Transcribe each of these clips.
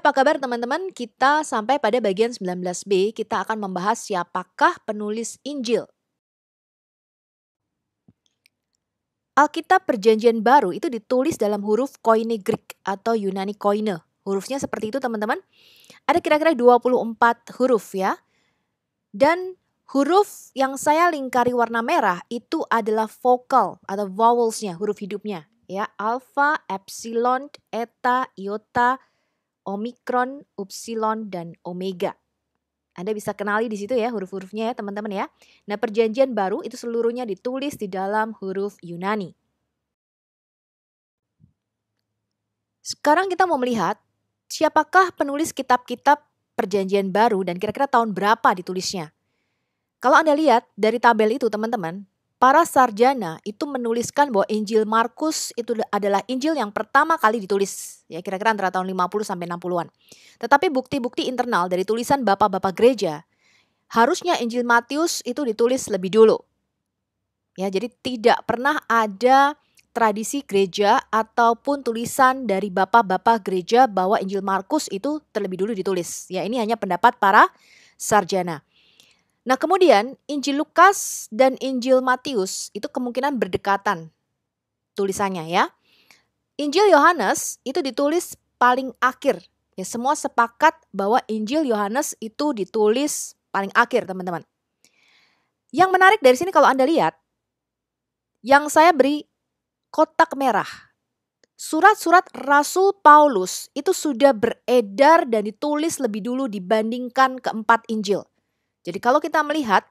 Hai, apa kabar teman-teman? Kita sampai pada bagian 19b, kita akan membahas siapakah penulis Injil. Alkitab Perjanjian Baru itu ditulis dalam huruf Koine Greek atau Yunani Koine. Hurufnya seperti itu teman-teman. Ada kira-kira 24 huruf ya. Dan huruf yang saya lingkari warna merah itu adalah vokal atau vowelsnya, huruf hidupnya. Ya, alfa, epsilon, eta, iota, omikron, upsilon, dan omega. Anda bisa kenali di situ ya huruf-hurufnya ya teman-teman ya. Nah, Perjanjian Baru itu seluruhnya ditulis di dalam huruf Yunani. Sekarang kita mau melihat siapakah penulis kitab-kitab Perjanjian Baru dan kira-kira tahun berapa ditulisnya. Kalau Anda lihat dari tabel itu teman-teman, para sarjana itu menuliskan bahwa Injil Markus itu adalah Injil yang pertama kali ditulis. Ya, kira-kira antara tahun 50 sampai 60-an. Tetapi bukti-bukti internal dari tulisan bapak-bapak gereja, harusnya Injil Matius itu ditulis lebih dulu. Ya, jadi tidak pernah ada tradisi gereja ataupun tulisan dari bapak-bapak gereja bahwa Injil Markus itu terlebih dulu ditulis. Ya, ini hanya pendapat para sarjana. Nah, kemudian Injil Lukas dan Injil Matius itu kemungkinan berdekatan tulisannya ya. Injil Yohanes itu ditulis paling akhir. Ya, semua sepakat bahwa Injil Yohanes itu ditulis paling akhir, teman-teman. Yang menarik dari sini kalau Anda lihat, yang saya beri kotak merah. Surat-surat Rasul Paulus itu sudah beredar dan ditulis lebih dulu dibandingkan keempat Injil. Jadi kalau kita melihat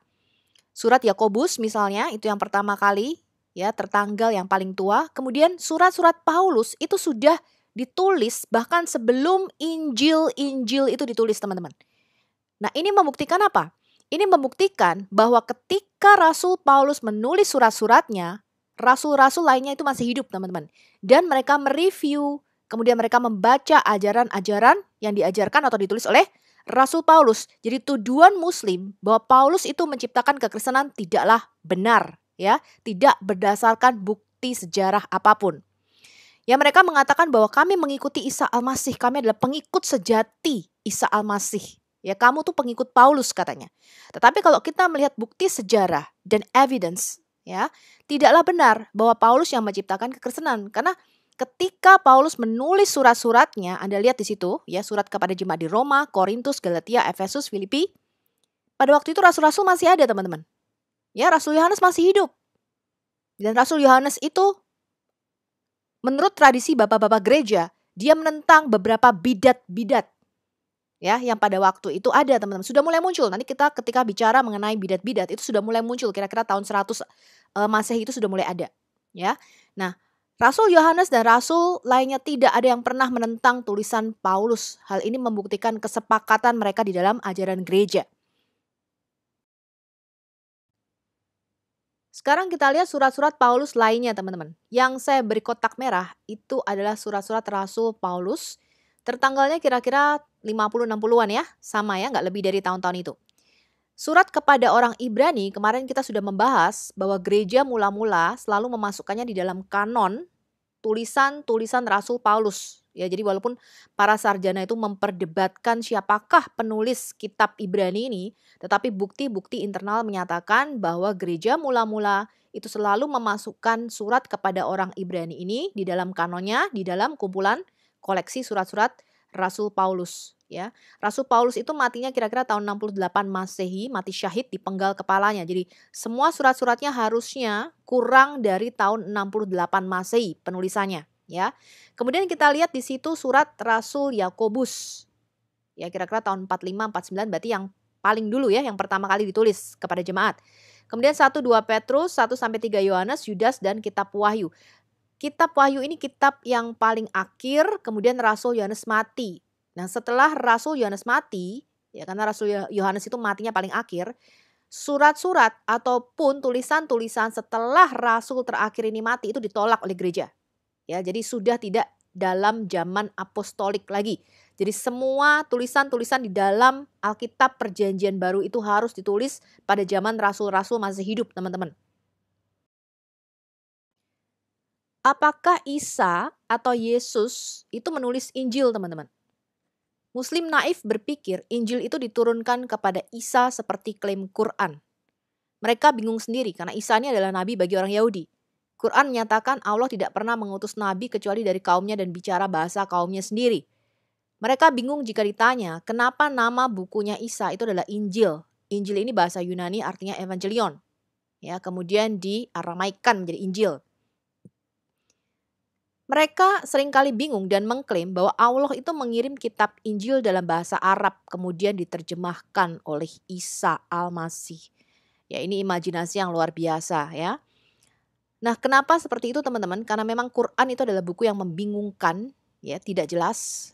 surat Yakobus misalnya itu yang pertama kali ya tertanggal yang paling tua. Kemudian surat-surat Paulus itu sudah ditulis bahkan sebelum Injil-Injil itu ditulis teman-teman. Nah ini membuktikan apa? Ini membuktikan bahwa ketika Rasul Paulus menulis surat-suratnya, rasul-rasul lainnya itu masih hidup teman-teman. Dan mereka mereview, kemudian mereka membaca ajaran-ajaran yang diajarkan atau ditulis oleh Rasul Paulus. Jadi tuduhan Muslim bahwa Paulus itu menciptakan kekristenan tidaklah benar, ya, tidak berdasarkan bukti sejarah apapun. Ya, mereka mengatakan bahwa kami mengikuti Isa Al-Masih, kami adalah pengikut sejati Isa Al-Masih. Ya, kamu tuh pengikut Paulus katanya. Tetapi kalau kita melihat bukti sejarah dan evidence, ya, tidaklah benar bahwa Paulus yang menciptakan kekristenan karena ketika Paulus menulis surat-suratnya, Anda lihat di situ, ya, surat kepada jemaat di Roma, Korintus, Galatia, Efesus, Filipi. Pada waktu itu rasul-rasul masih ada, teman-teman. Ya, Rasul Yohanes masih hidup. Dan Rasul Yohanes itu menurut tradisi bapak-bapak gereja, dia menentang beberapa bidat-bidat. Ya, yang pada waktu itu ada, teman-teman. Sudah mulai muncul. Nanti kita ketika bicara mengenai bidat-bidat itu sudah mulai muncul kira-kira tahun 100 Masehi itu sudah mulai ada, ya. Nah, Rasul Yohanes dan rasul lainnya tidak ada yang pernah menentang tulisan Paulus. Hal ini membuktikan kesepakatan mereka di dalam ajaran gereja. Sekarang kita lihat surat-surat Paulus lainnya, teman-teman. Yang saya beri kotak merah itu adalah surat-surat Rasul Paulus. Tertanggalnya kira-kira 50-60-an ya, sama ya, nggak lebih dari tahun-tahun itu. Surat kepada orang Ibrani, kemarin kita sudah membahas bahwa gereja mula-mula selalu memasukkannya di dalam kanon tulisan-tulisan Rasul Paulus. Ya, jadi walaupun para sarjana itu memperdebatkan siapakah penulis kitab Ibrani ini, tetapi bukti-bukti internal menyatakan bahwa gereja mula-mula itu selalu memasukkan surat kepada orang Ibrani ini di dalam kanonnya, di dalam kumpulan koleksi surat-surat Rasul Paulus. Ya, Rasul Paulus itu matinya kira-kira tahun 68 Masehi, mati syahid di penggal kepalanya. Jadi semua surat-suratnya harusnya kurang dari tahun 68 Masehi penulisannya, ya. Kemudian kita lihat di situ surat Rasul Yakobus. Ya, kira-kira tahun 45 49 berarti yang paling dulu ya, yang pertama kali ditulis kepada jemaat. Kemudian 1 2 Petrus, 1 sampai 3 Yohanes, Yudas dan kitab Wahyu. Kitab Wahyu ini kitab yang paling akhir, kemudian Rasul Yohanes mati. Nah, setelah Rasul Yohanes mati, ya karena Rasul Yohanes itu matinya paling akhir, surat-surat ataupun tulisan-tulisan setelah Rasul terakhir ini mati itu ditolak oleh gereja. Ya, jadi sudah tidak dalam zaman apostolik lagi. Jadi semua tulisan-tulisan di dalam Alkitab Perjanjian Baru itu harus ditulis pada zaman rasul-rasul masih hidup, teman-teman. Apakah Isa atau Yesus itu menulis Injil, teman-teman? Muslim naif berpikir Injil itu diturunkan kepada Isa seperti klaim Quran. Mereka bingung sendiri karena Isa ini adalah nabi bagi orang Yahudi. Quran menyatakan Allah tidak pernah mengutus nabi kecuali dari kaumnya dan bicara bahasa kaumnya sendiri. Mereka bingung jika ditanya kenapa nama bukunya Isa itu adalah Injil. Injil ini bahasa Yunani artinya Evangelion. Ya, kemudian diaramaikan menjadi Injil. Mereka seringkali bingung dan mengklaim bahwa Allah itu mengirim kitab Injil dalam bahasa Arab kemudian diterjemahkan oleh Isa Al-Masih. Ya, ini imajinasi yang luar biasa ya. Nah, kenapa seperti itu teman-teman? Karena memang Quran itu adalah buku yang membingungkan, ya, tidak jelas.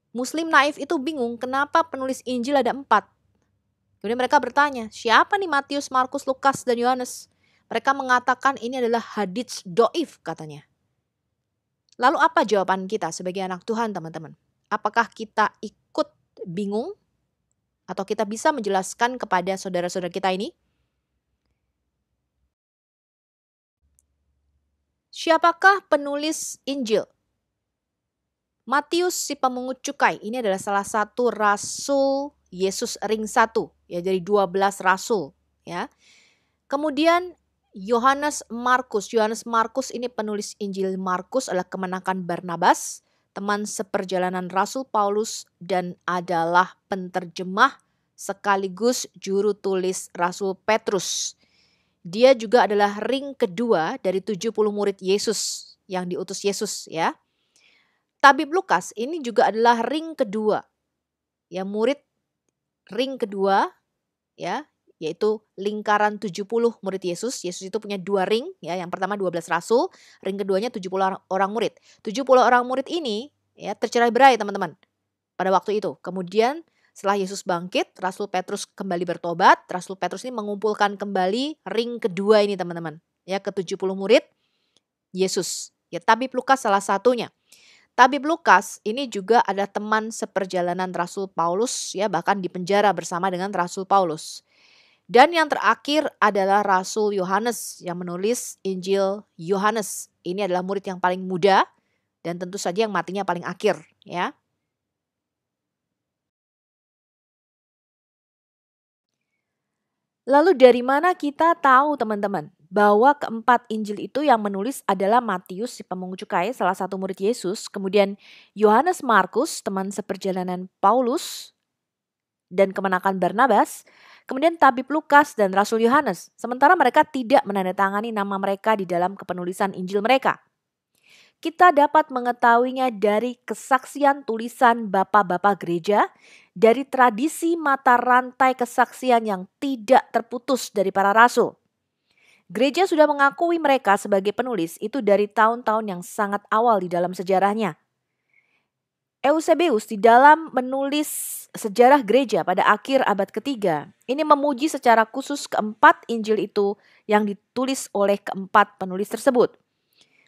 Muslim naif itu bingung kenapa penulis Injil ada 4. Kemudian mereka bertanya, siapa nih Matius, Markus, Lukas, dan Yohanes? Mereka mengatakan ini adalah hadits doif katanya. Lalu apa jawaban kita sebagai anak Tuhan teman-teman? Apakah kita ikut bingung? Atau kita bisa menjelaskan kepada saudara-saudara kita ini? Siapakah penulis Injil? Matius si pemungut cukai ini adalah salah satu rasul Yesus ring 1 ya, dari 12 rasul ya. Kemudian Yohanes Markus ini penulis Injil Markus adalah kemenakan Barnabas, teman seperjalanan Rasul Paulus dan adalah penterjemah sekaligus juru tulis Rasul Petrus. Dia juga adalah ring kedua dari 70 murid Yesus yang diutus Yesus ya. Tabib Lukas ini juga adalah ring kedua. Ya, murid ring kedua ya, yaitu lingkaran 70 murid Yesus. Yesus itu punya 2 ring ya. Yang pertama 12 rasul, ring keduanya 70 orang murid. 70 orang murid ini ya tercerai-berai teman-teman pada waktu itu. Kemudian setelah Yesus bangkit, Rasul Petrus kembali bertobat. Rasul Petrus ini mengumpulkan kembali ring kedua ini teman-teman. Ya, ke 70 murid Yesus. Ya, Tabib Lukas salah satunya. Tabib Lukas ini juga ada teman seperjalanan Rasul Paulus ya, bahkan dipenjara bersama dengan Rasul Paulus. Dan yang terakhir adalah Rasul Yohanes yang menulis Injil Yohanes. Ini adalah murid yang paling muda dan tentu saja yang matinya paling akhir ya. Lalu dari mana kita tahu teman-teman bahwa keempat Injil itu yang menulis adalah Matius si pemungut cukai, salah satu murid Yesus, kemudian Yohanes Markus, teman seperjalanan Paulus dan kemenakan Barnabas, kemudian Tabib Lukas dan Rasul Yohanes. Sementara mereka tidak menandatangani nama mereka di dalam kepenulisan Injil mereka. Kita dapat mengetahuinya dari kesaksian tulisan bapak-bapak gereja, dari tradisi mata rantai kesaksian yang tidak terputus dari para rasul. Gereja sudah mengakui mereka sebagai penulis itu dari tahun-tahun yang sangat awal di dalam sejarahnya. Eusebius di dalam menulis sejarah gereja pada akhir abad ketiga, ini memuji secara khusus keempat Injil itu yang ditulis oleh keempat penulis tersebut.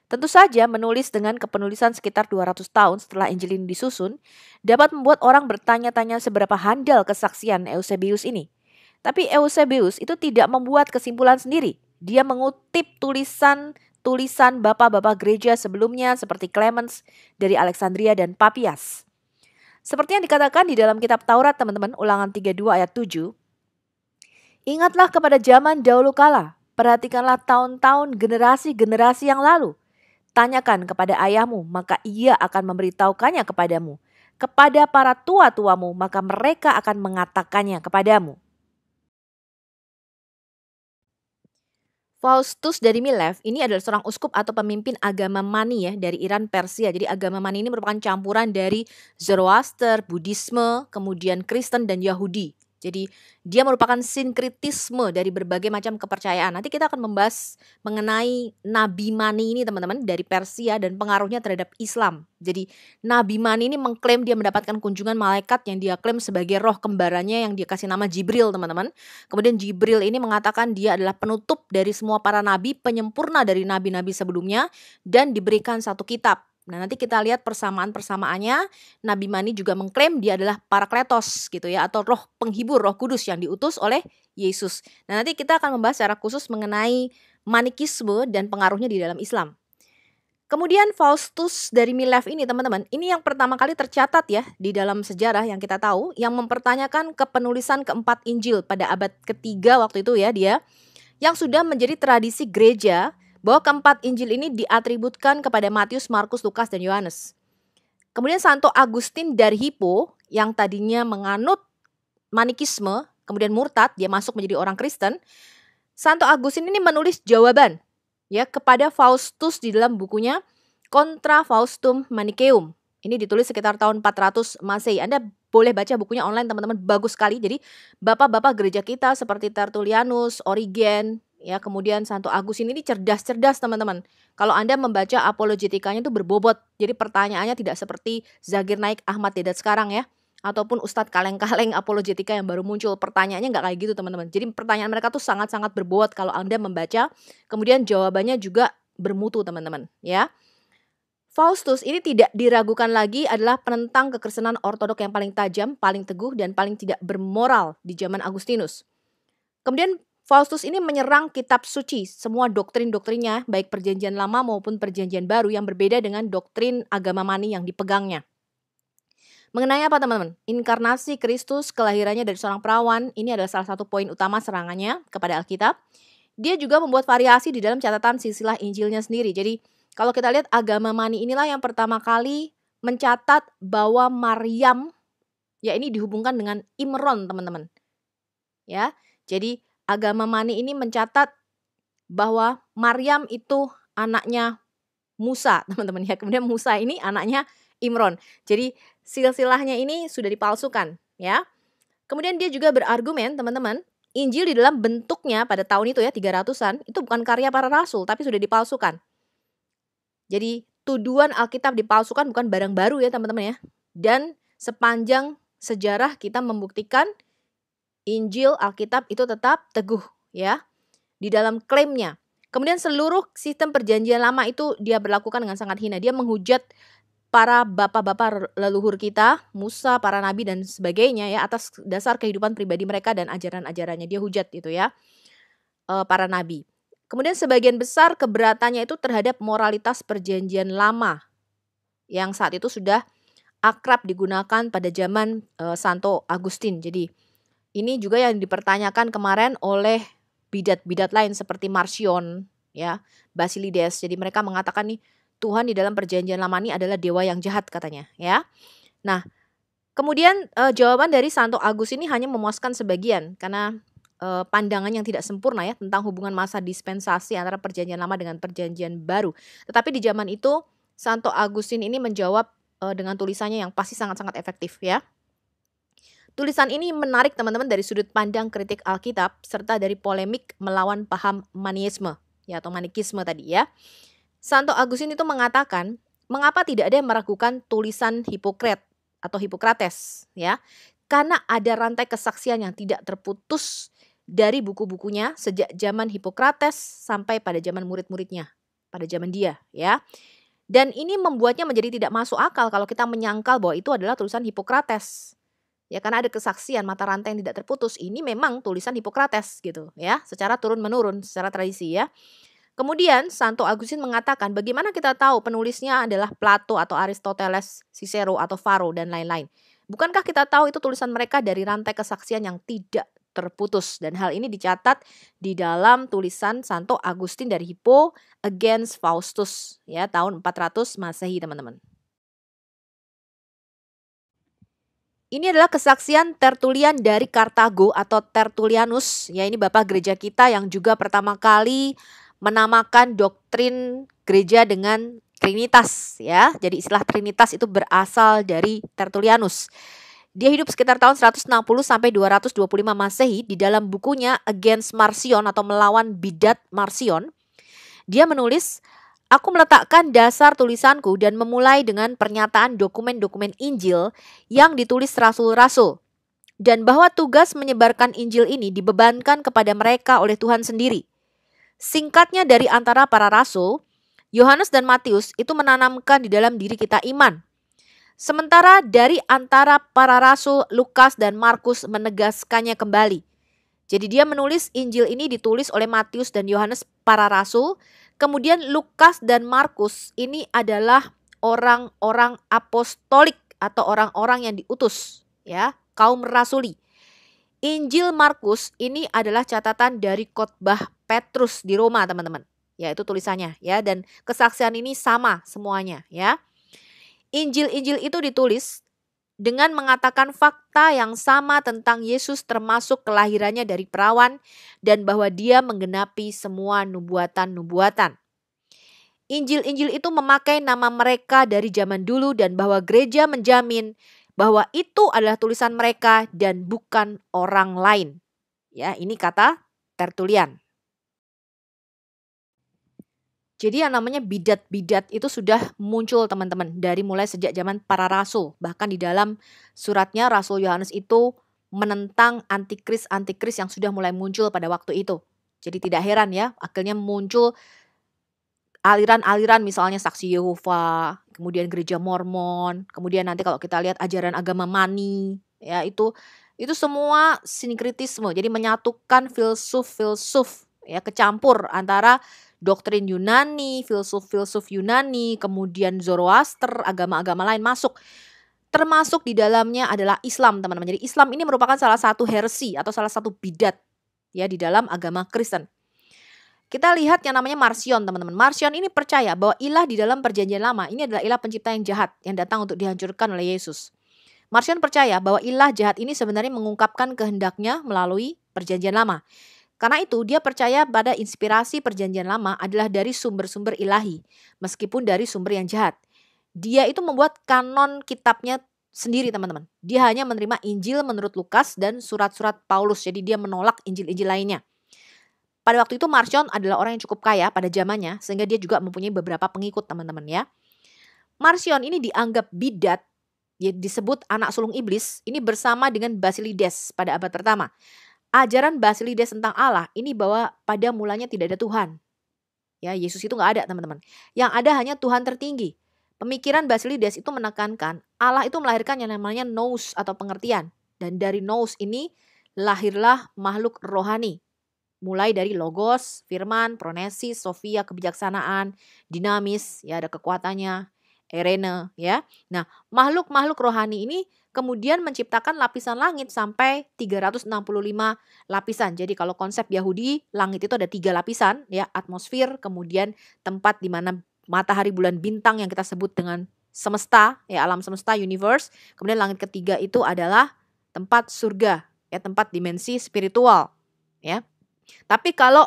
Tentu saja menulis dengan kepenulisan sekitar 200 tahun setelah Injil ini disusun dapat membuat orang bertanya-tanya seberapa handal kesaksian Eusebius ini. Tapi Eusebius itu tidak membuat kesimpulan sendiri. Dia mengutip tulisan bapak-bapak gereja sebelumnya seperti Clemens dari Alexandria dan Papias. Seperti yang dikatakan di dalam kitab Taurat teman-teman, Ulangan 32 ayat 7. Ingatlah kepada zaman dahulu kala, perhatikanlah tahun-tahun generasi-generasi yang lalu. Tanyakan kepada ayahmu, maka ia akan memberitahukannya kepadamu. Kepada para tua-tuamu, maka mereka akan mengatakannya kepadamu. Faustus dari Milev ini adalah seorang uskup atau pemimpin agama Mani ya, dari Iran Persia. Jadi agama Mani ini merupakan campuran dari Zoroaster, Buddhisme, kemudian Kristen dan Yahudi. Jadi dia merupakan sinkritisme dari berbagai macam kepercayaan. Nanti kita akan membahas mengenai Nabi Mani ini teman-teman dari Persia dan pengaruhnya terhadap Islam. Jadi Nabi Mani ini mengklaim dia mendapatkan kunjungan malaikat yang dia klaim sebagai roh kembarannya yang dia kasih nama Jibril teman-teman. Kemudian Jibril ini mengatakan dia adalah penutup dari semua para nabi, penyempurna dari nabi-nabi sebelumnya dan diberikan satu kitab. Nah, nanti kita lihat persamaan-persamaannya. Nabi Mani juga mengklaim dia adalah Parakletos gitu ya, atau roh penghibur, roh kudus yang diutus oleh Yesus. Nah, nanti kita akan membahas secara khusus mengenai Manikisme dan pengaruhnya di dalam Islam. Kemudian Faustus dari Milev ini teman-teman, ini yang pertama kali tercatat ya di dalam sejarah yang kita tahu, yang mempertanyakan kepenulisan keempat Injil pada abad ketiga waktu itu ya dia, yang sudah menjadi tradisi gereja bahwa keempat Injil ini diatributkan kepada Matius, Markus, Lukas, dan Yohanes. Kemudian Santo Agustin dari Hippo yang tadinya menganut Manikisme, kemudian murtad, dia masuk menjadi orang Kristen. Santo Agustin ini menulis jawaban ya kepada Faustus di dalam bukunya Contra Faustum Manichaeum. Ini ditulis sekitar tahun 400 Masehi. Anda boleh baca bukunya online teman-teman, bagus sekali. Jadi bapak-bapak gereja kita seperti Tertullianus, Origen, ya kemudian Santo Agustin ini cerdas-cerdas teman-teman. Kalau Anda membaca apologetikanya itu berbobot. Jadi pertanyaannya tidak seperti Zakir Naik Ahmad Dedat sekarang ya. Ataupun Ustadz kaleng-kaleng apologetika yang baru muncul. Pertanyaannya nggak kayak gitu teman-teman. Jadi pertanyaan mereka tuh sangat-sangat berbobot kalau Anda membaca. Kemudian jawabannya juga bermutu teman-teman ya. Faustus ini tidak diragukan lagi adalah penentang kekristenan ortodok yang paling tajam, paling teguh, dan paling tidak bermoral di zaman Agustinus. Kemudian Faustus ini menyerang kitab suci, semua doktrin-doktrinnya, baik perjanjian lama maupun perjanjian baru yang berbeda dengan doktrin agama Mani yang dipegangnya. Mengenai apa teman-teman? Inkarnasi Kristus, kelahirannya dari seorang perawan, ini adalah salah satu poin utama serangannya kepada Alkitab. Dia juga membuat variasi di dalam catatan silsilah Injilnya sendiri. Jadi kalau kita lihat agama Mani inilah yang pertama kali mencatat bahwa Maryam, ya ini dihubungkan dengan Imron teman-teman. Ya, jadi agama Mani ini mencatat bahwa Maryam itu anaknya Musa teman-teman ya. Kemudian Musa ini anaknya Imron. Jadi silsilahnya ini sudah dipalsukan ya. Kemudian dia juga berargumen teman-teman, Injil di dalam bentuknya pada tahun itu ya 300-an itu bukan karya para rasul tapi sudah dipalsukan. Jadi tuduhan Alkitab dipalsukan bukan barang baru ya teman-teman ya. Dan sepanjang sejarah kita membuktikan Injil Alkitab itu tetap teguh ya di dalam klaimnya. Kemudian seluruh sistem perjanjian lama itu dia berlakukan dengan sangat hina. Dia menghujat para bapak-bapak leluhur kita, Musa, para nabi dan sebagainya ya atas dasar kehidupan pribadi mereka dan ajaran-ajarannya. Dia hujat itu ya para nabi. Kemudian sebagian besar keberatannya itu terhadap moralitas perjanjian lama yang saat itu sudah akrab digunakan pada zaman Santo Agustin. Jadi ini juga yang dipertanyakan kemarin oleh bidat-bidat lain seperti Marcion, ya, Basilides. Jadi mereka mengatakan nih Tuhan di dalam perjanjian lama ini adalah dewa yang jahat katanya, ya. Nah, kemudian jawaban dari Santo Agustin ini hanya memuaskan sebagian karena pandangan yang tidak sempurna ya tentang hubungan masa dispensasi antara perjanjian lama dengan perjanjian baru. Tetapi di zaman itu Santo Agustin ini menjawab dengan tulisannya yang pasti sangat-sangat efektif ya. Tulisan ini menarik teman-teman dari sudut pandang kritik Alkitab serta dari polemik melawan paham Maniisme ya atau Manikisme tadi ya. Santo Agustin itu mengatakan, mengapa tidak ada yang meragukan tulisan Hippokrates ya? Karena ada rantai kesaksian yang tidak terputus dari buku-bukunya sejak zaman Hippokrates sampai pada zaman murid-muridnya, pada zaman dia ya. Dan ini membuatnya menjadi tidak masuk akal kalau kita menyangkal bahwa itu adalah tulisan Hippokrates. Ya karena ada kesaksian mata rantai yang tidak terputus. Ini memang tulisan Hippokrates gitu ya, secara turun-menurun, secara tradisi ya. Kemudian Santo Agustin mengatakan bagaimana kita tahu penulisnya adalah Plato atau Aristoteles, Cicero atau Varro dan lain-lain. Bukankah kita tahu itu tulisan mereka dari rantai kesaksian yang tidak terputus. Dan hal ini dicatat di dalam tulisan Santo Agustin dari Hippo Against Faustus ya tahun 400 Masehi teman-teman. Ini adalah kesaksian Tertullian dari Kartago atau Tertullianus. Ya ini bapak gereja kita yang juga pertama kali menamakan doktrin gereja dengan Trinitas ya. Jadi istilah Trinitas itu berasal dari Tertullianus. Dia hidup sekitar tahun 160 sampai 225 Masehi. Di dalam bukunya Against Marcion atau melawan bidat Marcion, dia menulis, aku meletakkan dasar tulisanku dan memulai dengan pernyataan dokumen-dokumen Injil yang ditulis rasul-rasul. Dan bahwa tugas menyebarkan Injil ini dibebankan kepada mereka oleh Tuhan sendiri. Singkatnya dari antara para rasul, Yohanes dan Matius itu menanamkan di dalam diri kita iman. Sementara dari antara para rasul, Lukas dan Markus menegaskannya kembali. Jadi dia menulis Injil ini ditulis oleh Matius dan Yohanes para rasul Kemudian Lukas dan Markus ini adalah orang-orang apostolik atau orang-orang yang diutus, ya, kaum rasuli. Injil Markus ini adalah catatan dari khotbah Petrus di Roma, teman-teman. Ya, itu tulisannya, ya, dan kesaksian ini sama semuanya, ya. Injil-injil itu ditulis dengan mengatakan fakta yang sama tentang Yesus, termasuk kelahirannya dari perawan dan bahwa dia menggenapi semua nubuatan-nubuatan. Injil-injil itu memakai nama mereka dari zaman dulu dan bahwa gereja menjamin bahwa itu adalah tulisan mereka dan bukan orang lain. Ya, ini kata Tertullian. Jadi yang namanya bidat-bidat itu sudah muncul, teman-teman, dari mulai sejak zaman para rasul. Bahkan di dalam suratnya Rasul Yohanes itu menentang antikris-antikris yang sudah mulai muncul pada waktu itu. Jadi tidak heran ya, akhirnya muncul aliran-aliran misalnya Saksi Yehova, kemudian Gereja Mormon, kemudian nanti kalau kita lihat ajaran agama Mani, ya itu semua sinkritisme. Jadi menyatukan filsuf-filsuf, ya, kecampur antara doktrin Yunani, filsuf-filsuf Yunani, kemudian Zoroaster, agama-agama lain masuk. Termasuk di dalamnya adalah Islam, teman-teman. Jadi Islam ini merupakan salah satu heresi atau salah satu bidat, ya, di dalam agama Kristen. Kita lihat yang namanya Marcion, teman-teman. Marcion ini percaya bahwa ilah di dalam perjanjian lama ini adalah ilah pencipta yang jahat yang datang untuk dihancurkan oleh Yesus. Marcion percaya bahwa ilah jahat ini sebenarnya mengungkapkan kehendaknya melalui perjanjian lama. Karena itu dia percaya pada inspirasi perjanjian lama adalah dari sumber-sumber ilahi, meskipun dari sumber yang jahat. Dia itu membuat kanon kitabnya sendiri, teman-teman. Dia hanya menerima Injil menurut Lukas dan surat-surat Paulus, jadi dia menolak Injil-Injil lainnya. Pada waktu itu Marcion adalah orang yang cukup kaya pada zamannya, sehingga dia juga mempunyai beberapa pengikut, teman-teman, ya. Marcion ini dianggap bidat, ya, disebut anak sulung iblis, ini bersama dengan Basilides pada abad pertama. Ajaran Basilides tentang Allah ini bahwa pada mulanya tidak ada Tuhan. Ya, Yesus itu nggak ada, teman-teman. Yang ada hanya Tuhan tertinggi. Pemikiran Basilides itu menekankan Allah itu melahirkan yang namanya nous atau pengertian. Dan dari nous ini lahirlah makhluk rohani. Mulai dari logos, firman, pronesis, sofia, kebijaksanaan, dinamis, ya, ada kekuatannya, erene, ya. Nah, makhluk-makhluk rohani ini kemudian menciptakan lapisan langit sampai 365 lapisan. Jadi kalau konsep Yahudi, langit itu ada 3 lapisan, ya, atmosfer, kemudian tempat di mana matahari, bulan, bintang yang kita sebut dengan semesta, ya, alam semesta, universe. Kemudian langit ketiga itu adalah tempat surga, ya, tempat dimensi spiritual, ya. Tapi kalau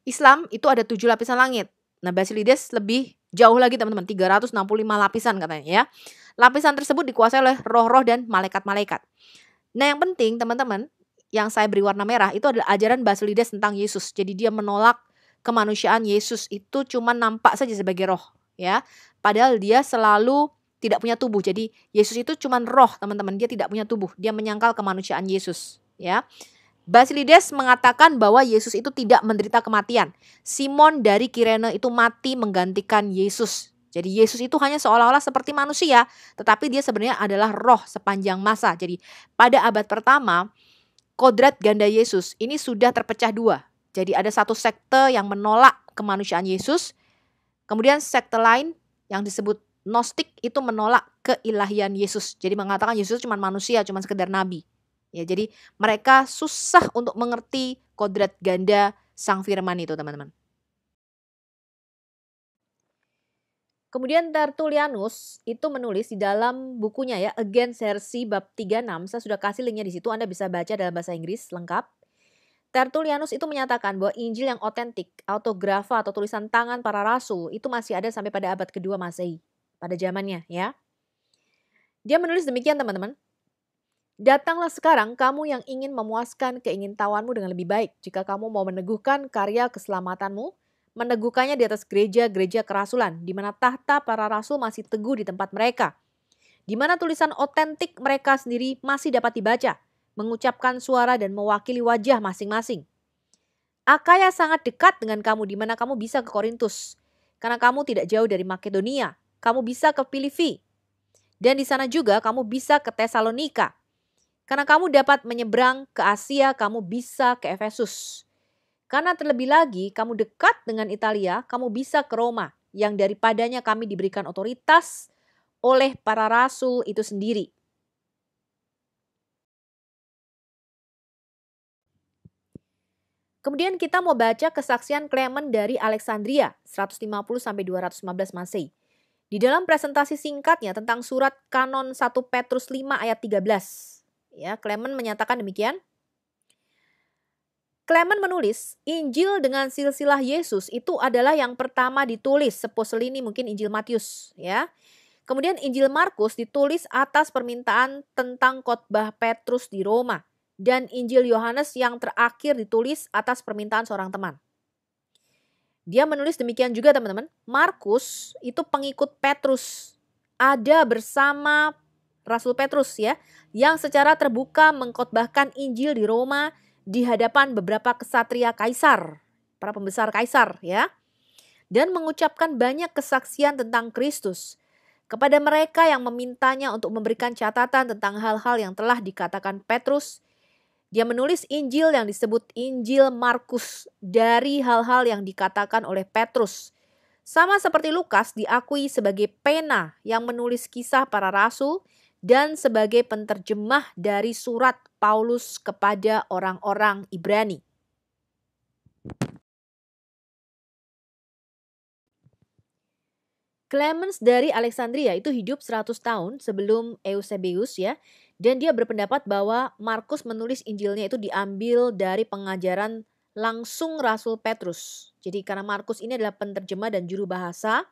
Islam itu ada 7 lapisan langit. Nah, Basilides lebih jauh lagi, teman-teman, 365 lapisan katanya, ya. Lapisan tersebut dikuasai oleh roh-roh dan malaikat-malaikat. Nah, yang penting, teman-teman, yang saya beri warna merah itu adalah ajaran Basilides tentang Yesus. Jadi dia menolak kemanusiaan Yesus itu cuma nampak saja sebagai roh, ya. Padahal dia selalu tidak punya tubuh. Jadi Yesus itu cuma roh, teman-teman. Dia tidak punya tubuh. Dia menyangkal kemanusiaan Yesus, ya. Basilides mengatakan bahwa Yesus itu tidak menderita kematian. Simon dari Kirene itu mati menggantikan Yesus. Jadi Yesus itu hanya seolah-olah seperti manusia, tetapi dia sebenarnya adalah roh sepanjang masa. Jadi pada abad pertama, kodrat ganda Yesus ini sudah terpecah 2. Jadi ada satu sekte yang menolak kemanusiaan Yesus, kemudian sekte lain yang disebut Gnostik itu menolak keilahian Yesus. Jadi mengatakan Yesus cuma manusia, cuma sekedar nabi. Ya, jadi mereka susah untuk mengerti kodrat ganda Sang Firman itu, teman-teman. Kemudian Tertullianus itu menulis di dalam bukunya, ya, Against Heresy bab 36. Saya sudah kasih linknya di situ, Anda bisa baca dalam bahasa Inggris lengkap. Tertullianus itu menyatakan bahwa Injil yang otentik, autografa atau tulisan tangan para rasul itu masih ada sampai pada abad kedua Masehi, pada zamannya, ya. Dia menulis demikian, teman-teman. Datanglah sekarang kamu yang ingin memuaskan keingintahuanmu dengan lebih baik. Jika kamu mau meneguhkan karya keselamatanmu, meneguhkannya di atas gereja-gereja kerasulan, di mana tahta para rasul masih teguh di tempat mereka, di mana tulisan otentik mereka sendiri masih dapat dibaca, mengucapkan suara dan mewakili wajah masing-masing. Akaya sangat dekat dengan kamu, di mana kamu bisa ke Korintus, karena kamu tidak jauh dari Makedonia. Kamu bisa ke Filipi, dan di sana juga kamu bisa ke Tesalonika. Karena kamu dapat menyeberang ke Asia, kamu bisa ke Efesus. Karena terlebih lagi kamu dekat dengan Italia, kamu bisa ke Roma, yang daripadanya kami diberikan otoritas oleh para rasul itu sendiri. Kemudian kita mau baca kesaksian Clement dari Alexandria 150 sampai 215 Masehi. Di dalam presentasi singkatnya tentang surat Kanon 1 Petrus 5 ayat 13, ya, Clement menyatakan demikian. Clement menulis, Injil dengan silsilah Yesus itu adalah yang pertama ditulis, supposedly ini mungkin Injil Matius, ya. Kemudian Injil Markus ditulis atas permintaan tentang khotbah Petrus di Roma. Dan Injil Yohanes yang terakhir ditulis atas permintaan seorang teman. Dia menulis demikian juga teman-teman. Markus itu pengikut Petrus. Ada bersama Rasul Petrus ya. Yang secara terbuka mengkhotbahkan Injil di Roma di hadapan beberapa kesatria kaisar. Para pembesar kaisar ya. Dan mengucapkan banyak kesaksian tentang Kristus. Kepada mereka yang memintanya untuk memberikan catatan tentang hal-hal yang telah dikatakan Petrus. Dia menulis Injil yang disebut Injil Markus dari hal-hal yang dikatakan oleh Petrus. Sama seperti Lukas diakui sebagai pena yang menulis kisah para rasul dan sebagai penterjemah dari surat Paulus kepada orang-orang Ibrani. Clemens dari Alexandria itu hidup 100 tahun sebelum Eusebius ya. Dan dia berpendapat bahwa Markus menulis Injilnya itu diambil dari pengajaran langsung Rasul Petrus. Jadi karena Markus ini adalah penterjemah dan juru bahasa,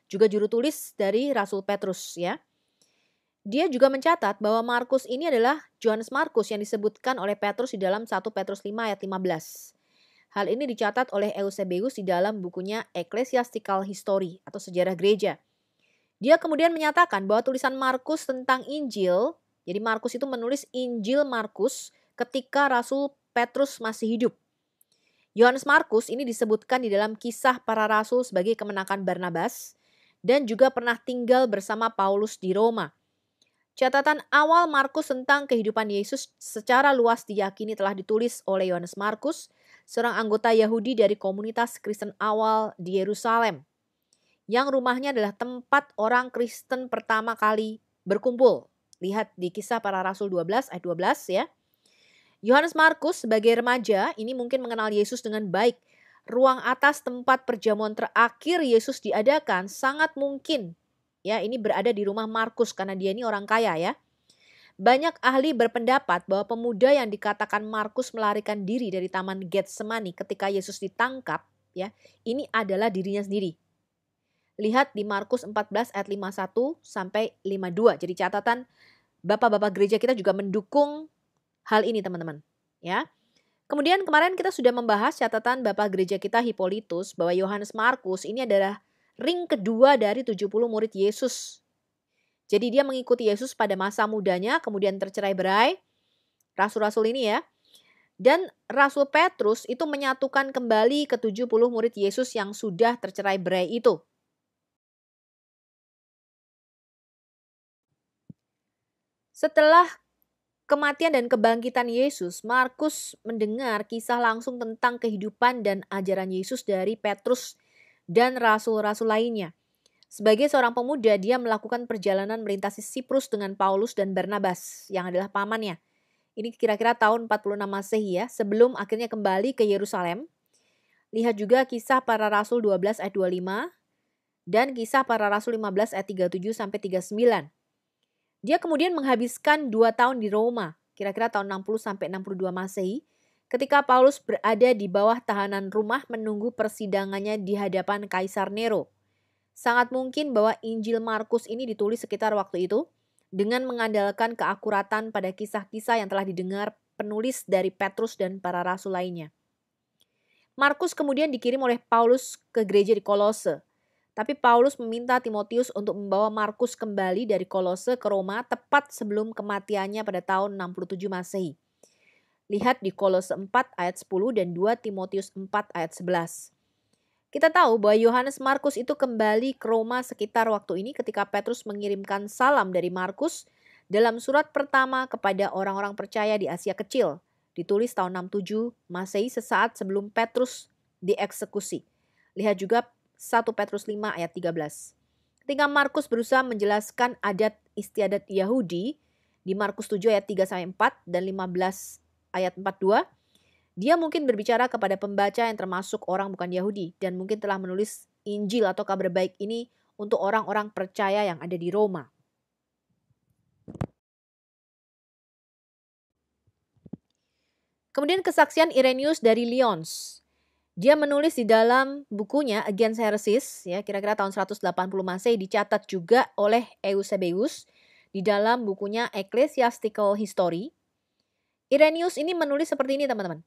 juga juru tulis dari Rasul Petrus ya. Dia juga mencatat bahwa Markus ini adalah Johannes Markus yang disebutkan oleh Petrus di dalam 1 Petrus 5 ayat 15. Hal ini dicatat oleh Eusebius di dalam bukunya Ecclesiastical History atau Sejarah Gereja. Dia kemudian menyatakan bahwa tulisan Markus tentang Injil, jadi Markus itu menulis Injil Markus ketika Rasul Petrus masih hidup. Yohanes Markus ini disebutkan di dalam Kisah Para Rasul sebagai kemenakan Barnabas dan juga pernah tinggal bersama Paulus di Roma. Catatan awal Markus tentang kehidupan Yesus secara luas diyakini telah ditulis oleh Yohanes Markus, seorang anggota Yahudi dari komunitas Kristen awal di Yerusalem, yang rumahnya adalah tempat orang Kristen pertama kali berkumpul. Lihat di Kisah Para Rasul 12 ayat 12 ya. Yohanes Markus sebagai remaja ini mungkin mengenal Yesus dengan baik. Ruang atas tempat perjamuan terakhir Yesus diadakan sangat mungkin ya ini berada di rumah Markus karena dia ini orang kaya ya. Banyak ahli berpendapat bahwa pemuda yang dikatakan Markus melarikan diri dari Taman Getsemani ketika Yesus ditangkap ya, ini adalah dirinya sendiri. Lihat di Markus 14 ayat 51 sampai 52. Jadi catatan bapak-bapak gereja kita juga mendukung hal ini teman-teman. Ya. Kemudian kemarin kita sudah membahas catatan bapak gereja kita Hippolytus bahwa Yohanes Markus ini adalah ring kedua dari 70 murid Yesus. Jadi dia mengikuti Yesus pada masa mudanya kemudian tercerai-berai. Rasul-rasul ini ya. Dan Rasul Petrus itu menyatukan kembali ke 70 murid Yesus yang sudah tercerai-berai itu. Setelah kematian dan kebangkitan Yesus, Markus mendengar kisah langsung tentang kehidupan dan ajaran Yesus dari Petrus dan rasul-rasul lainnya. Sebagai seorang pemuda, dia melakukan perjalanan melintasi Siprus dengan Paulus dan Barnabas yang adalah pamannya. Ini kira-kira tahun 46 Masehi ya, sebelum akhirnya kembali ke Yerusalem. Lihat juga Kisah Para Rasul 12 ayat 25 dan Kisah Para Rasul 15 ayat 37 sampai 39. Dia kemudian menghabiskan 2 tahun di Roma, kira-kira tahun 60 sampai 62 Masehi, ketika Paulus berada di bawah tahanan rumah menunggu persidangannya di hadapan Kaisar Nero. Sangat mungkin bahwa Injil Markus ini ditulis sekitar waktu itu dengan mengandalkan keakuratan pada kisah-kisah yang telah didengar penulis dari Petrus dan para rasul lainnya. Markus kemudian dikirim oleh Paulus ke gereja di Kolose. Tapi Paulus meminta Timotius untuk membawa Markus kembali dari Kolose ke Roma tepat sebelum kematiannya pada tahun 67 Masehi. Lihat di Kolose 4 ayat 10 dan 2 Timotius 4 ayat 11. Kita tahu bahwa Yohanes Markus itu kembali ke Roma sekitar waktu ini ketika Petrus mengirimkan salam dari Markus dalam surat pertama kepada orang-orang percaya di Asia Kecil. ditulis tahun 67 Masehi sesaat sebelum Petrus dieksekusi. Lihat juga 1 Petrus 5 ayat 13. Ketika Markus berusaha menjelaskan adat istiadat Yahudi di Markus 7 ayat 3-4 dan 15 ayat 42, dia mungkin berbicara kepada pembaca yang termasuk orang bukan Yahudi dan mungkin telah menulis Injil atau kabar baik ini untuk orang-orang percaya yang ada di Roma. Kemudian kesaksian Irenaeus dari Lyons. Dia menulis di dalam bukunya Against Heresies, ya, kira-kira tahun 180 Masehi, dicatat juga oleh Eusebius di dalam bukunya Ecclesiastical History. Irenaeus ini menulis seperti ini, teman-teman.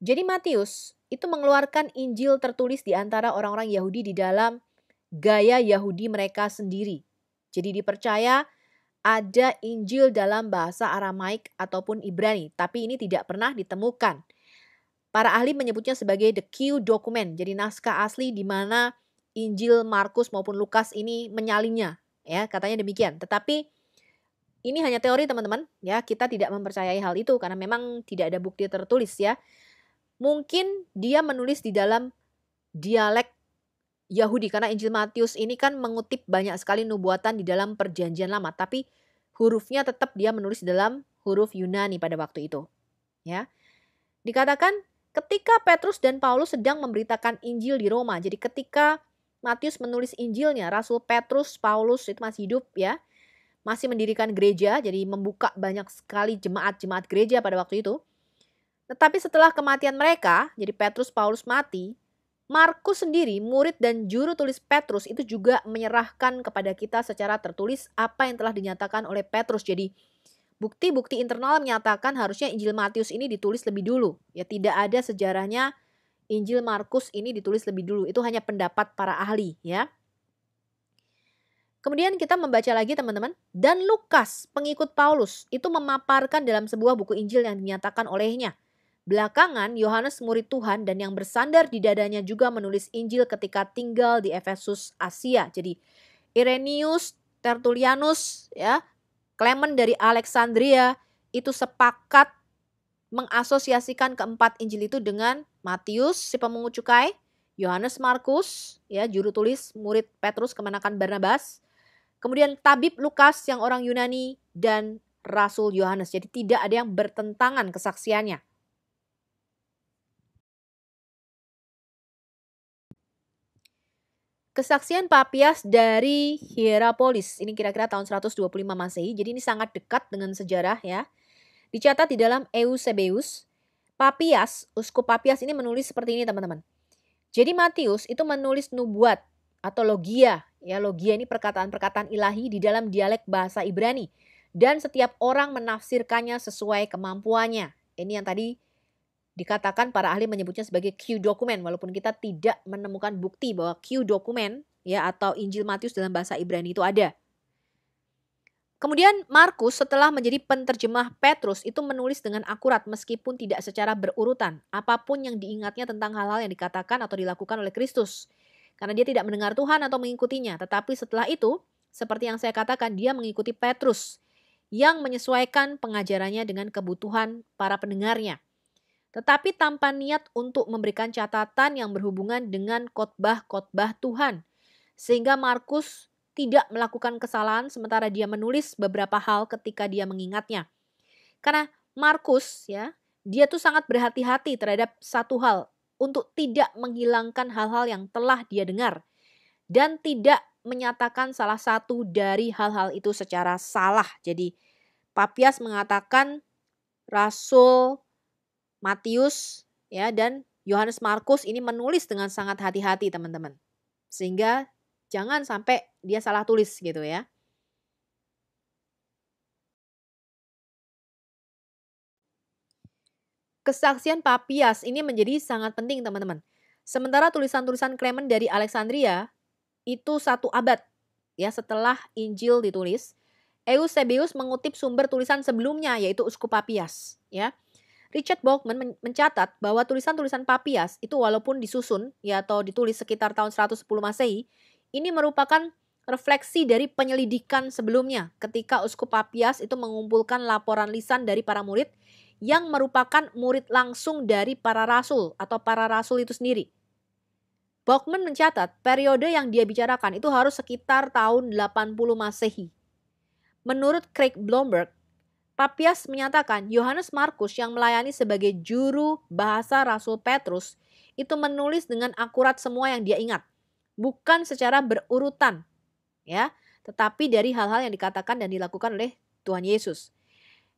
Jadi Matius itu mengeluarkan Injil tertulis di antara orang-orang Yahudi di dalam gaya Yahudi mereka sendiri. Jadi dipercaya ada Injil dalam bahasa Aramaik ataupun Ibrani, tapi ini tidak pernah ditemukan. Para ahli menyebutnya sebagai the Q document, jadi naskah asli di mana Injil Markus maupun Lukas ini menyalinnya, ya, katanya demikian. Tetapi ini hanya teori, teman-teman, ya, kita tidak mempercayai hal itu karena memang tidak ada bukti tertulis, ya. Mungkin dia menulis di dalam dialek Yahudi karena Injil Matius ini kan mengutip banyak sekali nubuatan di dalam Perjanjian Lama, tapi hurufnya tetap dia menulis dalam huruf Yunani pada waktu itu, ya. Dikatakan ketika Petrus dan Paulus sedang memberitakan Injil di Roma. Jadi ketika Matius menulis Injilnya, Rasul Petrus, Paulus itu masih hidup, ya. Masih mendirikan gereja, jadi membuka banyak sekali jemaat-jemaat gereja pada waktu itu. Tetapi setelah kematian mereka, jadi Petrus, Paulus mati, Markus sendiri, murid dan juru tulis Petrus itu juga menyerahkan kepada kita secara tertulis apa yang telah dinyatakan oleh Petrus. Jadi bukti-bukti internal menyatakan harusnya Injil Matius ini ditulis lebih dulu. Ya, tidak ada sejarahnya Injil Markus ini ditulis lebih dulu. Itu hanya pendapat para ahli, ya. Kemudian kita membaca lagi, teman-teman. Dan Lukas, pengikut Paulus, itu memaparkan dalam sebuah buku Injil yang dinyatakan olehnya. Belakangan Yohanes murid Tuhan dan yang bersandar di dadanya juga menulis Injil ketika tinggal di Efesus, Asia. Jadi Irenaeus, Tertullianus, ya, Clement dari Alexandria itu sepakat mengasosiasikan keempat Injil itu dengan Matius si pemungut cukai, Yohanes Markus, ya, juru tulis murid Petrus kemenakan Barnabas, kemudian tabib Lukas yang orang Yunani dan Rasul Yohanes. Jadi tidak ada yang bertentangan kesaksiannya. Kesaksian Papias dari Hierapolis, ini kira-kira tahun 125 Masehi, jadi ini sangat dekat dengan sejarah, ya. Dicatat di dalam Eusebius. Papias, uskup Papias ini menulis seperti ini, teman-teman. Jadi Matius itu menulis nubuat atau logia, ya, logia ini perkataan-perkataan ilahi di dalam dialek bahasa Ibrani. Dan setiap orang menafsirkannya sesuai kemampuannya. Ini yang tadi dikatakan para ahli menyebutnya sebagai Q dokumen, walaupun kita tidak menemukan bukti bahwa Q dokumen, ya, atau Injil Matius dalam bahasa Ibrani itu ada. Kemudian Markus setelah menjadi penterjemah Petrus itu menulis dengan akurat meskipun tidak secara berurutan apapun yang diingatnya tentang hal-hal yang dikatakan atau dilakukan oleh Kristus. Karena dia tidak mendengar Tuhan atau mengikutinya, tetapi setelah itu seperti yang saya katakan dia mengikuti Petrus yang menyesuaikan pengajarannya dengan kebutuhan para pendengarnya. Tetapi tanpa niat untuk memberikan catatan yang berhubungan dengan khotbah-khotbah Tuhan. Sehingga Markus tidak melakukan kesalahan sementara dia menulis beberapa hal ketika dia mengingatnya. Karena Markus, ya, dia tuh sangat berhati-hati terhadap satu hal untuk tidak menghilangkan hal-hal yang telah dia dengar dan tidak menyatakan salah satu dari hal-hal itu secara salah. Jadi Papias mengatakan Rasul Matius, ya, dan Yohanes Markus ini menulis dengan sangat hati-hati, teman-teman. Sehingga jangan sampai dia salah tulis gitu, ya. Kesaksian Papias ini menjadi sangat penting, teman-teman. Sementara tulisan-tulisan Clement dari Alexandria itu 1 abad, ya, setelah Injil ditulis, Eusebius mengutip sumber tulisan sebelumnya yaitu Uskup Papias, ya. Richard Bauckham mencatat bahwa tulisan-tulisan Papias itu walaupun disusun, ya, atau ditulis sekitar tahun 110 Masehi, ini merupakan refleksi dari penyelidikan sebelumnya ketika Uskup Papias itu mengumpulkan laporan lisan dari para murid yang merupakan murid langsung dari para rasul atau para rasul itu sendiri. Bauckman mencatat periode yang dia bicarakan itu harus sekitar tahun 80 Masehi. Menurut Craig Blomberg, Papias menyatakan Yohanes Markus yang melayani sebagai juru bahasa Rasul Petrus itu menulis dengan akurat semua yang dia ingat, bukan secara berurutan, ya, tetapi dari hal-hal yang dikatakan dan dilakukan oleh Tuhan Yesus.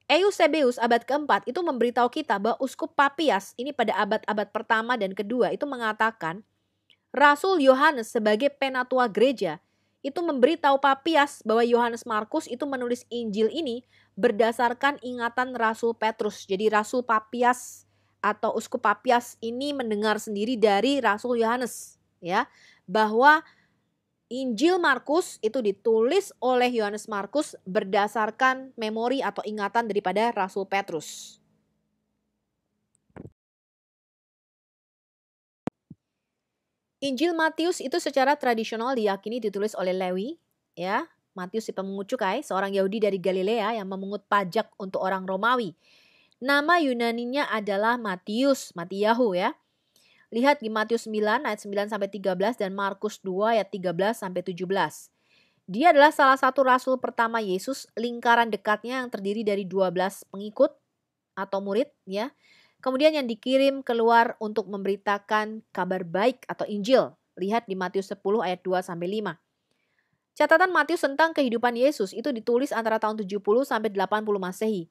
Eusebius abad keempat itu memberitahu kita bahwa Uskup Papias ini pada abad-abad pertama dan kedua itu mengatakan Rasul Yohanes sebagai penatua gereja itu memberitahu Papias bahwa Yohanes Markus itu menulis Injil ini berdasarkan ingatan Rasul Petrus. Jadi Rasul Papias atau Uskup Papias ini mendengar sendiri dari Rasul Yohanes, ya, bahwa Injil Markus itu ditulis oleh Yohanes Markus berdasarkan memori atau ingatan daripada Rasul Petrus. Injil Matius itu secara tradisional diyakini ditulis oleh Lewi, ya. Matius si pemungut cukai, seorang Yahudi dari Galilea yang memungut pajak untuk orang Romawi. Nama Yunaninya adalah Matius, Matiyahu, ya. Lihat di Matius 9 ayat 9 sampai 13 dan Markus 2 ayat 13 sampai 17. Dia adalah salah satu rasul pertama Yesus, lingkaran dekatnya yang terdiri dari 12 pengikut atau murid, ya. Kemudian yang dikirim keluar untuk memberitakan kabar baik atau Injil. Lihat di Matius 10 ayat 2 sampai 5. Catatan Matius tentang kehidupan Yesus itu ditulis antara tahun 70 sampai 80 Masehi.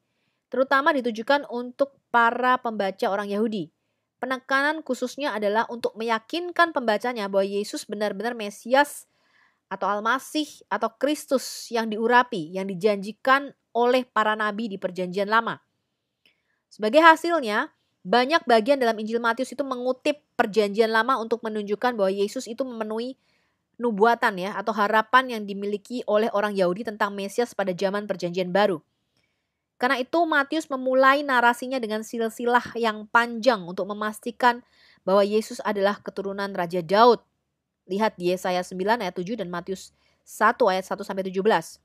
Terutama ditujukan untuk para pembaca orang Yahudi. Penekanan khususnya adalah untuk meyakinkan pembacanya bahwa Yesus benar-benar Mesias atau Almasih atau Kristus yang diurapi, yang dijanjikan oleh para nabi di Perjanjian Lama. Sebagai hasilnya, banyak bagian dalam Injil Matius itu mengutip Perjanjian Lama untuk menunjukkan bahwa Yesus itu memenuhi nubuatan, ya, atau harapan yang dimiliki oleh orang Yahudi tentang Mesias pada zaman Perjanjian Baru. Karena itu Matius memulai narasinya dengan silsilah yang panjang untuk memastikan bahwa Yesus adalah keturunan Raja Daud. Lihat di Yesaya 9 ayat 7 dan Matius 1 ayat 1 sampai 17.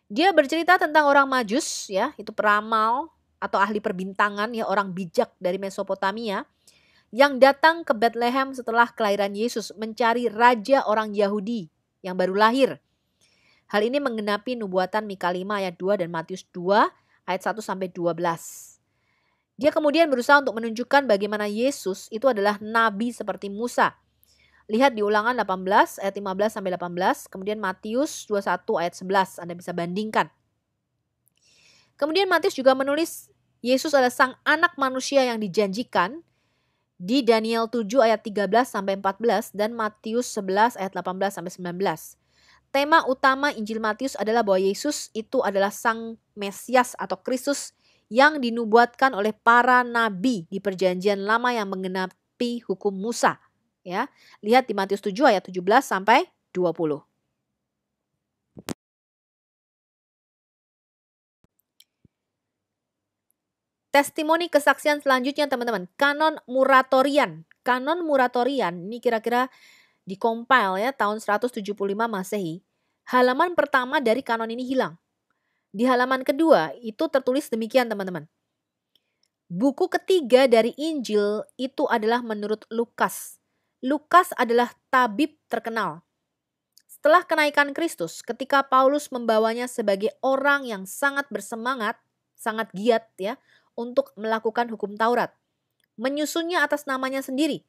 Dia bercerita tentang orang Majus, ya, itu peramal atau ahli perbintangan, ya, orang bijak dari Mesopotamia yang datang ke Bethlehem setelah kelahiran Yesus mencari raja orang Yahudi yang baru lahir. Hal ini menggenapi nubuatan Mika 5 ayat 2 dan Matius 2 ayat 1 sampai 12. Dia kemudian berusaha untuk menunjukkan bagaimana Yesus itu adalah nabi seperti Musa. Lihat di Ulangan 18 ayat 15 sampai 18, kemudian Matius 21 ayat 11, Anda bisa bandingkan. Kemudian Matius juga menulis Yesus adalah sang anak manusia yang dijanjikan di Daniel 7 ayat 13 sampai 14 dan Matius 11 ayat 18 sampai 19. Tema utama Injil Matius adalah bahwa Yesus itu adalah sang Mesias atau Kristus yang dinubuatkan oleh para nabi di Perjanjian Lama yang menggenapi hukum Musa, ya. Lihat di Matius 7 ayat 17 sampai 20. Testimoni kesaksian selanjutnya, teman-teman, kanon Muratorian. Kanon Muratorian ini kira-kira dikompil, ya, tahun 175 Masehi. Halaman pertama dari kanon ini hilang. Di halaman kedua itu tertulis demikian, teman-teman. Buku ketiga dari Injil itu adalah menurut Lukas. Lukas adalah tabib terkenal. Setelah kenaikan Kristus, ketika Paulus membawanya sebagai orang yang sangat bersemangat, sangat giat, ya, untuk melakukan hukum Taurat, menyusunnya atas namanya sendiri,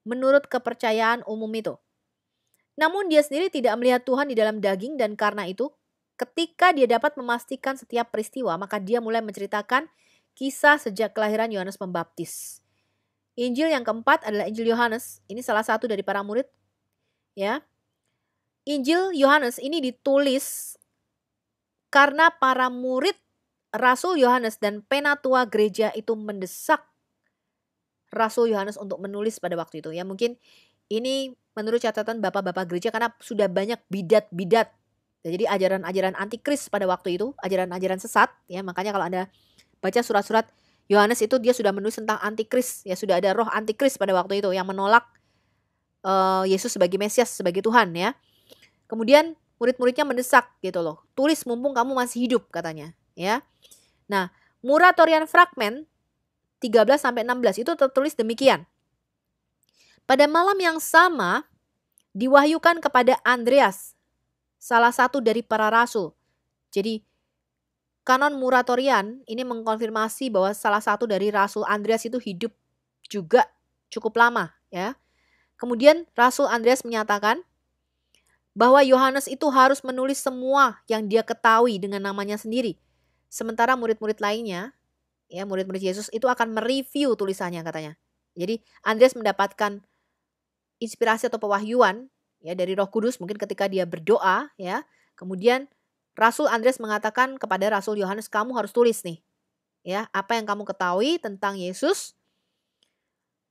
menurut kepercayaan umum itu. Namun dia sendiri tidak melihat Tuhan di dalam daging dan karena itu ketika dia dapat memastikan setiap peristiwa maka dia mulai menceritakan kisah sejak kelahiran Yohanes Pembaptis. Injil yang keempat adalah Injil Yohanes. Ini salah satu dari para murid, ya. Injil Yohanes ini ditulis karena para murid Rasul Yohanes dan penatua gereja itu mendesak Rasul Yohanes untuk menulis pada waktu itu, ya. Mungkin ini menurut catatan bapak-bapak gereja karena sudah banyak bidat-bidat. Jadi ajaran-ajaran antikris pada waktu itu, ajaran-ajaran sesat, ya. Makanya kalau Anda baca surat-surat Yohanes itu dia sudah menulis tentang antikris, ya, sudah ada roh antikris pada waktu itu yang menolak Yesus sebagai Mesias, sebagai Tuhan, ya. Kemudian murid-muridnya mendesak gitu loh. Tulis mumpung kamu masih hidup katanya, ya. Nah, Muratorian fragmen 13-16 itu tertulis demikian. Pada malam yang sama diwahyukan kepada Andreas, salah satu dari para rasul. Jadi kanon Muratorian ini mengkonfirmasi bahwa salah satu dari rasul Andreas itu hidup juga cukup lama ya. Kemudian Rasul Andreas menyatakan bahwa Yohanes itu harus menulis semua yang dia ketahui dengan namanya sendiri. Sementara murid-murid lainnya, ya murid-murid Yesus itu akan mereview tulisannya katanya. Jadi Andreas mendapatkan inspirasi atau pewahyuan ya dari Roh Kudus mungkin ketika dia berdoa ya. Kemudian Rasul Andreas mengatakan kepada Rasul Yohanes, kamu harus tulis nih ya apa yang kamu ketahui tentang Yesus.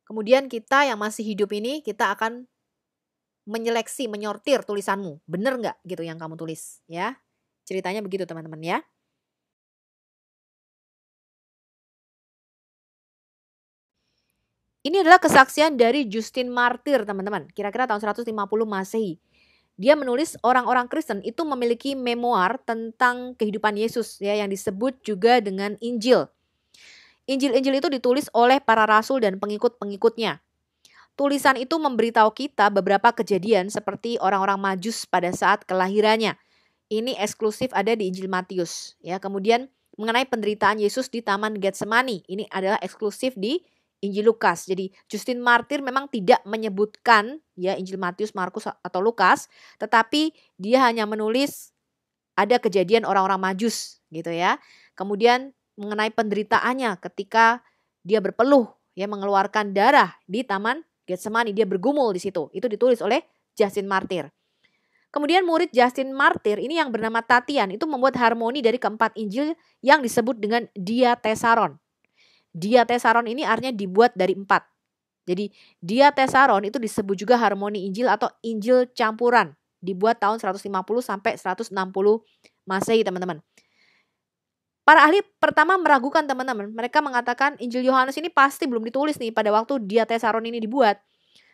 Kemudian kita yang masih hidup ini kita akan menyeleksi, menyortir tulisanmu. Bener nggak gitu yang kamu tulis ya. Ceritanya begitu teman-teman ya. Ini adalah kesaksian dari Justin Martyr teman-teman. Kira-kira tahun 150 Masehi. Dia menulis orang-orang Kristen itu memiliki memoir tentang kehidupan Yesus ya yang disebut juga dengan Injil. Injil-Injil itu ditulis oleh para rasul dan pengikut-pengikutnya. Tulisan itu memberitahu kita beberapa kejadian seperti orang-orang Majus pada saat kelahirannya. Ini eksklusif ada di Injil Matius. Ya, kemudian mengenai penderitaan Yesus di Taman Getsemani. Ini adalah eksklusif di Injil Lukas. Jadi Justin Martyr memang tidak menyebutkan ya Injil Matius, Markus atau Lukas, tetapi dia hanya menulis ada kejadian orang-orang Majus gitu ya. Kemudian mengenai penderitaannya ketika dia berpeluh ya mengeluarkan darah di Taman Getsemani, dia bergumul di situ. Itu ditulis oleh Justin Martyr. Kemudian murid Justin Martyr ini yang bernama Tatian itu membuat harmoni dari keempat Injil yang disebut dengan diatesaron. Diatesaron ini artinya dibuat dari 4. Jadi diatesaron itu disebut juga harmoni Injil atau Injil campuran. Dibuat tahun 150 sampai 160 Masehi teman-teman. Para ahli pertama meragukan teman-teman. Mereka mengatakan Injil Yohanes ini pasti belum ditulis nih pada waktu diatesaron ini dibuat.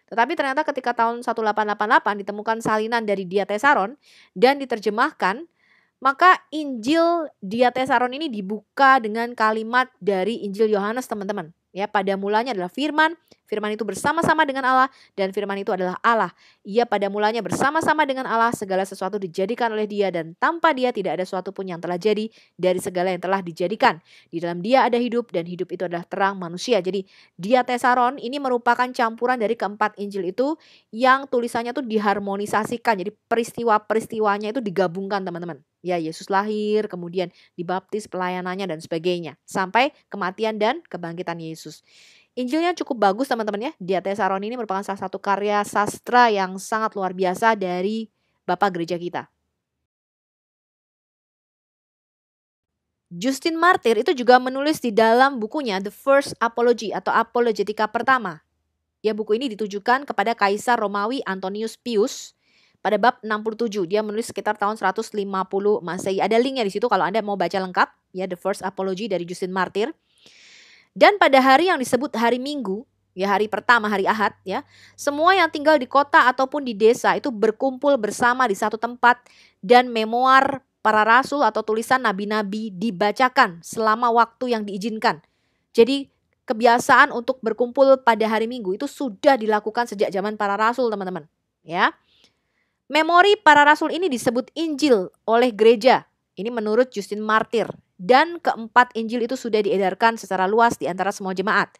Tetapi ternyata ketika tahun 1888 ditemukan salinan dari diatesaron dan diterjemahkan, maka Injil diatesaron ini dibuka dengan kalimat dari Injil Yohanes teman-teman. Ya, pada mulanya adalah firman, firman itu bersama-sama dengan Allah dan firman itu adalah Allah. Ia pada mulanya bersama-sama dengan Allah, segala sesuatu dijadikan oleh Dia dan tanpa Dia tidak ada sesuatu pun yang telah jadi dari segala yang telah dijadikan. Di dalam Dia ada hidup dan hidup itu adalah terang manusia. Jadi diatesaron ini merupakan campuran dari keempat Injil itu yang tulisannya tuh diharmonisasikan. Jadi peristiwa-peristiwanya itu digabungkan teman-teman. Ya, Yesus lahir, kemudian dibaptis, pelayanannya dan sebagainya. Sampai kematian dan kebangkitan Yesus. Injilnya cukup bagus teman-teman ya. Diatesaron ini merupakan salah satu karya sastra yang sangat luar biasa dari Bapak Gereja kita. Justin Martyr itu juga menulis di dalam bukunya The First Apology atau Apologetika pertama. Ya, buku ini ditujukan kepada Kaisar Romawi Antonius Pius. Pada bab 67, dia menulis sekitar tahun 150 Masehi. Ada linknya di situ kalau Anda mau baca lengkap. Ya, The First Apology dari Justin Martyr. Dan pada hari yang disebut hari Minggu, ya hari pertama, hari Ahad, ya, semua yang tinggal di kota ataupun di desa itu berkumpul bersama di satu tempat dan memoir para rasul atau tulisan nabi-nabi dibacakan selama waktu yang diizinkan. Jadi kebiasaan untuk berkumpul pada hari Minggu itu sudah dilakukan sejak zaman para rasul teman-teman. Ya. Memori para rasul ini disebut Injil oleh gereja. Ini menurut Justin Martyr. Dan keempat Injil itu sudah diedarkan secara luas di antara semua jemaat.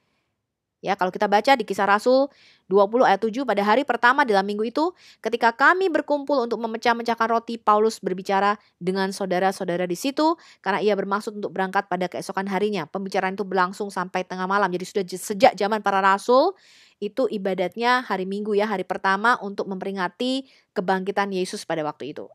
Ya, kalau kita baca di Kisah Rasul 20 ayat 7 pada hari pertama dalam minggu itu, ketika kami berkumpul untuk memecah-mecahkan roti, Paulus berbicara dengan saudara-saudara di situ karena ia bermaksud untuk berangkat pada keesokan harinya. Pembicaraan itu berlangsung sampai tengah malam. Jadi sudah sejak zaman para rasul itu ibadatnya hari Minggu ya, hari pertama untuk memperingati kebangkitan Yesus pada waktu itu.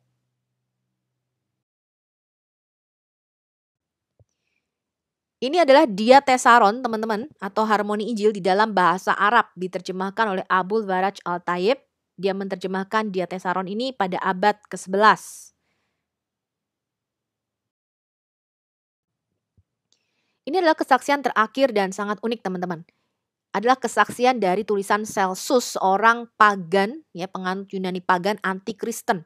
Ini adalah diatesaron teman-teman atau harmoni Injil di dalam bahasa Arab diterjemahkan oleh Abul Faraj Al-Tayyib. Dia menerjemahkan diatesaron ini pada abad ke-11. Ini adalah kesaksian terakhir dan sangat unik teman-teman. Adalah kesaksian dari tulisan Celsus, seorang pagan, ya penganut Yunani pagan anti-Kristen.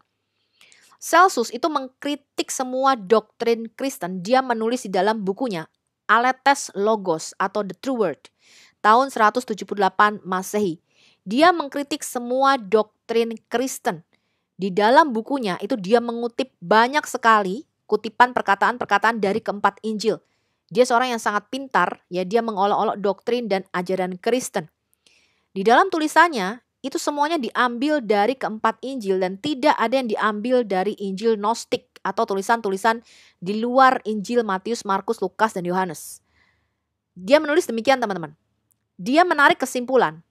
Celsus itu mengkritik semua doktrin Kristen. Dia menulis di dalam bukunya Aletes Logos atau The True Word tahun 178 Masehi. Dia mengkritik semua doktrin Kristen. Di dalam bukunya itu dia mengutip banyak sekali kutipan perkataan-perkataan dari keempat Injil. Dia seorang yang sangat pintar, ya, dia mengolok-olok doktrin dan ajaran Kristen. Di dalam tulisannya itu semuanya diambil dari keempat Injil dan tidak ada yang diambil dari Injil Gnostik atau tulisan-tulisan di luar Injil Matius, Markus, Lukas, dan Yohanes. Dia menulis demikian, teman-teman. Dia menarik kesimpulan,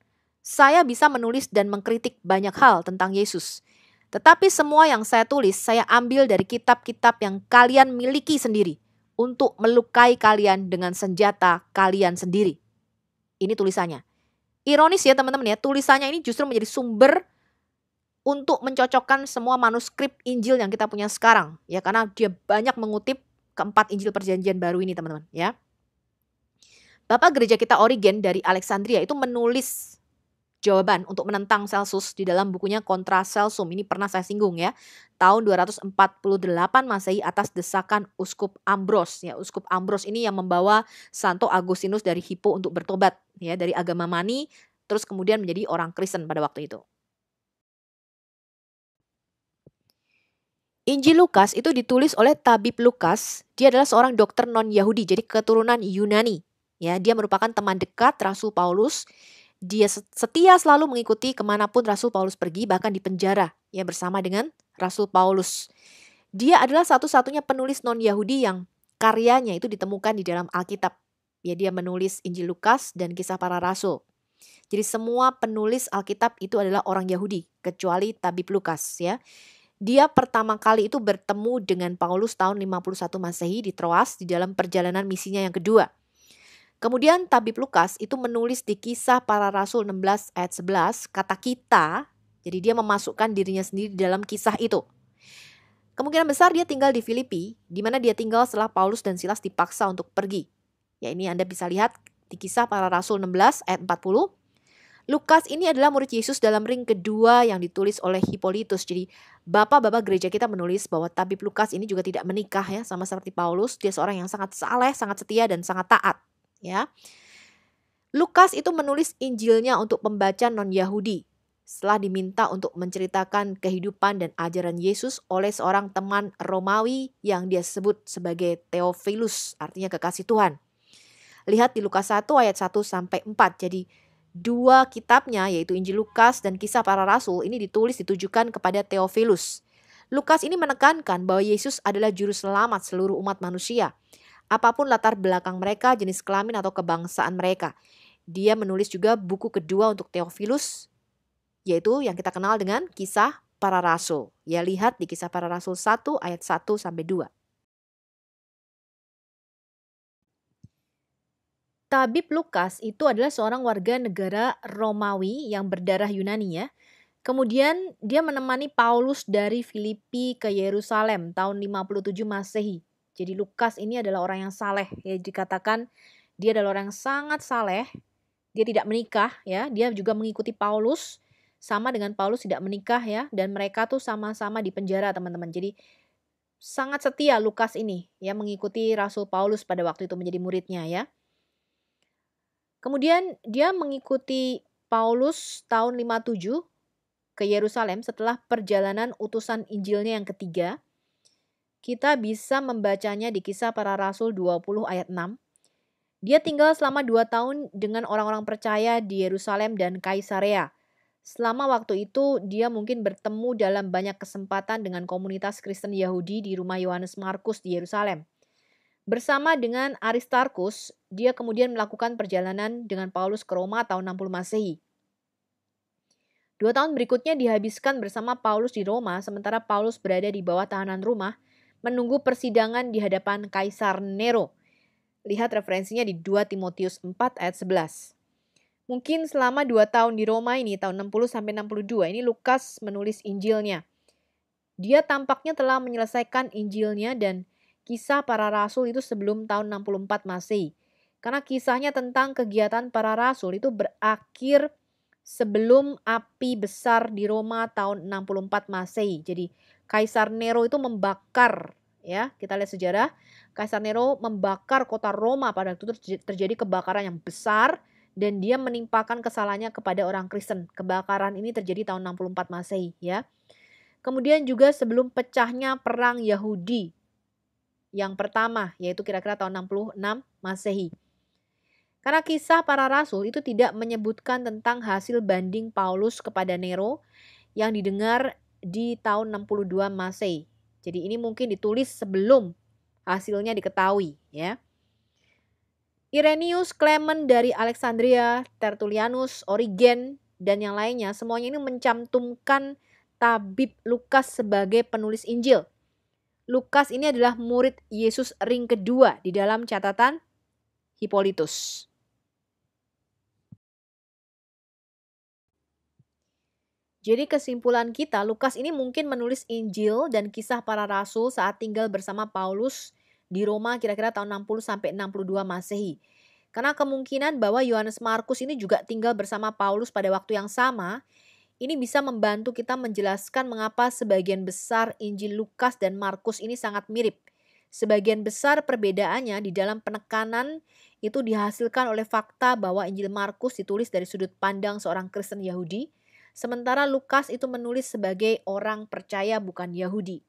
saya bisa menulis dan mengkritik banyak hal tentang Yesus. Tetapi semua yang saya tulis, saya ambil dari kitab-kitab yang kalian miliki sendiri untuk melukai kalian dengan senjata kalian sendiri. Ini tulisannya. Ironis ya teman-teman ya, tulisannya ini justru menjadi sumber untuk mencocokkan semua manuskrip Injil yang kita punya sekarang. Ya, karena dia banyak mengutip keempat Injil Perjanjian Baru ini, teman-teman ya. Bapak gereja kita Origen dari Alexandria itu menulis jawaban untuk menentang Celsus di dalam bukunya Contra Celsum. Ini pernah saya singgung ya. Tahun 248 Masehi atas desakan Uskup Ambros. Ya, Uskup Ambros ini yang membawa Santo Agustinus dari Hippo untuk bertobat ya dari agama Mani terus kemudian menjadi orang Kristen pada waktu itu. Injil Lukas itu ditulis oleh tabib Lukas. Dia adalah seorang dokter non-Yahudi, jadi keturunan Yunani. Ya, dia merupakan teman dekat Rasul Paulus. Dia setia selalu mengikuti kemanapun Rasul Paulus pergi, bahkan di penjara ya bersama dengan Rasul Paulus. Dia adalah satu-satunya penulis non-Yahudi yang karyanya itu ditemukan di dalam Alkitab. Ya, dia menulis Injil Lukas dan Kisah Para Rasul. Jadi semua penulis Alkitab itu adalah orang Yahudi, kecuali tabib Lukas ya. Dia pertama kali itu bertemu dengan Paulus tahun 51 Masehi di Troas di dalam perjalanan misinya yang kedua. Kemudian tabib Lukas itu menulis di Kisah Para Rasul 16 ayat 11 kata kita, jadi dia memasukkan dirinya sendiri di dalam kisah itu. Kemungkinan besar dia tinggal di Filipi, di mana dia tinggal setelah Paulus dan Silas dipaksa untuk pergi. Ya, ini Anda bisa lihat di Kisah Para Rasul 16 ayat 40. Lukas ini adalah murid Yesus dalam ring kedua yang ditulis oleh Hippolytus. Jadi bapak-bapak gereja kita menulis bahwa tabib Lukas ini juga tidak menikah ya, sama seperti Paulus. Dia seorang yang sangat saleh, sangat setia dan sangat taat. Ya, Lukas itu menulis Injilnya untuk pembaca non-Yahudi setelah diminta untuk menceritakan kehidupan dan ajaran Yesus oleh seorang teman Romawi yang dia sebut sebagai Theophilus, artinya kekasih Tuhan. Lihat di Lukas 1 ayat 1-4. Jadi dua kitabnya yaitu Injil Lukas dan Kisah Para Rasul ini ditujukan kepada Theophilus. Lukas ini menekankan bahwa Yesus adalah juru selamat seluruh umat manusia. Apapun latar belakang mereka, jenis kelamin atau kebangsaan mereka. Dia menulis juga buku kedua untuk Theophilus, yaitu yang kita kenal dengan Kisah Para Rasul. Ya, lihat di Kisah Para Rasul 1 ayat 1-2. Tabib Lukas itu adalah seorang warga negara Romawi yang berdarah Yunani ya. Kemudian dia menemani Paulus dari Filipi ke Yerusalem tahun 57 Masehi. Jadi Lukas ini adalah orang yang saleh. Ya, dikatakan dia adalah orang yang sangat saleh. Dia tidak menikah ya. Dia juga mengikuti Paulus. Sama dengan Paulus tidak menikah ya. Dan mereka tuh sama-sama di penjara teman-teman. Jadi sangat setia Lukas ini ya mengikuti Rasul Paulus pada waktu itu menjadi muridnya ya. Kemudian dia mengikuti Paulus tahun 57 ke Yerusalem setelah perjalanan utusan Injilnya yang ketiga. Kita bisa membacanya di Kisah Para Rasul 20 ayat 6. Dia tinggal selama 2 tahun dengan orang-orang percaya di Yerusalem dan Kaisarea. Selama waktu itu dia mungkin bertemu dalam banyak kesempatan dengan komunitas Kristen Yahudi di rumah Yohanes Markus di Yerusalem. Bersama dengan Aristarkus, dia kemudian melakukan perjalanan dengan Paulus ke Roma tahun 60 Masehi. 2 tahun berikutnya dihabiskan bersama Paulus di Roma, sementara Paulus berada di bawah tahanan rumah, menunggu persidangan di hadapan Kaisar Nero. Lihat referensinya di 2 Timotius 4 ayat 11. Mungkin selama 2 tahun di Roma ini, tahun 60-62, ini Lukas menulis Injilnya. Dia tampaknya telah menyelesaikan Injilnya dan Kisah Para Rasul itu sebelum tahun 64 Masehi. Karena kisahnya tentang kegiatan para rasul itu berakhir sebelum api besar di Roma tahun 64 Masehi. Jadi Kaisar Nero itu membakar Ya, kita lihat sejarah. Kaisar Nero membakar kota Roma pada waktu itu terjadi kebakaran yang besar dan dia menimpakan kesalahannya kepada orang Kristen. Kebakaran ini terjadi tahun 64 Masehi ya. Kemudian juga sebelum pecahnya perang Yahudi yang pertama yaitu kira-kira tahun 66 Masehi. Karena kisah para rasul itu tidak menyebutkan tentang hasil banding Paulus kepada Nero yang didengar di tahun 62 Masehi. Jadi ini mungkin ditulis sebelum hasilnya diketahui ya. Irenaeus, Clement dari Alexandria, Tertullianus, Origen, dan yang lainnya semuanya ini mencantumkan tabib Lukas sebagai penulis Injil. Lukas ini adalah murid Yesus ring kedua di dalam catatan Hippolytus. Jadi kesimpulan kita, Lukas ini mungkin menulis Injil dan kisah para rasul saat tinggal bersama Paulus di Roma kira-kira tahun 60 sampai 62 Masehi. Karena kemungkinan bahwa Yohanes Markus ini juga tinggal bersama Paulus pada waktu yang sama, ini bisa membantu kita menjelaskan mengapa sebagian besar Injil Lukas dan Markus ini sangat mirip. Sebagian besar perbedaannya di dalam penekanan itu dihasilkan oleh fakta bahwa Injil Markus ditulis dari sudut pandang seorang Kristen Yahudi, sementara Lukas itu menulis sebagai orang percaya bukan Yahudi.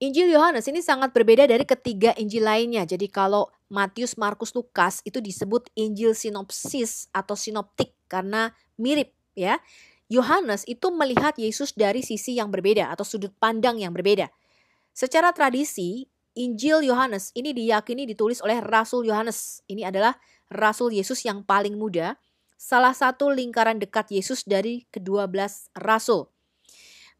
Injil Yohanes ini sangat berbeda dari ketiga Injil lainnya. Jadi kalau Matius, Markus, Lukas itu disebut Injil sinopsis atau sinoptik karena mirip ya. Yohanes itu melihat Yesus dari sisi yang berbeda atau sudut pandang yang berbeda. Secara tradisi, Injil Yohanes ini diyakini ditulis oleh Rasul Yohanes. Ini adalah Rasul Yesus yang paling muda, salah satu lingkaran dekat Yesus dari ke-12 Rasul.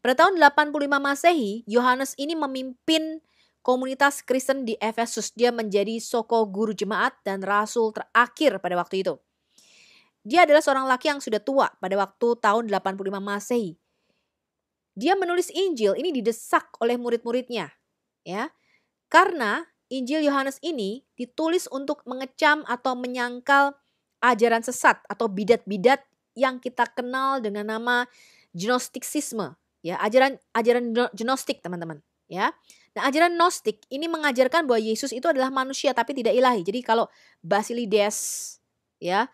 Pada tahun 85 Masehi, Yohanes ini memimpin komunitas Kristen di Efesus. Dia menjadi soko guru jemaat dan rasul terakhir pada waktu itu. Dia adalah seorang laki yang sudah tua pada waktu tahun 85 Masehi. Dia menulis Injil ini didesak oleh murid-muridnya, ya. Karena Injil Yohanes ini ditulis untuk mengecam atau menyangkal ajaran sesat atau bidat-bidat yang kita kenal dengan nama Gnostisisme. Ya, ajaran Gnostik, teman-teman, ya. Nah, ajaran Gnostik ini mengajarkan bahwa Yesus itu adalah manusia tapi tidak ilahi. Jadi kalau Basilides ya,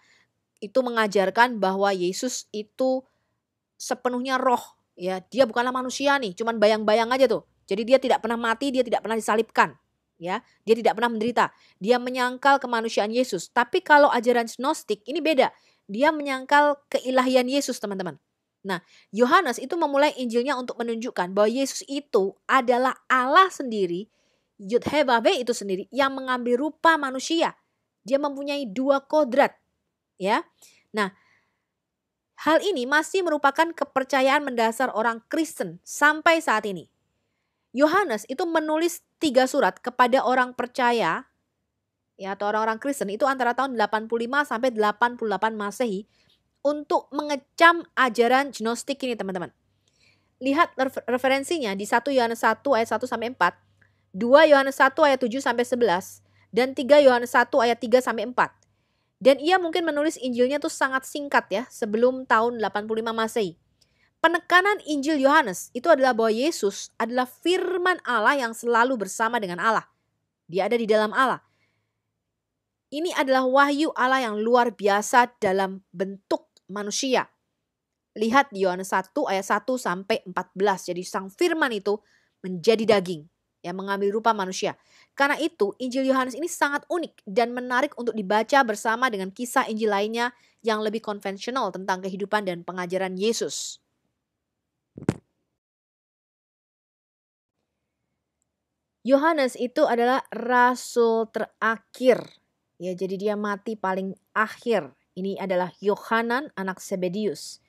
itu mengajarkan bahwa Yesus itu sepenuhnya roh, ya. Dia bukanlah manusia nih, cuman bayang-bayang aja tuh. Jadi dia tidak pernah mati, dia tidak pernah disalibkan, ya. Dia tidak pernah menderita. Dia menyangkal kemanusiaan Yesus. Tapi kalau ajaran Gnostik ini beda. Dia menyangkal keilahian Yesus, teman-teman. Nah, Yohanes itu memulai Injilnya untuk menunjukkan bahwa Yesus itu adalah Allah sendiri, Yud-He-Vav-He itu sendiri yang mengambil rupa manusia. Dia mempunyai dua kodrat, ya. Nah, hal ini masih merupakan kepercayaan mendasar orang Kristen sampai saat ini. Yohanes itu menulis 3 surat kepada orang percaya, ya, atau orang-orang Kristen itu antara tahun 85 sampai 88 Masehi. Untuk mengecam ajaran Gnostik ini, teman-teman. Lihat referensinya di 1 Yohanes 1 ayat 1 sampai 4, 2 Yohanes 1 ayat 7 sampai 11, dan 3 Yohanes 1 ayat 3 sampai 4. Dan ia mungkin menulis Injilnya tuh sangat singkat ya, sebelum tahun 85 Masehi. Penekanan Injil Yohanes itu adalah bahwa Yesus adalah firman Allah yang selalu bersama dengan Allah. Dia ada di dalam Allah. Ini adalah wahyu Allah yang luar biasa dalam bentuk manusia. Lihat di Yohanes 1 ayat 1 sampai 14. Jadi sang firman itu menjadi daging yang mengambil rupa manusia. Karena itu Injil Yohanes ini sangat unik dan menarik untuk dibaca bersama dengan kisah Injil lainnya yang lebih konvensional tentang kehidupan dan pengajaran Yesus. Yohanes itu adalah rasul terakhir. Ya, jadi dia mati paling akhir. Ini adalah Yohanan anak Zebedius.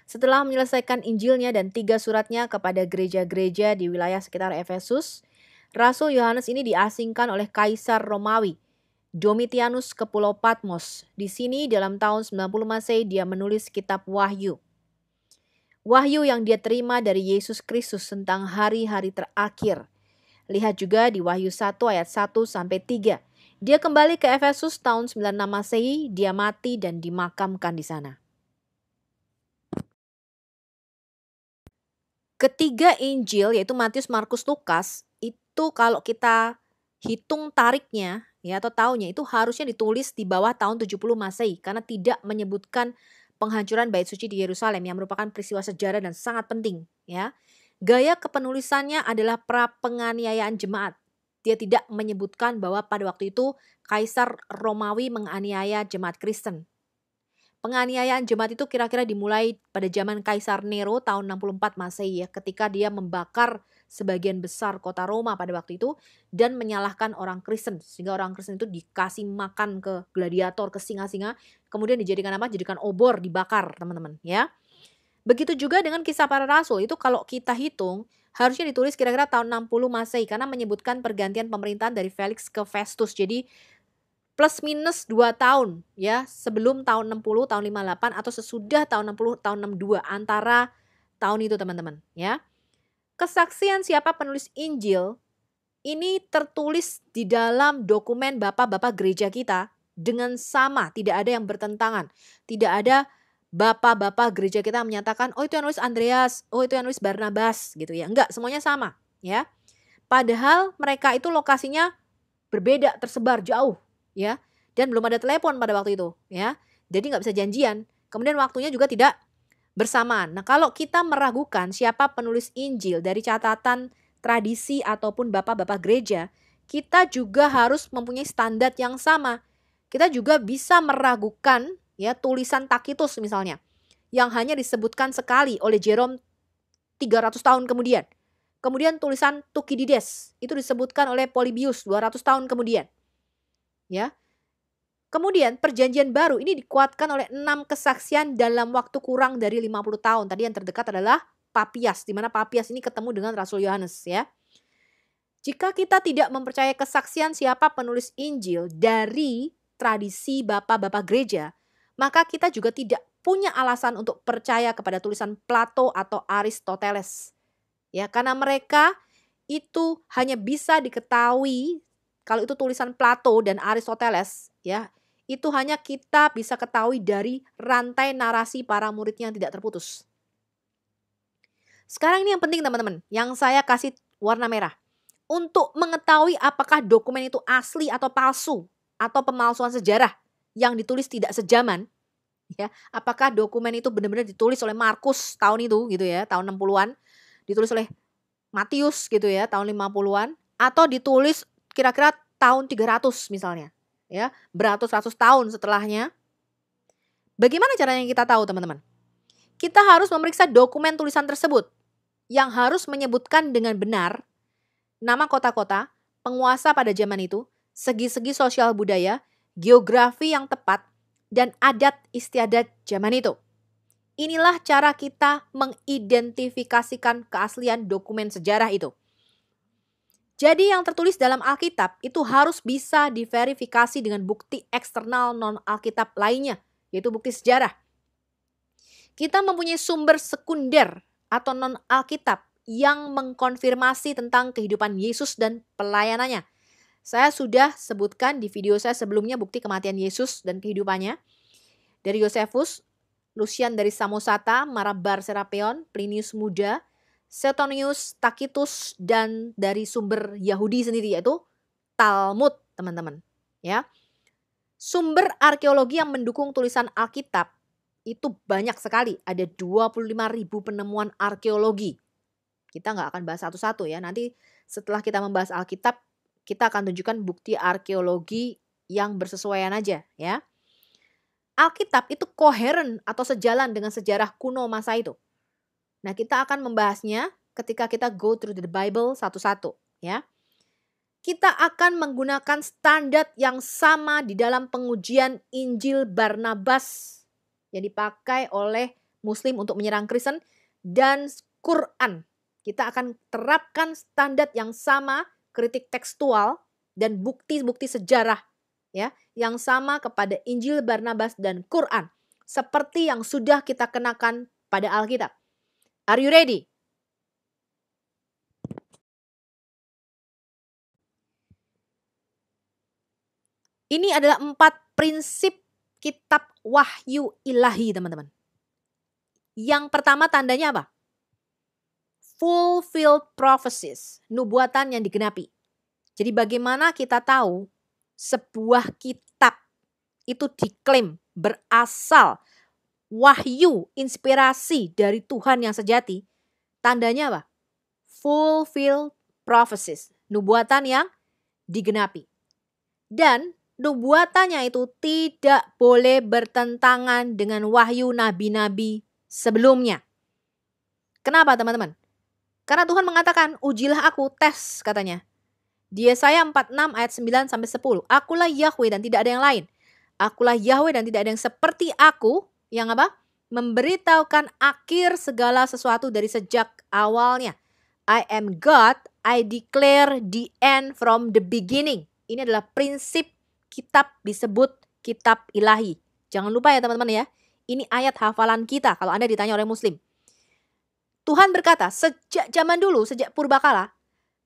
Setelah menyelesaikan Injilnya dan 3 suratnya kepada gereja-gereja di wilayah sekitar Efesus, Rasul Yohanes ini diasingkan oleh Kaisar Romawi, Domitianus ke Pulau Patmos. Di sini dalam tahun 90 Masehi dia menulis kitab Wahyu. Wahyu yang dia terima dari Yesus Kristus tentang hari-hari terakhir. Lihat juga di Wahyu 1 ayat 1 sampai 3. Dia kembali ke Efesus tahun 96 Masehi, dia mati dan dimakamkan di sana. Ketiga Injil yaitu Matius, Markus, Lukas itu kalau kita hitung tariknya ya atau tahunnya itu harusnya ditulis di bawah tahun 70 Masehi karena tidak menyebutkan penghancuran bait suci di Yerusalem yang merupakan peristiwa sejarah dan sangat penting ya. Gaya kepenulisannya adalah pra-penganiayaan jemaat. Dia tidak menyebutkan bahwa pada waktu itu Kaisar Romawi menganiaya jemaat Kristen. Penganiayaan jemaat itu kira-kira dimulai pada zaman Kaisar Nero tahun 64 Masehi ya, ketika dia membakar sebagian besar kota Roma pada waktu itu dan menyalahkan orang Kristen sehingga orang Kristen itu dikasih makan ke gladiator, ke singa-singa, kemudian dijadikan apa? Jadikan obor, dibakar, teman-teman, ya. Begitu juga dengan Kisah Para Rasul, itu kalau kita hitung harusnya ditulis kira-kira tahun 60 Masehi karena menyebutkan pergantian pemerintahan dari Felix ke Festus. Jadi plus minus 2 tahun ya, sebelum tahun 60, tahun 58 atau sesudah tahun 60, tahun 62, antara tahun itu teman-teman ya. Kesaksian siapa penulis Injil ini tertulis di dalam dokumen bapak-bapak gereja kita dengan sama, tidak ada yang bertentangan. Tidak ada bapak-bapak gereja kita menyatakan, oh itu yang nulis Andreas, oh itu yang nulis Barnabas gitu ya. Enggak, semuanya sama ya. Padahal mereka itu lokasinya berbeda, tersebar jauh ya. Dan belum ada telepon pada waktu itu ya. Jadi nggak bisa janjian. Kemudian waktunya juga tidak bersamaan. Nah, kalau kita meragukan siapa penulis Injil dari catatan tradisi ataupun bapak-bapak gereja, kita juga harus mempunyai standar yang sama. Kita juga bisa meragukan ya tulisan Tacitus misalnya, yang hanya disebutkan sekali oleh Jerome 300 tahun kemudian. Kemudian tulisan Thukydides itu disebutkan oleh Polybius 200 tahun kemudian. Ya. Kemudian perjanjian baru ini dikuatkan oleh 6 kesaksian dalam waktu kurang dari 50 tahun. Tadi yang terdekat adalah Papias, di mana Papias ini ketemu dengan Rasul Yohanes ya. Jika kita tidak mempercayai kesaksian siapa penulis Injil dari tradisi bapak-bapak gereja, maka kita juga tidak punya alasan untuk percaya kepada tulisan Plato atau Aristoteles. Ya, karena mereka itu hanya bisa diketahui kalau itu tulisan Plato dan Aristoteles ya. Itu hanya kita bisa ketahui dari rantai narasi para muridnya yang tidak terputus. Sekarang ini yang penting teman-teman, yang saya kasih warna merah. Untuk mengetahui apakah dokumen itu asli atau palsu, atau pemalsuan sejarah yang ditulis tidak sejaman, ya, apakah dokumen itu benar-benar ditulis oleh Markus tahun itu gitu ya, tahun 60-an, ditulis oleh Matius gitu ya, tahun 50-an, atau ditulis kira-kira tahun 300 misalnya. Ya, beratus-ratus tahun setelahnya. Bagaimana caranya kita tahu teman-teman? Kita harus memeriksa dokumen tulisan tersebut yang harus menyebutkan dengan benar nama kota-kota, penguasa pada zaman itu, segi-segi sosial budaya, geografi yang tepat, dan adat istiadat zaman itu. Inilah cara kita mengidentifikasikan keaslian dokumen sejarah itu. Jadi yang tertulis dalam Alkitab itu harus bisa diverifikasi dengan bukti eksternal non-Alkitab lainnya, yaitu bukti sejarah. Kita mempunyai sumber sekunder atau non-Alkitab yang mengkonfirmasi tentang kehidupan Yesus dan pelayanannya. Saya sudah sebutkan di video saya sebelumnya bukti kematian Yesus dan kehidupannya. Dari Yosefus, Lucian dari Samosata, Marabar Serapeon, Plinius Muda, Suetonius, Tacitus, dan dari sumber Yahudi sendiri yaitu Talmud, teman-teman. Ya, sumber arkeologi yang mendukung tulisan Alkitab itu banyak sekali. Ada 25.000 penemuan arkeologi. Kita nggak akan bahas satu-satu ya. Nanti setelah kita membahas Alkitab, kita akan tunjukkan bukti arkeologi yang bersesuaian aja ya. Alkitab itu koheren atau sejalan dengan sejarah kuno masa itu. Nah, kita akan membahasnya ketika kita go through the Bible satu-satu ya. Kita akan menggunakan standar yang sama di dalam pengujian Injil Barnabas yang dipakai oleh Muslim untuk menyerang Kristen dan Quran. Kita akan terapkan standar yang sama, kritik tekstual dan bukti-bukti sejarah ya, yang sama kepada Injil Barnabas dan Quran seperti yang sudah kita kenakan pada Alkitab. Are you ready? Ini adalah 4 prinsip kitab wahyu ilahi, teman-teman. Yang pertama tandanya apa? fulfilled prophecies, nubuatan yang digenapi. Jadi bagaimana kita tahu sebuah kitab itu diklaim berasal wahyu, inspirasi dari Tuhan yang sejati? Tandanya apa? Fulfilled prophecies, nubuatan yang digenapi. Dan nubuatannya itu tidak boleh bertentangan dengan wahyu nabi-nabi sebelumnya. Kenapa teman-teman? Karena Tuhan mengatakan, ujilah aku, tes katanya. Di Yesaya 46 ayat 9 sampai 10. Akulah Yahweh dan tidak ada yang lain. Akulah Yahweh dan tidak ada yang seperti aku. Yang apa? Memberitahukan akhir segala sesuatu dari sejak awalnya. I am God, I declare the end from the beginning. Ini adalah prinsip kitab disebut kitab ilahi. Jangan lupa ya teman-teman ya. Ini ayat hafalan kita kalau Anda ditanya oleh Muslim. Tuhan berkata, sejak zaman dulu, sejak purbakala,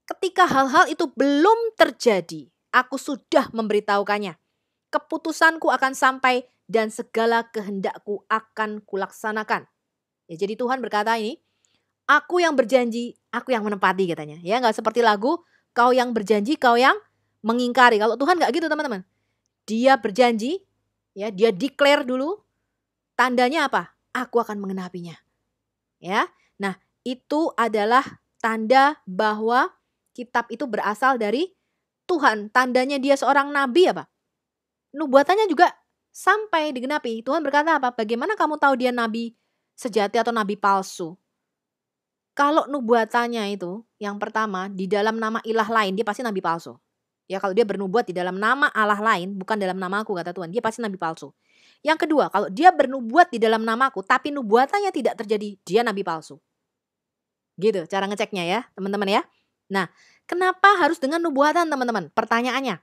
ketika hal-hal itu belum terjadi, aku sudah memberitahukannya. Keputusanku akan sampai dan segala kehendakku akan kulaksanakan. Ya, jadi Tuhan berkata ini, aku yang berjanji, aku yang menepati katanya. Ya, nggak seperti lagu, kau yang berjanji, kau yang mengingkari. Kalau Tuhan nggak gitu teman-teman. Dia berjanji, ya, dia declare dulu. Tandanya apa? Aku akan mengenapinya. Ya, nah itu adalah tanda bahwa kitab itu berasal dari Tuhan. Tandanya dia seorang nabi apa? Nubuatannya juga sampai digenapi. Tuhan berkata apa? Bagaimana kamu tahu dia nabi sejati atau nabi palsu? Kalau nubuatannya itu yang pertama di dalam nama ilah lain, dia pasti nabi palsu. Ya kalau dia bernubuat di dalam nama Allah lain, bukan dalam nama aku kata Tuhan, dia pasti nabi palsu. Yang kedua, kalau dia bernubuat di dalam namaku tapi nubuatannya tidak terjadi, dia nabi palsu. Gitu cara ngeceknya ya teman-teman ya. Nah, kenapa harus dengan nubuatan teman-teman? Pertanyaannya.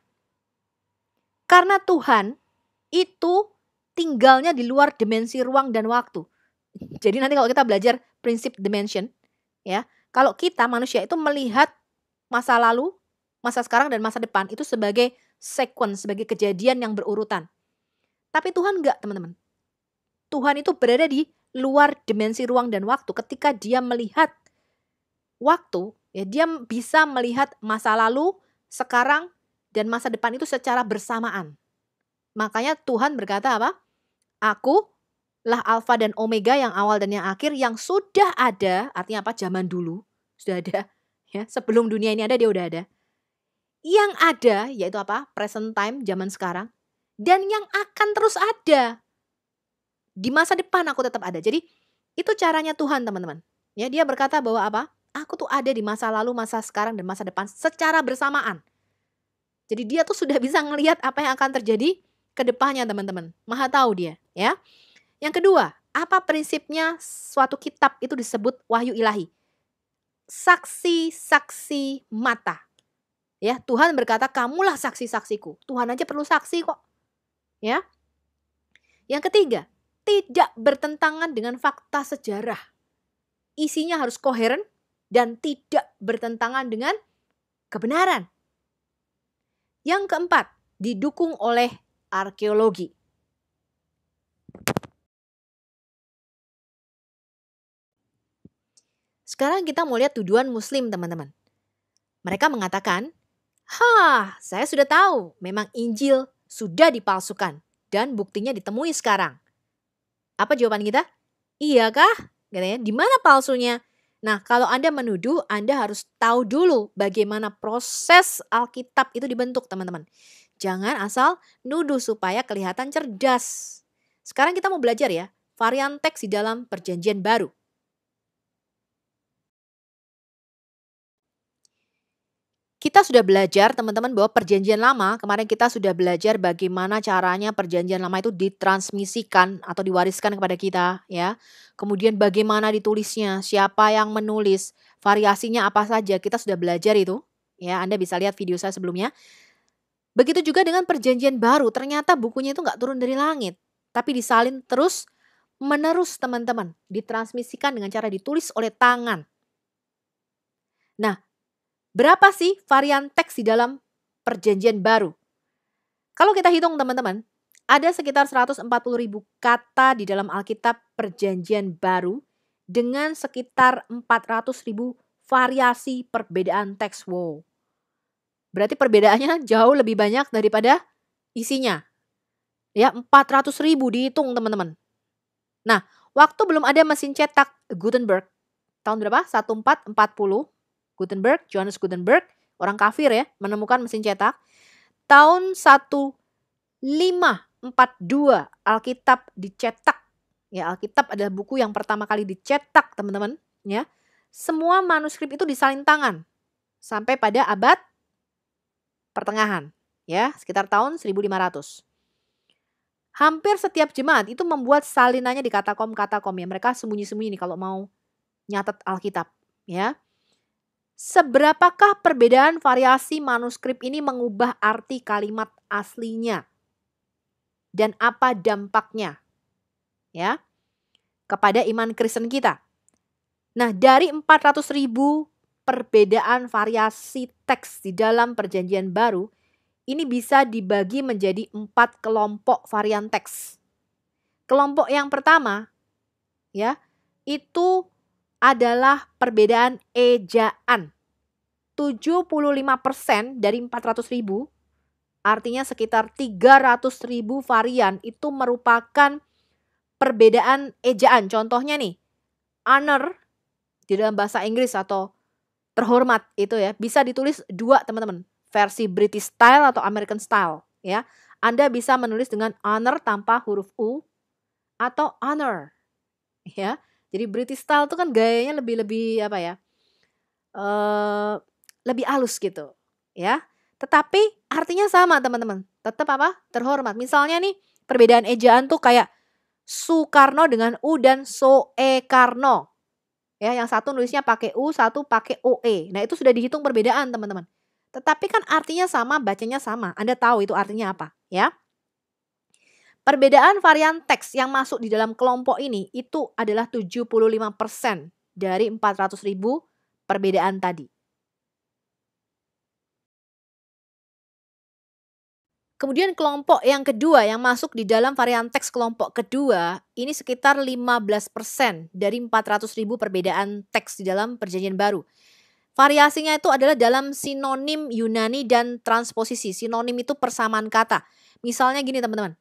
Karena Tuhan itu tinggalnya di luar dimensi ruang dan waktu. Jadi nanti kalau kita belajar prinsip dimension, ya, kalau kita manusia itu melihat masa lalu, masa sekarang dan masa depan itu sebagai sequence, sebagai kejadian yang berurutan. Tapi Tuhan enggak teman-teman. Tuhan itu berada di luar dimensi ruang dan waktu. Ketika dia melihat waktu, ya dia bisa melihat masa lalu, sekarang, dan masa depan itu secara bersamaan. Makanya Tuhan berkata apa? Aku lah Alfa dan Omega, yang awal dan yang akhir, yang sudah ada, artinya apa? Zaman dulu sudah ada. Ya, sebelum dunia ini ada, dia udah ada. Yang ada, yaitu apa? Present time, zaman sekarang. Dan yang akan terus ada. Di masa depan aku tetap ada. Jadi itu caranya Tuhan teman-teman. Ya, dia berkata bahwa apa? Aku tuh ada di masa lalu, masa sekarang, dan masa depan secara bersamaan. Jadi dia tuh sudah bisa ngelihat apa yang akan terjadi ke depannya teman-teman. Maha tahu dia. Ya. Yang kedua, apa prinsipnya suatu kitab itu disebut wahyu ilahi? Saksi-saksi mata. Ya, Tuhan berkata, kamulah saksi-saksiku. Tuhan aja perlu saksi kok. Ya. Yang ketiga, tidak bertentangan dengan fakta sejarah. Isinya harus koheren dan tidak bertentangan dengan kebenaran. Yang keempat, didukung oleh arkeologi. Sekarang kita mau lihat tuduhan Muslim teman-teman. Mereka mengatakan, saya sudah tahu memang Injil sudah dipalsukan. Dan buktinya ditemui sekarang. Apa jawaban kita? Iya kah? Katanya, di mana palsunya? Nah, kalau Anda menuduh, Anda harus tahu dulu bagaimana proses Alkitab itu dibentuk, teman-teman. Jangan asal nuduh supaya kelihatan cerdas. Sekarang kita mau belajar ya, varian teks di dalam Perjanjian Baru. Kita sudah belajar teman-teman bahwa perjanjian lama, kemarin kita sudah belajar bagaimana caranya perjanjian lama itu ditransmisikan atau diwariskan kepada kita ya. Kemudian bagaimana ditulisnya, siapa yang menulis, variasinya apa saja, kita sudah belajar itu. Ya, Anda bisa lihat video saya sebelumnya. Begitu juga dengan perjanjian baru, ternyata bukunya itu nggak turun dari langit. Tapi disalin terus menerus teman-teman, ditransmisikan dengan cara ditulis oleh tangan. Nah, berapa sih varian teks di dalam perjanjian baru? Kalau kita hitung teman-teman, ada sekitar 140.000 kata di dalam Alkitab perjanjian baru dengan sekitar 400.000 variasi perbedaan teks. Wow. Berarti perbedaannya jauh lebih banyak daripada isinya. Ya, 400.000 dihitung teman-teman. Nah, waktu belum ada mesin cetak Gutenberg, tahun berapa? 1440, Gutenberg, Johannes Gutenberg, orang kafir ya, menemukan mesin cetak. Tahun 1542 Alkitab dicetak. Ya, Alkitab adalah buku yang pertama kali dicetak, teman-teman, ya. Semua manuskrip itu disalin tangan sampai pada abad pertengahan, ya, sekitar tahun 1500. Hampir setiap jemaat itu membuat salinannya di katakom ya. Mereka sembunyi-sembunyi nih kalau mau nyatet Alkitab, ya. Seberapakah perbedaan variasi manuskrip ini mengubah arti kalimat aslinya? Dan apa dampaknya, ya, kepada iman Kristen kita? Nah, dari 400.000 perbedaan variasi teks di dalam Perjanjian Baru, ini bisa dibagi menjadi 4 kelompok varian teks. Kelompok yang pertama, ya, itu adalah perbedaan ejaan. 75% dari 400.000, artinya sekitar 300.000 varian itu merupakan perbedaan ejaan. Contohnya nih, honor di dalam bahasa Inggris atau terhormat itu ya, bisa ditulis 2 teman-teman. Versi British style atau American style, ya. Anda bisa menulis dengan honor tanpa huruf U atau honor, ya. Jadi British style itu kan gayanya lebih apa ya? Lebih halus gitu, ya. Tetapi artinya sama, teman-teman. Tetap apa? Terhormat. Misalnya nih, perbedaan ejaan tuh kayak Sukarno dengan U dan Soekarno. Ya, yang satu nulisnya pakai U, satu pakai OE. Nah, itu sudah dihitung perbedaan, teman-teman. Tetapi kan artinya sama, bacanya sama. Anda tahu itu artinya apa, ya? Perbedaan varian teks yang masuk di dalam kelompok ini itu adalah 75% dari 400.000 perbedaan tadi. Kemudian kelompok yang kedua yang masuk di dalam varian teks kelompok kedua, ini sekitar 15% dari 400.000 perbedaan teks di dalam Perjanjian Baru. Variasinya itu adalah dalam sinonim Yunani dan transposisi. Sinonim itu persamaan kata. Misalnya gini teman-teman.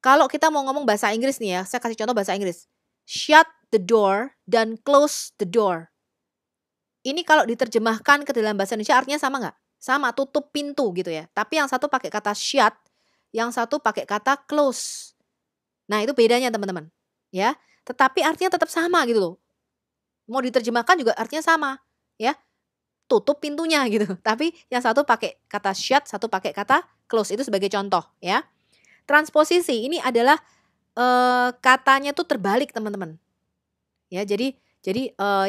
Kalau kita mau ngomong bahasa Inggris nih ya, saya kasih contoh bahasa Inggris. Shut the door dan close the door. Ini kalau diterjemahkan ke dalam bahasa Indonesia artinya sama nggak? Sama, tutup pintu gitu ya. Tapi yang satu pakai kata shut, yang satu pakai kata close. Nah, itu bedanya teman-teman. Ya, tetapi artinya tetap sama gitu loh. Mau diterjemahkan juga artinya sama, ya. Tutup pintunya gitu. Tapi yang satu pakai kata shut, satu pakai kata close. Itu sebagai contoh, ya. Transposisi ini adalah katanya tuh terbalik, teman-teman. Ya, jadi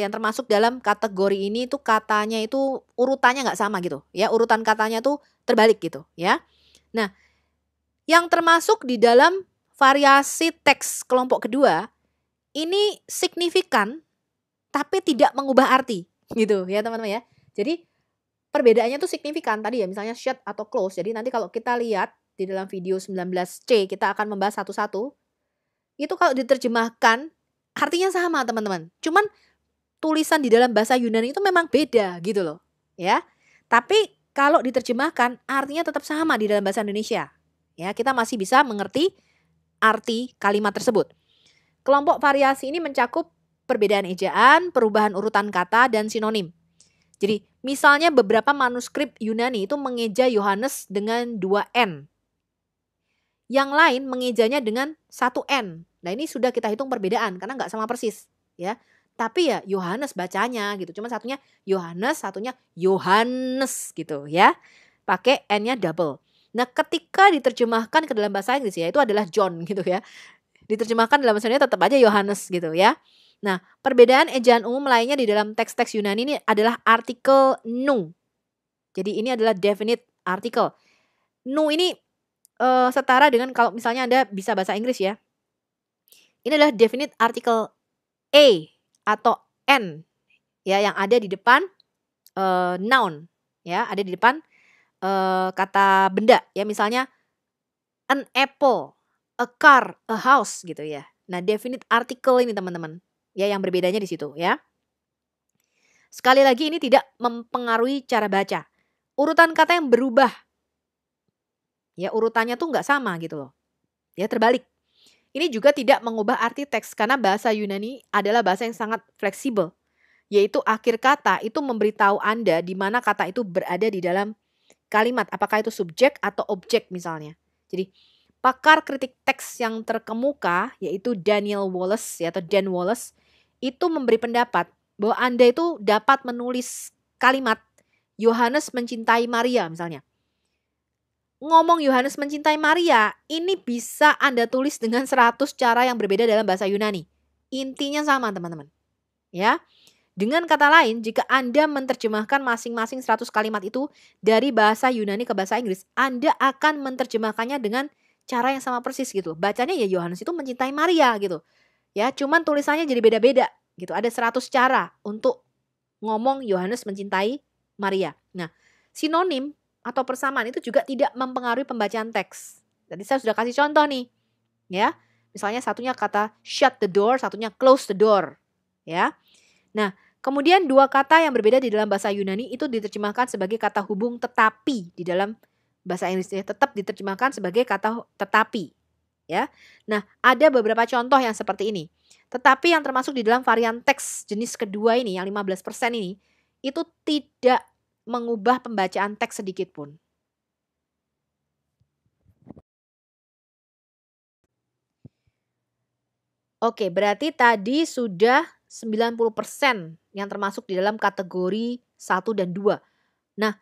yang termasuk dalam kategori ini tuh katanya itu urutannya nggak sama gitu, ya. Urutan katanya tuh terbalik gitu, ya. Nah, yang termasuk di dalam variasi teks kelompok kedua ini signifikan tapi tidak mengubah arti gitu ya teman-teman ya. Jadi perbedaannya tuh signifikan tadi ya, misalnya shut atau close. Jadi nanti kalau kita lihat di dalam video 19C kita akan membahas satu-satu. Itu kalau diterjemahkan artinya sama teman-teman. Cuman tulisan di dalam bahasa Yunani itu memang beda gitu loh, ya. Tapi kalau diterjemahkan artinya tetap sama di dalam bahasa Indonesia. Ya, kita masih bisa mengerti arti kalimat tersebut. Kelompok variasi ini mencakup perbedaan ejaan, perubahan urutan kata, dan sinonim. Jadi, misalnya beberapa manuskrip Yunani itu mengeja Yohanes dengan 2N. Yang lain mengejanya dengan 1N. Nah, ini sudah kita hitung perbedaan karena nggak sama persis, ya. Tapi ya Yohanes bacanya gitu. Cuma satunya Yohanes, satunya Yohanes gitu ya. Pakai N-nya double. Nah, ketika diterjemahkan ke dalam bahasa Inggris ya itu adalah John gitu ya. Diterjemahkan dalam bahasa Indonesia tetap aja Yohanes gitu ya. Nah, perbedaan ejaan umum lainnya di dalam teks-teks Yunani ini adalah artikel nu. Jadi ini adalah definite artikel. Nu ini setara dengan kalau misalnya Anda bisa bahasa Inggris ya. Ini adalah definite artikel a atau n ya yang ada di depan noun ya, ada di depan kata benda ya, misalnya an apple, a car, a house gitu ya. Nah, definite article ini teman-teman ya yang berbedanya di situ ya. Sekali lagi ini tidak mempengaruhi cara baca. Urutan kata yang berubah. Ya urutannya tuh nggak sama gitu loh. Ya terbalik. Ini juga tidak mengubah arti teks karena bahasa Yunani adalah bahasa yang sangat fleksibel. Yaitu akhir kata itu memberitahu Anda di mana kata itu berada di dalam kalimat. Apakah itu subjek atau objek misalnya. Jadi pakar kritik teks yang terkemuka yaitu Daniel Wallace atau Dan Wallace itu memberi pendapat bahwa Anda itu dapat menulis kalimat Yohanes mencintai Maria misalnya. Ngomong Yohanes mencintai Maria, ini bisa Anda tulis dengan 100 cara yang berbeda dalam bahasa Yunani. Intinya sama teman-teman. Ya. Dengan kata lain, jika Anda menerjemahkan masing-masing 100 kalimat itu dari bahasa Yunani ke bahasa Inggris, Anda akan menerjemahkannya dengan cara yang sama persis gitu. Bacanya ya Yohanes itu mencintai Maria gitu. Ya, cuman tulisannya jadi beda-beda gitu. Ada 100 cara untuk ngomong Yohanes mencintai Maria. Nah, sinonim atau persamaan itu juga tidak mempengaruhi pembacaan teks. Tadi saya sudah kasih contoh nih. Ya. Misalnya satunya kata shut the door, satunya close the door. Ya. Nah, kemudian dua kata yang berbeda di dalam bahasa Yunani itu diterjemahkan sebagai kata hubung tetapi di dalam bahasa Inggris tetap diterjemahkan sebagai kata tetapi. Ya. Nah, ada beberapa contoh yang seperti ini. Tetapi yang termasuk di dalam varian teks jenis kedua ini yang 15% ini itu tidak mengubah pembacaan teks sedikit pun. Oke, berarti tadi sudah 90% yang termasuk di dalam kategori 1 dan 2. Nah,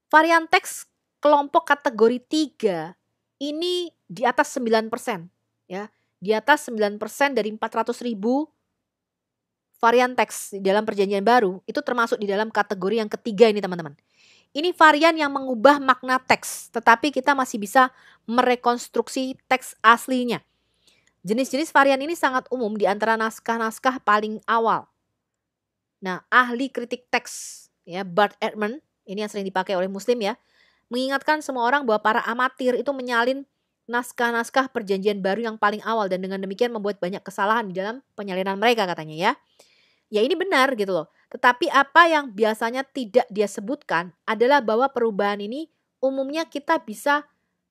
varian teks kelompok kategori 3 ini di atas 9%. Ya, di atas 9% dari 400.000 varian teks di dalam perjanjian baru itu termasuk di dalam kategori yang ketiga ini teman-teman. Ini varian yang mengubah makna teks, tetapi kita masih bisa merekonstruksi teks aslinya. Jenis-jenis varian ini sangat umum di antara naskah-naskah paling awal. Nah, ahli kritik teks ya Bart Ehrman, ini yang sering dipakai oleh Muslim ya, mengingatkan semua orang bahwa para amatir itu menyalin naskah-naskah perjanjian baru yang paling awal dan dengan demikian membuat banyak kesalahan di dalam penyalinan mereka katanya ya. Ya ini benar gitu loh. Tetapi apa yang biasanya tidak dia sebutkan adalah bahwa perubahan ini umumnya kita bisa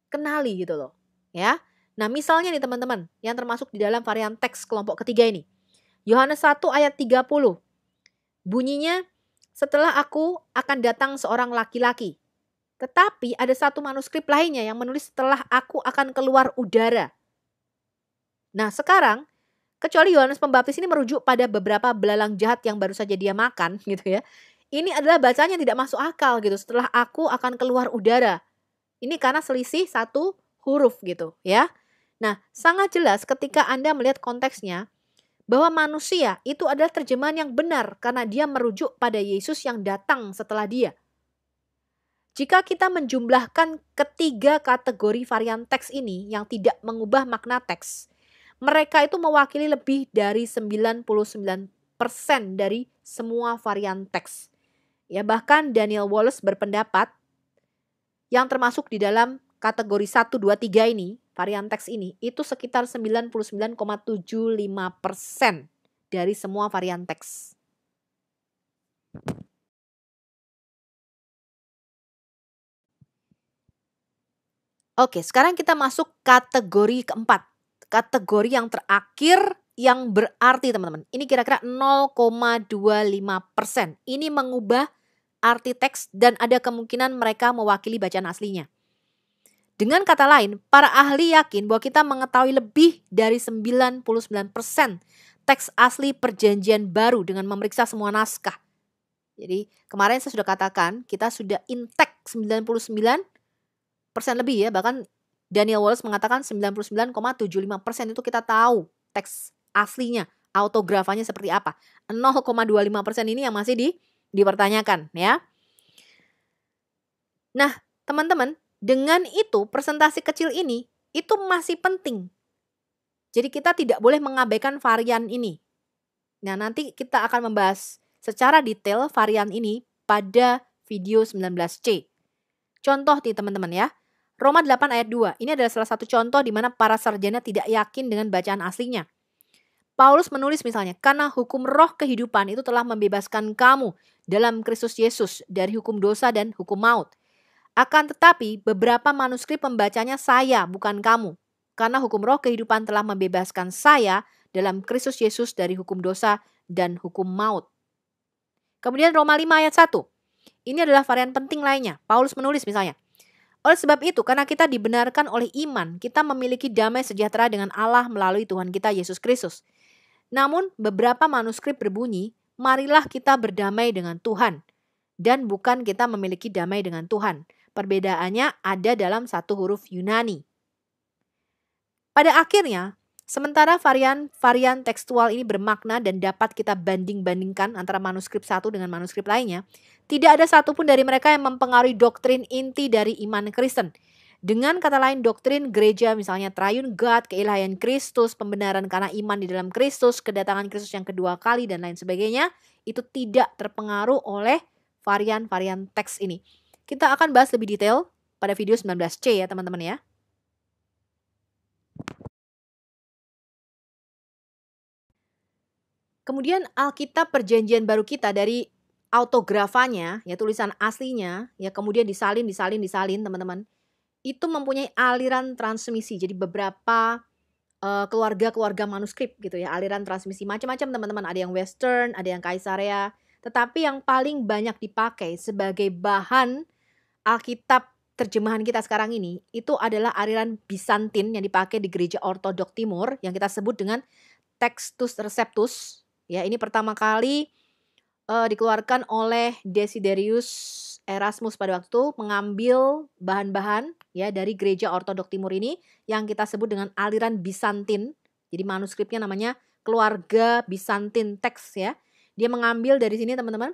kenali gitu loh. Ya. Nah misalnya nih teman-teman yang termasuk di dalam varian teks kelompok ketiga ini. Yohanes 1 ayat 30. Bunyinya setelah aku akan datang seorang laki-laki. Tetapi ada satu manuskrip lainnya yang menulis setelah aku akan keluar udara. Nah sekarang kecuali Yohanes Pembaptis ini merujuk pada beberapa belalang jahat yang baru saja dia makan gitu ya. Ini adalah bacaan yang tidak masuk akal gitu. Setelah aku akan keluar udara. Ini karena selisih satu huruf gitu ya. Nah sangat jelas ketika Anda melihat konteksnya bahwa manusia itu adalah terjemahan yang benar karena dia merujuk pada Yesus yang datang setelah dia. Jika kita menjumlahkan ketiga kategori varian teks ini yang tidak mengubah makna teks, mereka itu mewakili lebih dari 99% dari semua varian teks. Ya, bahkan Daniel Wallace berpendapat yang termasuk di dalam kategori 1, 2, 3 ini, varian teks ini, itu sekitar 99,75% dari semua varian teks. Oke, sekarang kita masuk kategori keempat. Kategori yang terakhir yang berarti teman-teman. Ini kira-kira 0,25%. Ini mengubah arti teks dan ada kemungkinan mereka mewakili bacaan aslinya. Dengan kata lain, para ahli yakin bahwa kita mengetahui lebih dari 99% teks asli perjanjian baru dengan memeriksa semua naskah. Jadi kemarin saya sudah katakan kita sudah intek 99% lebih ya, bahkan Daniel Wallace mengatakan 99,75% itu kita tahu teks aslinya, autografanya seperti apa. 0,25% ini yang masih dipertanyakan ya. Nah, teman-teman, dengan itu presentasi kecil ini itu masih penting. Jadi kita tidak boleh mengabaikan varian ini. Nah, nanti kita akan membahas secara detail varian ini pada video 19C. Contoh nih teman-teman ya. Roma 8 ayat 2. Ini adalah salah satu contoh di mana para sarjana tidak yakin dengan bacaan aslinya. Paulus menulis misalnya, karena hukum roh kehidupan itu telah membebaskan kamu dalam Kristus Yesus dari hukum dosa dan hukum maut. Akan tetapi beberapa manuskrip pembacanya saya, bukan kamu. Karena hukum roh kehidupan telah membebaskan saya dalam Kristus Yesus dari hukum dosa dan hukum maut. Kemudian Roma 5 ayat 1. Ini adalah varian penting lainnya. Paulus menulis misalnya, oleh sebab itu, karena kita dibenarkan oleh iman, kita memiliki damai sejahtera dengan Allah melalui Tuhan kita Yesus Kristus. Namun beberapa manuskrip berbunyi, marilah kita berdamai dengan Tuhan. Dan bukan kita memiliki damai dengan Tuhan. Perbedaannya ada dalam satu huruf Yunani. Pada akhirnya, sementara varian tekstual ini bermakna dan dapat kita banding-bandingkan antara manuskrip satu dengan manuskrip lainnya, tidak ada satupun dari mereka yang mempengaruhi doktrin inti dari iman Kristen. Dengan kata lain, doktrin gereja misalnya triune God, keilahian Kristus, pembenaran karena iman di dalam Kristus, kedatangan Kristus yang kedua kali, dan lain sebagainya, itu tidak terpengaruh oleh varian-varian teks ini. Kita akan bahas lebih detail pada video 19C ya teman-teman ya. Kemudian Alkitab Perjanjian Baru kita dari autografanya, ya tulisan aslinya, ya kemudian disalin teman-teman. Itu mempunyai aliran transmisi. Jadi beberapa keluarga-keluarga manuskrip gitu ya, aliran transmisi macam-macam teman-teman. Ada yang Western, ada yang Kaisarea. Tetapi yang paling banyak dipakai sebagai bahan Alkitab terjemahan kita sekarang ini, itu adalah aliran Bizantin yang dipakai di gereja Ortodok Timur, yang kita sebut dengan Textus Receptus. Ya, ini pertama kali dikeluarkan oleh Desiderius Erasmus pada waktu mengambil bahan-bahan ya dari gereja Ortodok Timur ini yang kita sebut dengan aliran Bizantin. Jadi manuskripnya namanya Keluarga Bizantin Teks ya. Dia mengambil dari sini teman-teman.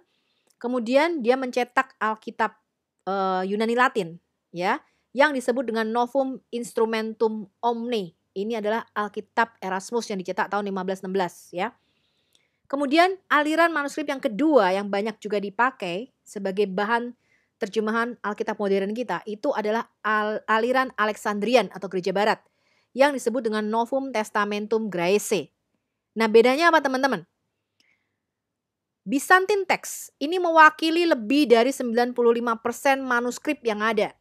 Kemudian dia mencetak Alkitab Yunani Latin ya, yang disebut dengan Novum Instrumentum Omne. Ini adalah Alkitab Erasmus yang dicetak tahun 1516 ya. Kemudian aliran manuskrip yang kedua yang banyak juga dipakai sebagai bahan terjemahan Alkitab modern kita itu adalah aliran Alexandrian atau Gereja Barat yang disebut dengan Novum Testamentum Graece. Nah bedanya apa teman-teman? Byzantine text ini mewakili lebih dari 95% manuskrip yang ada.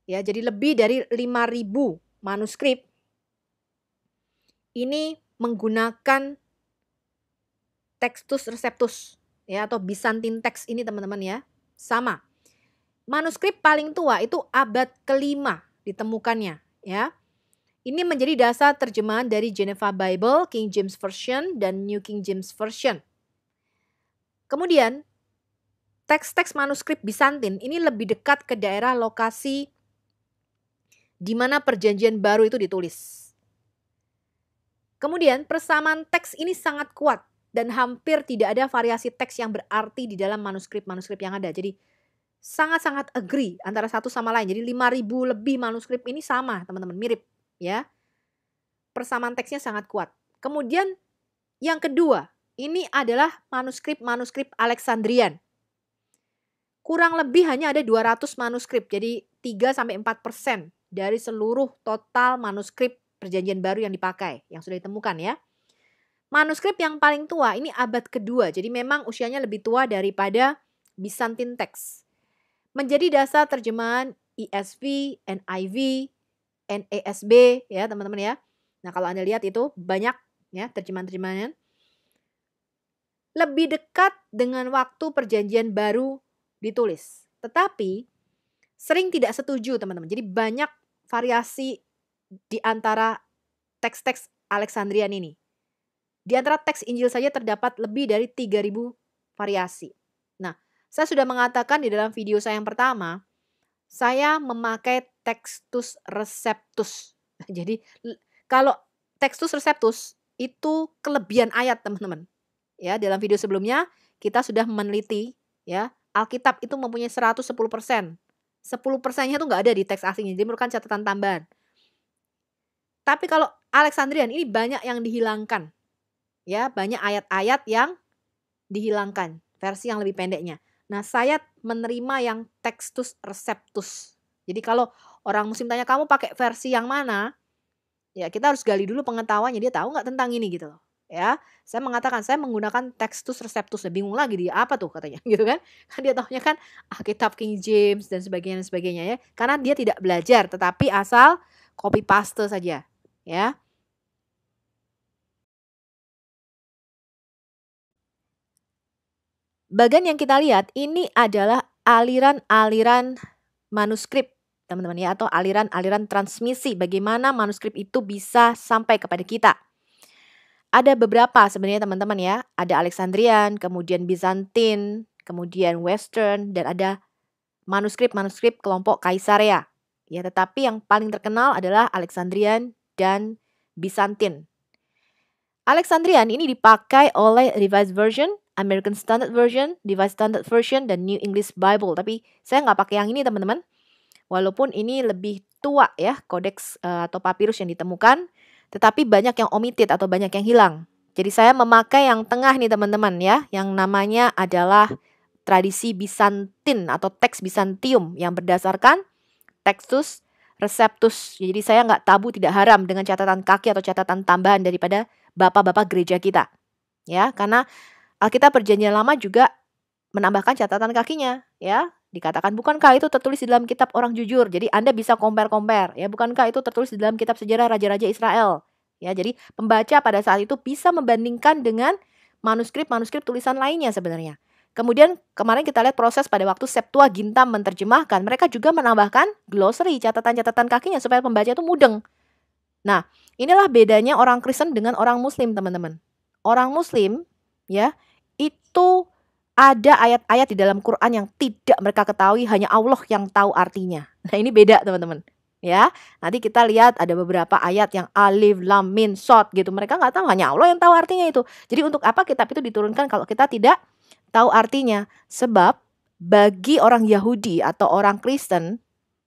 Ya, jadi lebih dari 5.000 manuskrip ini menggunakan Textus Receptus ya atau Byzantine text ini teman-teman ya. Sama. Manuskrip paling tua itu abad ke-5 ditemukannya ya. Ini menjadi dasar terjemahan dari Geneva Bible, King James Version dan New King James Version. Kemudian teks-teks manuskrip Bizantin ini lebih dekat ke daerah lokasi di mana Perjanjian Baru itu ditulis. Kemudian persamaan teks ini sangat kuat dan hampir tidak ada variasi teks yang berarti di dalam manuskrip-manuskrip yang ada. Jadi sangat-sangat agree antara satu sama lain. Jadi 5.000 lebih manuskrip ini sama teman-teman, mirip ya. Persamaan teksnya sangat kuat. Kemudian yang kedua, ini adalah manuskrip-manuskrip Alexandrian. Kurang lebih hanya ada 200 manuskrip, jadi 3-4% dari seluruh total manuskrip Perjanjian Baru yang dipakai, yang sudah ditemukan ya. Manuskrip yang paling tua ini abad kedua, jadi memang usianya lebih tua daripada Byzantine text. Menjadi dasar terjemahan ESV, NIV, NASB ya teman-teman ya. Nah kalau Anda lihat itu banyak ya terjemahan-terjemahan. Lebih dekat dengan waktu Perjanjian Baru ditulis. Tetapi sering tidak setuju teman-teman. Jadi banyak variasi di antara teks-teks Alexandrian ini. Di antara teks Injil saja terdapat lebih dari 3.000 variasi. Nah, saya sudah mengatakan di dalam video saya yang pertama, saya memakai Textus Receptus. Jadi kalau Textus Receptus itu kelebihan ayat teman-teman. Ya, dalam video sebelumnya kita sudah meneliti ya, Alkitab itu mempunyai 110%. 10%-nya itu nggak ada di teks aslinya, jadi merupakan catatan tambahan. Tapi kalau Alexandrian ini banyak yang dihilangkan. Ya, banyak ayat-ayat yang dihilangkan, versi yang lebih pendeknya. Nah, saya menerima yang Textus Receptus. Jadi kalau orang muslim tanya kamu pakai versi yang mana? Ya, kita harus gali dulu pengetahuannya, dia tahu nggak tentang ini gitu loh. ya. Saya mengatakan saya menggunakan Textus Receptus, bingung lagi dia apa tuh katanya gitu kan. Kan dia taunya kan Alkitab King James dan sebagainya ya. Karena dia tidak belajar tetapi asal copy paste saja ya. Bagian yang kita lihat ini adalah aliran-aliran manuskrip teman-teman ya, atau aliran-aliran transmisi bagaimana manuskrip itu bisa sampai kepada kita. Ada beberapa sebenarnya teman-teman ya, ada Alexandrian, kemudian Byzantine, kemudian Western, dan ada manuskrip-manuskrip kelompok Kaisarea. Ya, tetapi yang paling terkenal adalah Alexandrian dan Byzantine. Alexandrian ini dipakai oleh Revised Version, American Standard Version, Revised Standard Version, dan New English Bible. Tapi saya nggak pakai yang ini teman-teman. Walaupun ini lebih tua ya, kodeks atau papirus yang ditemukan. Tetapi banyak yang omitted atau banyak yang hilang. Jadi saya memakai yang tengah nih teman-teman ya. Yang namanya adalah tradisi Bizantin atau teks Bizantium yang berdasarkan Textus Receptus. Jadi saya nggak tabu tidak haram dengan catatan kaki atau catatan tambahan daripada bapak-bapak gereja kita. Ya, karena Alkitab Perjanjian Lama juga menambahkan catatan kakinya ya. Dikatakan bukankah itu tertulis di dalam kitab orang jujur. Jadi Anda bisa compare ya, bukankah itu tertulis di dalam kitab sejarah raja-raja Israel. Ya, jadi pembaca pada saat itu bisa membandingkan dengan manuskrip-manuskrip tulisan lainnya sebenarnya. Kemudian kemarin kita lihat proses pada waktu Septuaginta menerjemahkan, mereka juga menambahkan glossary, catatan-catatan kakinya supaya pembaca itu mudeng. Nah, inilah bedanya orang Kristen dengan orang Muslim, teman-teman. Orang Muslim ya, itu ada ayat-ayat di dalam Quran yang tidak mereka ketahui, hanya Allah yang tahu artinya. Nah, ini beda teman-teman. Ya, nanti kita lihat ada beberapa ayat yang alif, lam, min, sod gitu. Mereka nggak tahu, hanya Allah yang tahu artinya itu. Jadi untuk apa kitab itu diturunkan kalau kita tidak tahu artinya? Sebab bagi orang Yahudi atau orang Kristen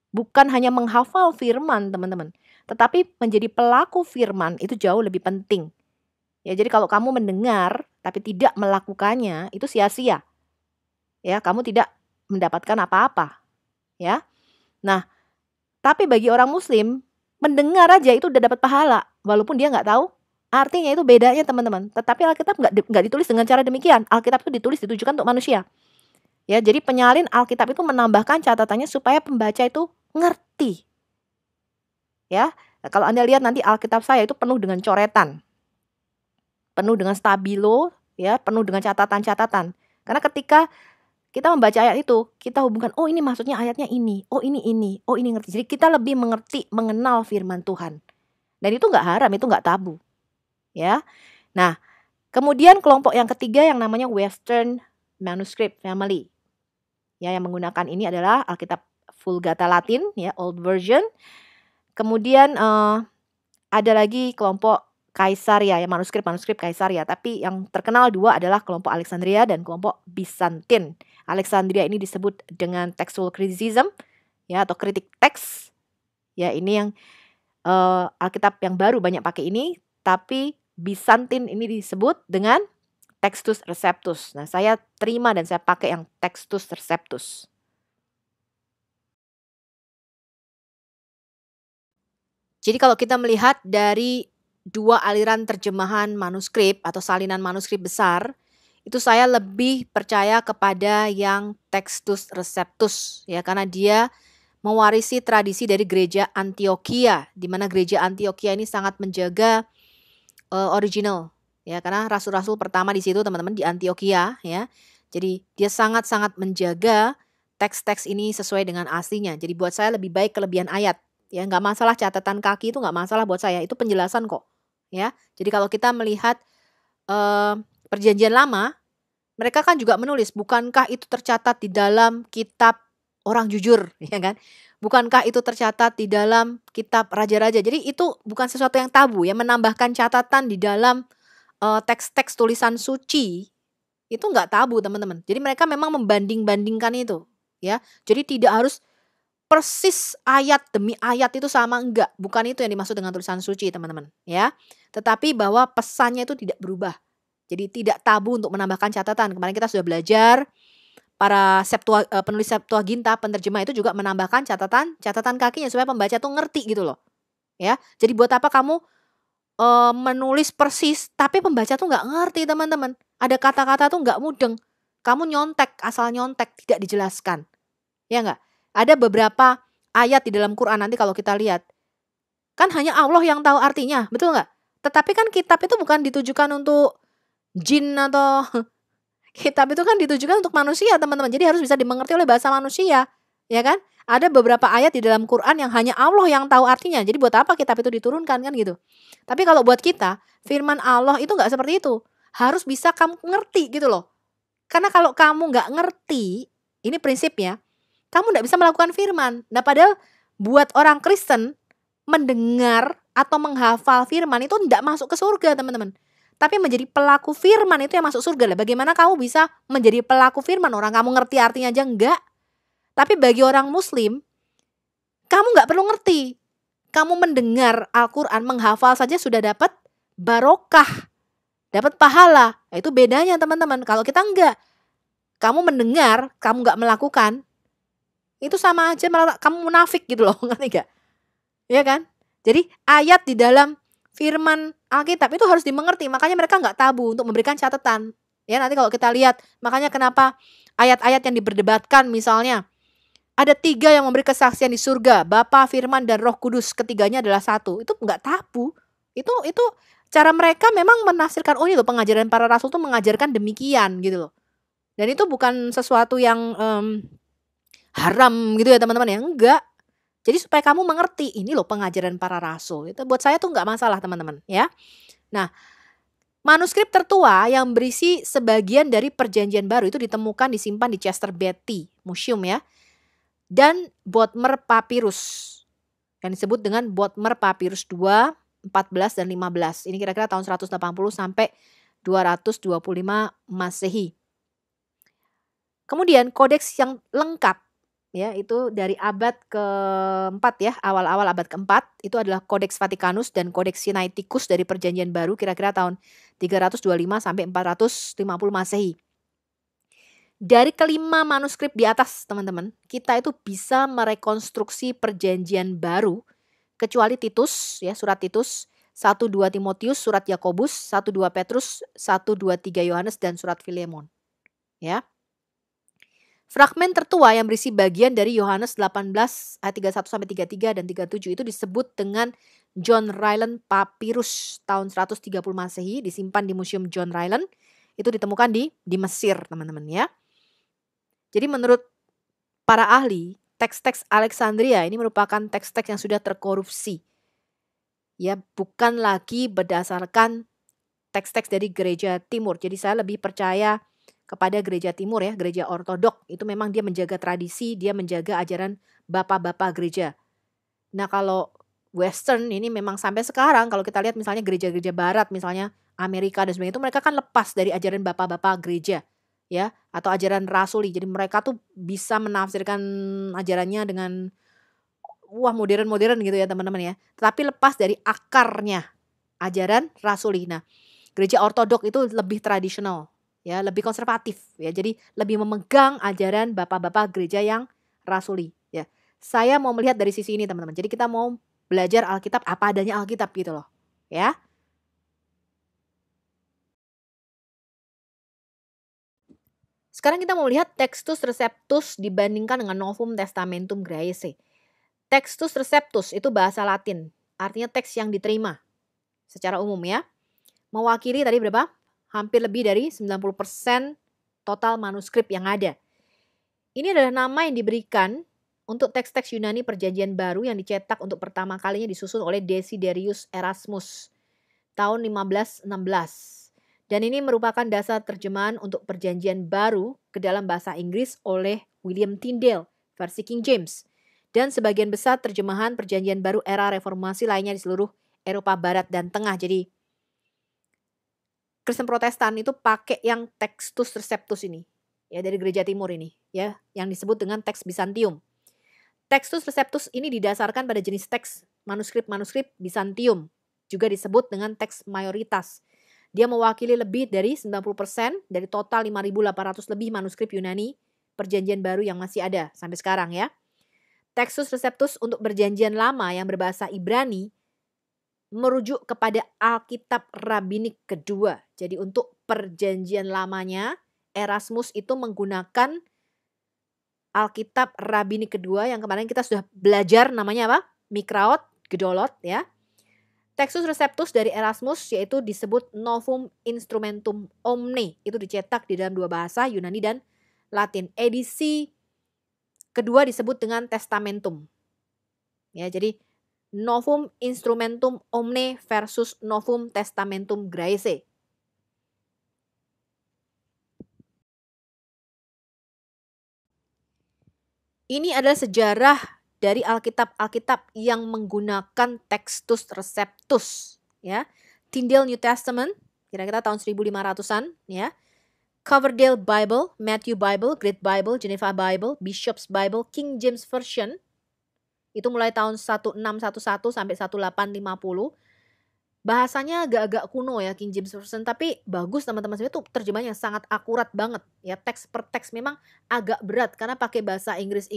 bukan hanya menghafal firman teman-teman, tetapi menjadi pelaku firman itu jauh lebih penting. Ya, jadi kalau kamu mendengar tapi tidak melakukannya, itu sia-sia. Ya, kamu tidak mendapatkan apa-apa. Ya. Nah, tapi bagi orang Muslim, mendengar aja itu udah dapat pahala, walaupun dia nggak tahu artinya. Itu bedanya teman-teman. Tetapi Alkitab nggak ditulis dengan cara demikian. Alkitab itu ditujukan untuk manusia. Ya, jadi penyalin Alkitab itu menambahkan catatannya supaya pembaca itu ngerti. Ya, nah, kalau Anda lihat nanti Alkitab saya itu penuh dengan coretan. Penuh dengan stabilo, ya, penuh dengan catatan-catatan. Karena ketika kita membaca ayat itu, kita hubungkan, oh ini maksudnya ayatnya ini, oh ini, oh ini ngerti. Jadi kita lebih mengerti, mengenal firman Tuhan. Dan itu nggak haram, itu nggak tabu. Ya, nah, kemudian kelompok yang ketiga yang namanya Western Manuscript Family. Ya, yang menggunakan ini adalah Alkitab Vulgata Latin, ya, Old Version. Kemudian ada lagi kelompok Kaisaria, ya, manuskrip Kaisaria. Tapi yang terkenal dua adalah kelompok Alexandria dan kelompok Byzantine. Alexandria ini disebut dengan textual criticism, ya, atau kritik teks. Ya, ini yang Alkitab yang baru banyak pakai ini. Tapi Byzantine ini disebut dengan Textus Receptus. Nah, saya terima dan saya pakai yang Textus Receptus. Jadi kalau kita melihat dari dua aliran terjemahan manuskrip atau salinan manuskrip besar, itu saya lebih percaya kepada yang Textus Receptus ya, karena dia mewarisi tradisi dari gereja Antioquia, di mana gereja Antioquia ini sangat menjaga original ya, karena rasul-rasul pertama di situ teman-teman di Antioquia ya. Jadi dia sangat-sangat menjaga teks-teks ini sesuai dengan aslinya. Jadi buat saya lebih baik kelebihan ayat. Ya, nggak masalah catatan kaki itu nggak masalah buat saya, itu penjelasan kok. Ya, jadi kalau kita melihat Perjanjian Lama, mereka kan juga menulis, bukankah itu tercatat di dalam kitab orang jujur, ya kan? Bukankah itu tercatat di dalam kitab raja-raja? Jadi itu bukan sesuatu yang tabu ya, menambahkan catatan di dalam teks-teks tulisan suci itu nggak tabu teman-teman. Jadi mereka memang membanding-bandingkan itu, ya. Jadi tidak harus persis ayat demi ayat itu sama, enggak. Bukan itu yang dimaksud dengan tulisan suci teman-teman ya. Tetapi bahwa pesannya itu tidak berubah. Jadi tidak tabu untuk menambahkan catatan. Kemarin kita sudah belajar para penulis Septuaginta, penerjemah itu juga menambahkan catatan kakinya supaya pembaca tuh ngerti gitu loh. Ya. Jadi buat apa kamu menulis persis, tapi pembaca tuh nggak ngerti teman-teman. Ada kata-kata tuh nggak mudeng. Kamu nyontek, asal nyontek, tidak dijelaskan. Ya nggak? Ada beberapa ayat di dalam Quran nanti kalau kita lihat. Kan hanya Allah yang tahu artinya, betul nggak? Tetapi kan kitab itu bukan ditujukan untuk jin atau kitab itu kan ditujukan untuk manusia teman-teman. Jadi harus bisa dimengerti oleh bahasa manusia. Ya kan? Ada beberapa ayat di dalam Quran yang hanya Allah yang tahu artinya. Jadi buat apa kitab itu diturunkan kan gitu. Tapi kalau buat kita, firman Allah itu nggak seperti itu. Harus bisa kamu ngerti gitu loh. Karena kalau kamu nggak ngerti, ini prinsipnya, kamu nggak bisa melakukan firman. Nah padahal buat orang Kristen, mendengar atau menghafal firman itu tidak masuk ke surga teman-teman. Tapi menjadi pelaku firman itu yang masuk surga lah. Bagaimana kamu bisa menjadi pelaku firman? Orang kamu ngerti artinya aja enggak. Tapi bagi orang muslim, kamu nggak perlu ngerti. Kamu mendengar Al-Quran, menghafal saja sudah dapat barokah. Dapat pahala. Nah, itu bedanya teman-teman. Kalau kita enggak, kamu mendengar, kamu nggak melakukan, itu sama aja malah kamu munafik gitu loh. Ngerti nggak? Ya kan? Jadi ayat di dalam firman Alkitab itu harus dimengerti. Makanya mereka nggak tabu untuk memberikan catatan. Ya nanti kalau kita lihat, makanya kenapa ayat-ayat yang diperdebatkan misalnya, ada 3 yang memberi kesaksian di surga, Bapa, Firman, dan Roh Kudus. Ketiganya adalah satu. Itu nggak tabu. Itu cara mereka memang menafsirkan, oh ini loh pengajaran para rasul tuh mengajarkan demikian gitu loh. Dan itu bukan sesuatu yang haram gitu ya teman-teman ya. Enggak. Jadi supaya kamu mengerti, ini loh pengajaran para rasul. Itu buat saya tuh nggak masalah teman-teman ya. Nah, manuskrip tertua yang berisi sebagian dari perjanjian baru itu ditemukan disimpan di Chester Beatty Museum ya. Dan Bodmer Papyrus yang disebut dengan Bodmer Papyrus 2, 14 dan 15. Ini kira-kira tahun 180 sampai 225 Masehi. Kemudian kodeks yang lengkap ya itu dari abad ke-4 ya, awal-awal abad ke-4 itu adalah Kodeks Vatikanus dan Kodeks Sinaiticus dari Perjanjian Baru kira-kira tahun 325 sampai 450 Masehi. Dari kelima manuskrip di atas teman-teman, kita itu bisa merekonstruksi Perjanjian Baru kecuali Titus ya, surat Titus, 1-2 Timotius, surat Yakobus, 1-2 Petrus, 1-2-3 Yohanes dan surat Filemon. Ya. Fragmen tertua yang berisi bagian dari Yohanes 18 ayat 31 sampai 33 dan 37 itu disebut dengan John Ryland Papyrus tahun 130 Masehi, disimpan di Museum John Ryland. Itu ditemukan di Mesir, teman-teman ya. Jadi menurut para ahli, teks-teks Alexandria ini merupakan teks-teks yang sudah terkorupsi. Ya, bukan lagi berdasarkan teks-teks dari gereja timur. Jadi saya lebih percaya kepada gereja timur ya, gereja ortodok. Itu memang dia menjaga tradisi, dia menjaga ajaran bapak-bapak gereja. Nah kalau western ini memang sampai sekarang kalau kita lihat misalnya gereja-gereja barat misalnya Amerika dan sebagainya itu mereka kan lepas dari ajaran bapak-bapak gereja ya atau ajaran rasuli. Jadi mereka tuh bisa menafsirkan ajarannya dengan wah modern-modern gitu ya teman-teman ya. Tetapi lepas dari akarnya ajaran rasuli. Nah, gereja ortodok itu lebih tradisional ya, lebih konservatif ya. Jadi lebih memegang ajaran bapak-bapak gereja yang rasuli ya. Saya mau melihat dari sisi ini teman-teman. Jadi kita mau belajar Alkitab apa adanya Alkitab gitu loh ya. Sekarang kita mau lihat Textus Receptus dibandingkan dengan Novum Testamentum Graece. Textus Receptus itu bahasa Latin, artinya teks yang diterima secara umum ya. Mewakili tadi berapa? Hampir lebih dari 90% total manuskrip yang ada. Ini adalah nama yang diberikan untuk teks-teks Yunani Perjanjian Baru yang dicetak untuk pertama kalinya disusun oleh Desiderius Erasmus tahun 1516. Dan ini merupakan dasar terjemahan untuk Perjanjian Baru ke dalam bahasa Inggris oleh William Tyndale, versi King James. Dan sebagian besar terjemahan Perjanjian Baru era Reformasi lainnya di seluruh Eropa Barat dan Tengah. Jadi Kristen Protestan itu pakai yang Textus Receptus ini, ya dari gereja timur ini, ya, yang disebut dengan teks Bizantium. Textus Receptus ini didasarkan pada jenis teks manuskrip-manuskrip Bizantium, juga disebut dengan teks mayoritas. Dia mewakili lebih dari 90% dari total 5.800 lebih manuskrip Yunani Perjanjian Baru yang masih ada sampai sekarang ya. Textus Receptus untuk Perjanjian Lama yang berbahasa Ibrani merujuk kepada Alkitab Rabbinik kedua. Jadi untuk perjanjian lamanya, Erasmus itu menggunakan Alkitab Rabbinik kedua yang kemarin kita sudah belajar namanya apa? Mikraot, Gedolot ya. Textus Receptus dari Erasmus yaitu disebut Novum Instrumentum Omne. Itu dicetak di dalam dua bahasa, Yunani dan Latin. Edisi kedua disebut dengan Testamentum. Ya, jadi Novum Instrumentum Omne versus Novum Testamentum Graece. Ini adalah sejarah dari Alkitab-Alkitab yang menggunakan Textus Receptus, ya. Tyndale New Testament, kira-kira tahun 1500-an, ya. Coverdale Bible, Matthew Bible, Great Bible, Geneva Bible, Bishop's Bible, King James Version, itu mulai tahun 1611 sampai 1850. Bahasanya agak-agak kuno ya King James Version, tapi bagus teman-teman. Itu terjemahannya sangat akurat banget ya, teks per teks memang agak berat karena pakai bahasa Inggris.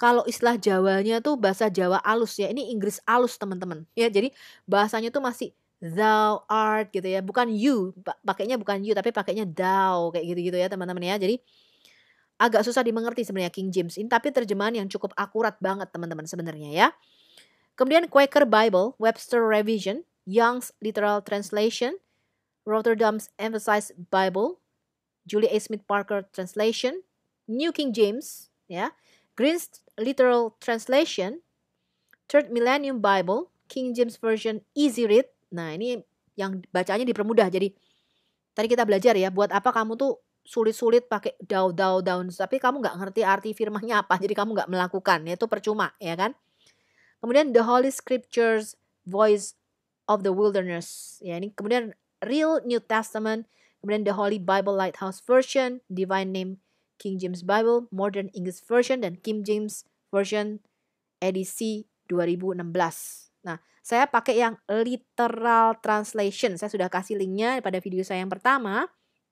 Kalau istilah Jawanya tuh bahasa Jawa alus ya, ini Inggris alus teman-teman ya. Jadi bahasanya tuh masih thou art gitu ya, bukan you, pakainya bukan you tapi pakainya thou kayak gitu-gitu ya teman-teman ya. Jadi agak susah dimengerti sebenarnya King James ini, tapi terjemahan yang cukup akurat banget teman-teman sebenarnya ya. Kemudian Quaker Bible, Webster Revision, Young's Literal Translation, Rotterdam's Emphasized Bible, Julie A. Smith Parker Translation, New King James, ya, Green's Literal Translation, Third Millennium Bible, King James Version Easy Read. Nah ini yang bacanya dipermudah. Jadi tadi kita belajar ya, buat apa kamu tuh sulit-sulit pakai down, tapi kamu nggak ngerti arti firmannya apa, jadi kamu nggak melakukan, ya itu percuma ya kan. Kemudian The Holy Scriptures, Voice of the Wilderness. Ya, ini kemudian Real New Testament, kemudian The Holy Bible Lighthouse Version, Divine Name King James Bible, Modern English Version, dan King James Version edisi 2016. Nah, saya pakai yang literal translation. Saya sudah kasih linknya pada video saya yang pertama.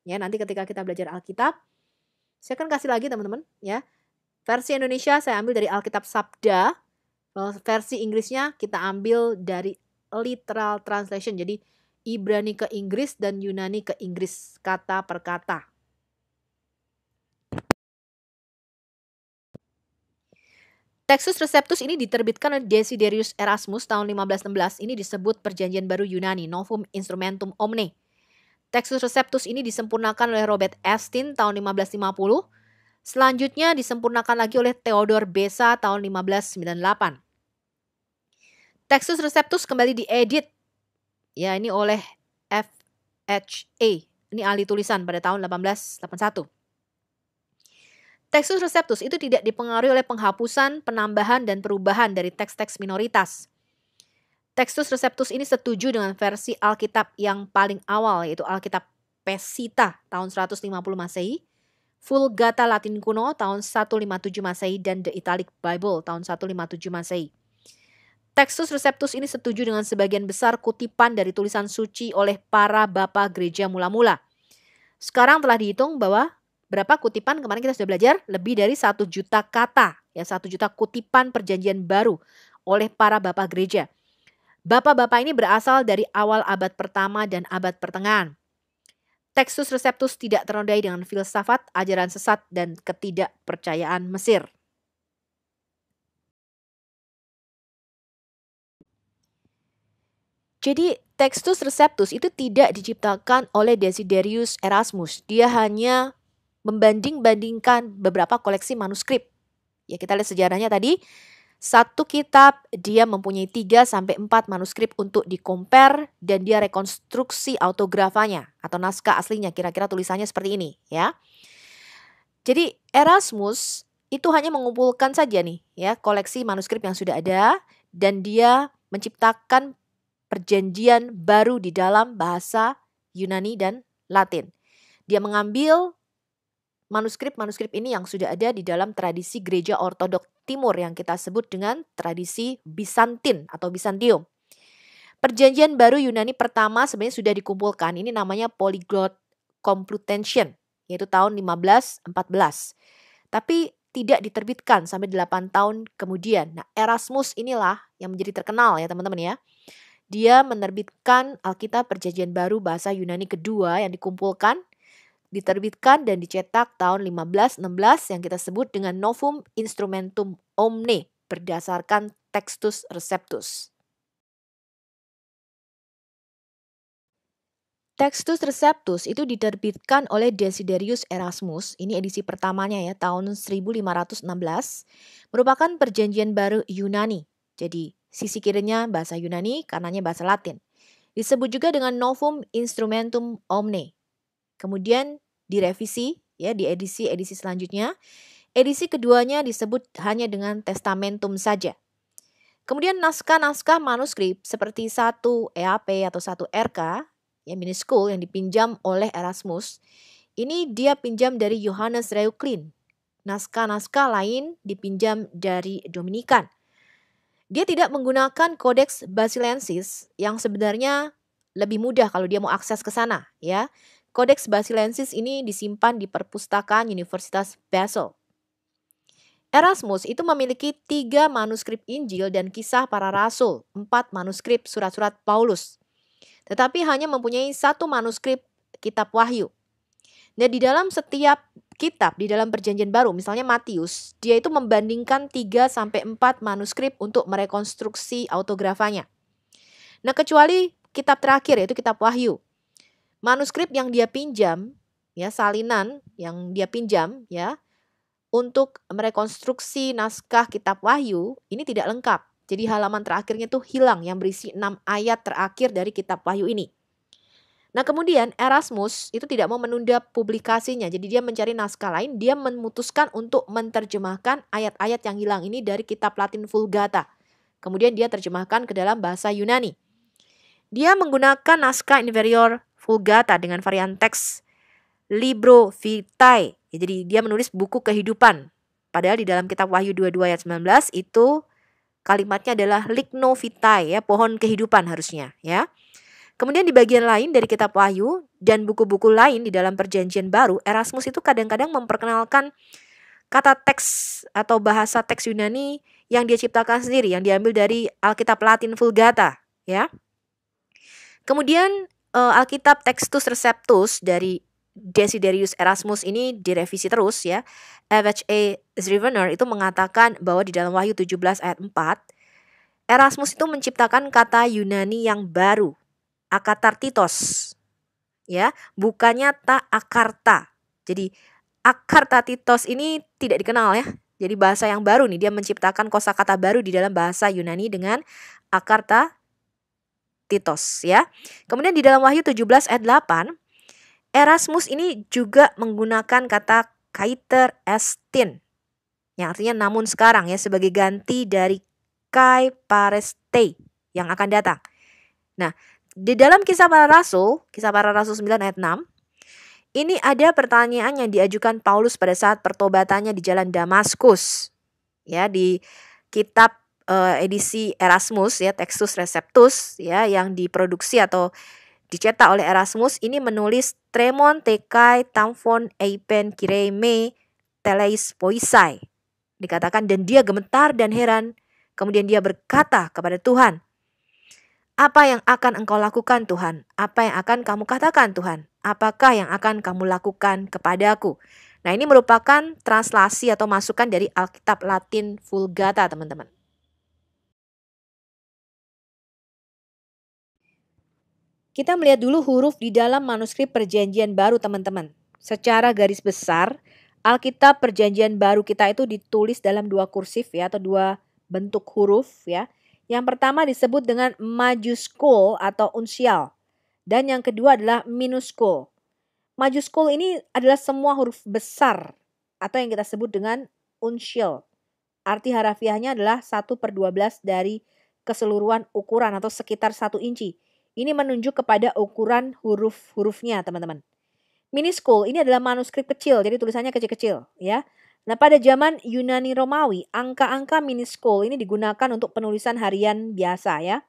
Ya, nanti ketika kita belajar Alkitab, saya akan kasih lagi teman-teman. Ya, versi Indonesia saya ambil dari Alkitab Sabda. Versi Inggrisnya kita ambil dari literal translation. Jadi Ibrani ke Inggris dan Yunani ke Inggris kata per kata. Textus Receptus ini diterbitkan oleh Desiderius Erasmus tahun 1516. Ini disebut Perjanjian Baru Yunani, Novum Instrumentum Omne. Textus Receptus ini disempurnakan oleh Robert Astin tahun 1550. Selanjutnya disempurnakan lagi oleh Theodor Beza tahun 1598. Textus Receptus kembali diedit ya ini oleh FHA. Ini ahli tulisan pada tahun 1881. Textus Receptus itu tidak dipengaruhi oleh penghapusan, penambahan, dan perubahan dari teks-teks minoritas. Textus Receptus ini setuju dengan versi Alkitab yang paling awal, yaitu Alkitab Pesita tahun 150 Masehi, Vulgata Latin kuno tahun 157 Masehi, dan The Italic Bible tahun 157 Masehi. Textus Receptus ini setuju dengan sebagian besar kutipan dari tulisan suci oleh para bapa gereja mula-mula. Sekarang telah dihitung bahwa berapa kutipan, kemarin kita sudah belajar, lebih dari 1 juta kata, ya 1 juta kutipan perjanjian baru oleh para bapa gereja. Bapak-bapak ini berasal dari awal abad pertama dan abad pertengahan. Textus Receptus tidak ternodai dengan filsafat, ajaran sesat, dan ketidakpercayaan Mesir. Jadi Textus Receptus itu tidak diciptakan oleh Desiderius Erasmus. Dia hanya membanding-bandingkan beberapa koleksi manuskrip. Ya kita lihat sejarahnya tadi. Satu kitab dia mempunyai 3-4 manuskrip untuk di-compare dan dia rekonstruksi autografanya atau naskah aslinya. Kira-kira tulisannya seperti ini ya. Jadi Erasmus itu hanya mengumpulkan saja nih ya koleksi manuskrip yang sudah ada dan dia menciptakan perjanjian baru di dalam bahasa Yunani dan Latin. Dia mengambil manuskrip-manuskrip ini yang sudah ada di dalam tradisi gereja ortodok timur yang kita sebut dengan tradisi Bizantin atau Bizantium. Perjanjian baru Yunani pertama sebenarnya sudah dikumpulkan. Ini namanya Polyglot Complutensian, yaitu tahun 1514. Tapi tidak diterbitkan sampai 8 tahun kemudian. Nah, Erasmus inilah yang menjadi terkenal ya teman-teman ya. Dia menerbitkan Alkitab Perjanjian Baru bahasa Yunani kedua yang dikumpulkan, diterbitkan dan dicetak tahun 1516 yang kita sebut dengan Novum Instrumentum Omne berdasarkan Textus Receptus. Textus Receptus itu diterbitkan oleh Desiderius Erasmus, ini edisi pertamanya ya, tahun 1516, merupakan perjanjian baru Yunani. Jadi sisi kirinya bahasa Yunani, kanannya bahasa Latin. Disebut juga dengan Novum Instrumentum Omne. Kemudian direvisi ya di edisi selanjutnya. Edisi keduanya disebut hanya dengan Testamentum saja. Kemudian naskah-naskah manuskrip seperti 1 EAP atau 1 RK ya minuscule yang dipinjam oleh Erasmus, ini dia pinjam dari Johannes Reuchlin. Naskah-naskah lain dipinjam dari Dominikan. Dia tidak menggunakan Codex Basilensis yang sebenarnya lebih mudah kalau dia mau akses ke sana ya. Codex Basilensis ini disimpan di perpustakaan Universitas Basel. Erasmus itu memiliki 3 manuskrip Injil dan Kisah Para Rasul, 4 manuskrip surat-surat Paulus. Tetapi hanya mempunyai 1 manuskrip kitab Wahyu. Dan di dalam setiap kitab di dalam Perjanjian Baru, misalnya Matius, dia itu membandingkan 3-4 manuskrip untuk merekonstruksi autografanya. Nah, kecuali kitab terakhir yaitu kitab Wahyu. Manuskrip yang dia pinjam, ya salinan yang dia pinjam ya untuk merekonstruksi naskah kitab Wahyu ini tidak lengkap. Jadi halaman terakhirnya tuh hilang yang berisi 6 ayat terakhir dari kitab Wahyu ini. Nah kemudian Erasmus itu tidak mau menunda publikasinya. Jadi dia mencari naskah lain. Dia memutuskan untuk menerjemahkan ayat-ayat yang hilang ini dari kitab Latin Vulgata. Kemudian dia terjemahkan ke dalam bahasa Yunani. Dia menggunakan naskah inferior Vulgata dengan varian teks Libro Vitae. Jadi dia menulis buku kehidupan. Padahal di dalam kitab Wahyu 22 ayat 19 itu kalimatnya adalah ligno vitae ya, pohon kehidupan harusnya ya. Kemudian di bagian lain dari kitab Wahyu dan buku-buku lain di dalam Perjanjian Baru, Erasmus itu kadang-kadang memperkenalkan kata teks atau bahasa teks Yunani yang dia ciptakan sendiri, yang diambil dari Alkitab Latin Vulgata ya. Kemudian Alkitab Textus Receptus dari Desiderius Erasmus ini direvisi terus ya. FHA Scrivener itu mengatakan bahwa di dalam Wahyu 17 ayat 4 Erasmus itu menciptakan kata Yunani yang baru, akatartitos. Ya, bukannya ta akarta. Jadi akartatitos ini tidak dikenal ya. Jadi bahasa yang baru nih, dia menciptakan kosakata baru di dalam bahasa Yunani dengan akartatitos ya. Kemudian di dalam Wahyu 17 ayat 8 Erasmus ini juga menggunakan kata kaiter estin yang artinya namun sekarang ya sebagai ganti dari kai pareste yang akan datang. Nah, di dalam Kisah Para Rasul 9 ayat 6, ini ada pertanyaan yang diajukan Paulus pada saat pertobatannya di jalan Damaskus. Ya, di kitab edisi Erasmus ya, Textus Receptus ya yang diproduksi atau dicetak oleh Erasmus ini menulis tremon tekai tamphon eipen kireme teleis poisai. Dikatakan dan dia gemetar dan heran. Kemudian dia berkata kepada Tuhan, apa yang akan engkau lakukan Tuhan? Apa yang akan kamu katakan Tuhan? Apakah yang akan kamu lakukan kepadaku? Nah ini merupakan translasi atau masukan dari Alkitab Latin Vulgata teman-teman. Kita melihat dulu huruf di dalam manuskrip Perjanjian Baru teman-teman. Secara garis besar, Alkitab Perjanjian Baru kita itu ditulis dalam 2 kursif ya atau 2 bentuk huruf ya. Yang pertama disebut dengan majuskul atau unsial dan yang kedua adalah minuskul. Majuskul ini adalah semua huruf besar atau yang kita sebut dengan unsial. Arti harafiahnya adalah 1/12 dari keseluruhan ukuran atau sekitar 1 inci. Ini menunjuk kepada ukuran huruf-hurufnya teman-teman. Minuskul ini adalah manuskrip kecil, jadi tulisannya kecil-kecil ya. Nah pada zaman Yunani Romawi, angka-angka minuskul ini digunakan untuk penulisan harian biasa ya.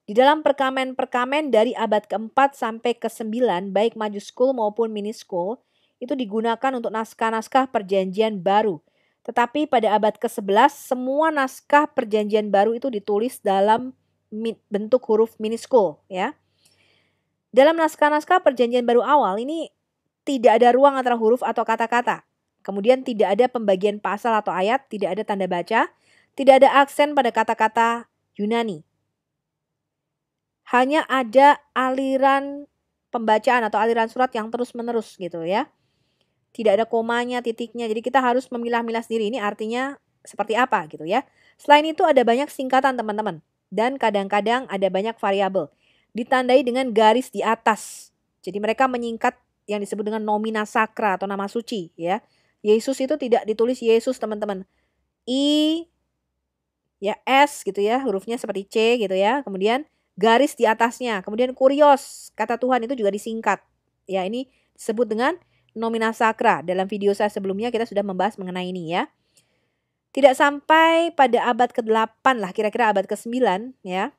Di dalam perkamen-perkamen dari abad ke-4 sampai ke-9, baik majuskul maupun minuskul, itu digunakan untuk naskah-naskah Perjanjian Baru. Tetapi pada abad ke-11, semua naskah Perjanjian Baru itu ditulis dalam bentuk huruf miniskul ya. Dalam naskah-naskah Perjanjian Baru awal ini tidak ada ruang antara huruf atau kata-kata. Kemudian tidak ada pembagian pasal atau ayat, tidak ada tanda baca, tidak ada aksen pada kata-kata Yunani. Hanya ada aliran pembacaan atau aliran surat yang terus-menerus gitu ya. Tidak ada komanya, titiknya. Jadi kita harus memilah-milah sendiri ini artinya seperti apa gitu ya. Selain itu ada banyak singkatan teman-teman. Dan kadang-kadang ada banyak variabel. Ditandai dengan garis di atas. Jadi mereka menyingkat yang disebut dengan nomina sacra atau nama suci ya. Yesus itu tidak ditulis Yesus teman-teman. I, ya S gitu ya, hurufnya seperti C gitu ya. Kemudian garis di atasnya. Kemudian kurios, kata Tuhan itu juga disingkat. Ya ini disebut dengan nomina sacra. Dalam video saya sebelumnya kita sudah membahas mengenai ini ya. Tidak sampai pada abad ke-8 lah, kira-kira abad ke-9 ya.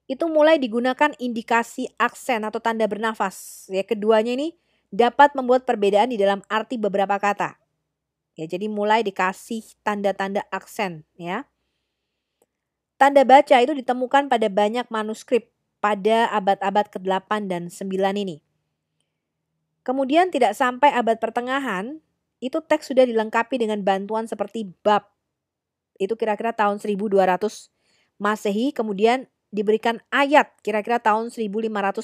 Itu mulai digunakan indikasi aksen atau tanda bernafas. Ya, keduanya ini dapat membuat perbedaan di dalam arti beberapa kata. Ya, jadi mulai dikasih tanda-tanda aksen ya. Tanda baca itu ditemukan pada banyak manuskrip pada abad-abad ke-8 dan 9 ini. Kemudian tidak sampai abad pertengahan, itu teks sudah dilengkapi dengan bantuan seperti bab. Itu kira-kira tahun 1200 Masehi, kemudian diberikan ayat kira-kira tahun 1550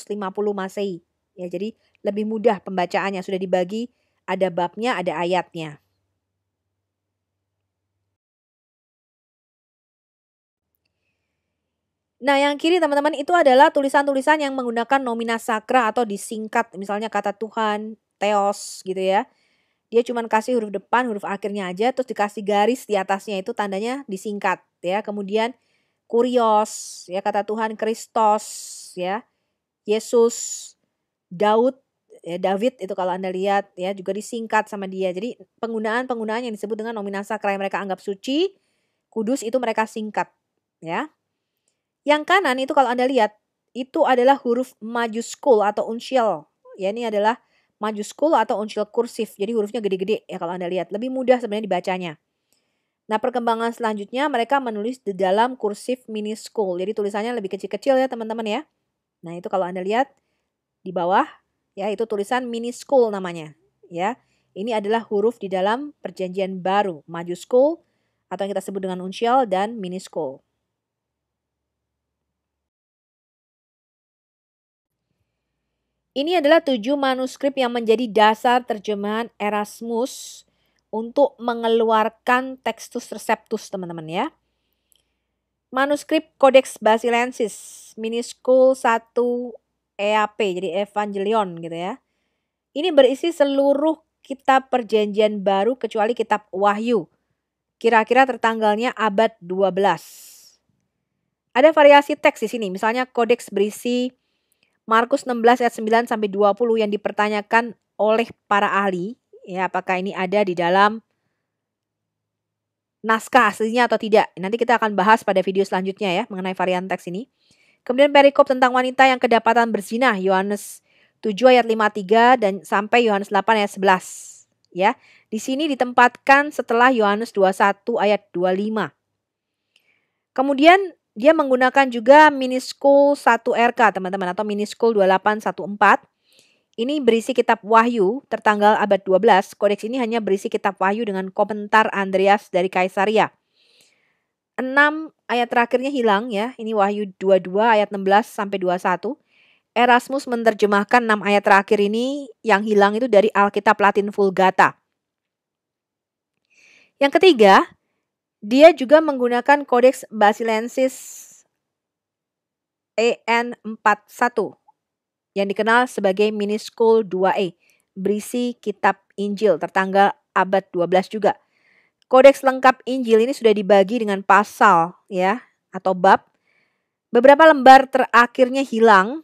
Masehi. Ya, jadi lebih mudah pembacaannya, sudah dibagi ada babnya, ada ayatnya. Nah, yang kiri teman-teman itu adalah tulisan-tulisan yang menggunakan nomina sacra atau disingkat, misalnya kata Tuhan, theos gitu ya. Dia cuma kasih huruf depan, huruf akhirnya aja, terus dikasih garis di atasnya itu tandanya disingkat ya. Kemudian kurios ya, kata Tuhan, Kristos ya, Yesus, Daud ya, David itu kalau Anda lihat ya juga disingkat sama dia. Jadi penggunaan-penggunaan yang disebut dengan nomina sacra yang mereka anggap suci, kudus itu mereka singkat ya. Yang kanan itu kalau Anda lihat itu adalah huruf majuskul atau uncial. Ya, ini adalah majuskul atau uncial kursif. Jadi hurufnya gede-gede ya kalau Anda lihat. Lebih mudah sebenarnya dibacanya. Nah, perkembangan selanjutnya mereka menulis di dalam kursif miniskul. Jadi tulisannya lebih kecil-kecil ya teman-teman ya. Nah, itu kalau Anda lihat di bawah ya itu tulisan miniskul namanya ya. Ini adalah huruf di dalam Perjanjian Baru, majuskul atau yang kita sebut dengan uncial dan miniskul. Ini adalah 7 manuskrip yang menjadi dasar terjemahan Erasmus untuk mengeluarkan Textus Receptus teman-teman ya. Manuskrip Codex Basilensis, miniskul 1 EAP, jadi Evangelion gitu ya. Ini berisi seluruh kitab Perjanjian Baru kecuali kitab Wahyu. Kira-kira tertanggalnya abad 12. Ada variasi teks di sini, misalnya kodeks berisi Markus 16 ayat 9 sampai 20 yang dipertanyakan oleh para ahli, ya apakah ini ada di dalam naskah aslinya atau tidak. Nanti kita akan bahas pada video selanjutnya ya mengenai varian teks ini. Kemudian perikop tentang wanita yang kedapatan berzina, Yohanes 7 ayat 53 dan sampai Yohanes 8 ayat 11. Ya, di sini ditempatkan setelah Yohanes 21 ayat 25. Kemudian dia menggunakan juga miniskul 1 RK teman-teman atau miniskul 2814. Ini berisi kitab Wahyu tertanggal abad 12. Kodeks ini hanya berisi kitab Wahyu dengan komentar Andreas dari Kaisaria. 6 ayat terakhirnya hilang ya. Ini Wahyu 22 ayat 16 sampai 21. Erasmus menerjemahkan 6 ayat terakhir ini yang hilang itu dari Alkitab Latin Vulgata. Yang ketiga, dia juga menggunakan Codex Basilensis EN41 yang dikenal sebagai miniskul 2E, berisi kitab Injil tertanggal abad 12 juga. Kodeks lengkap Injil ini sudah dibagi dengan pasal ya atau bab. Beberapa lembar terakhirnya hilang.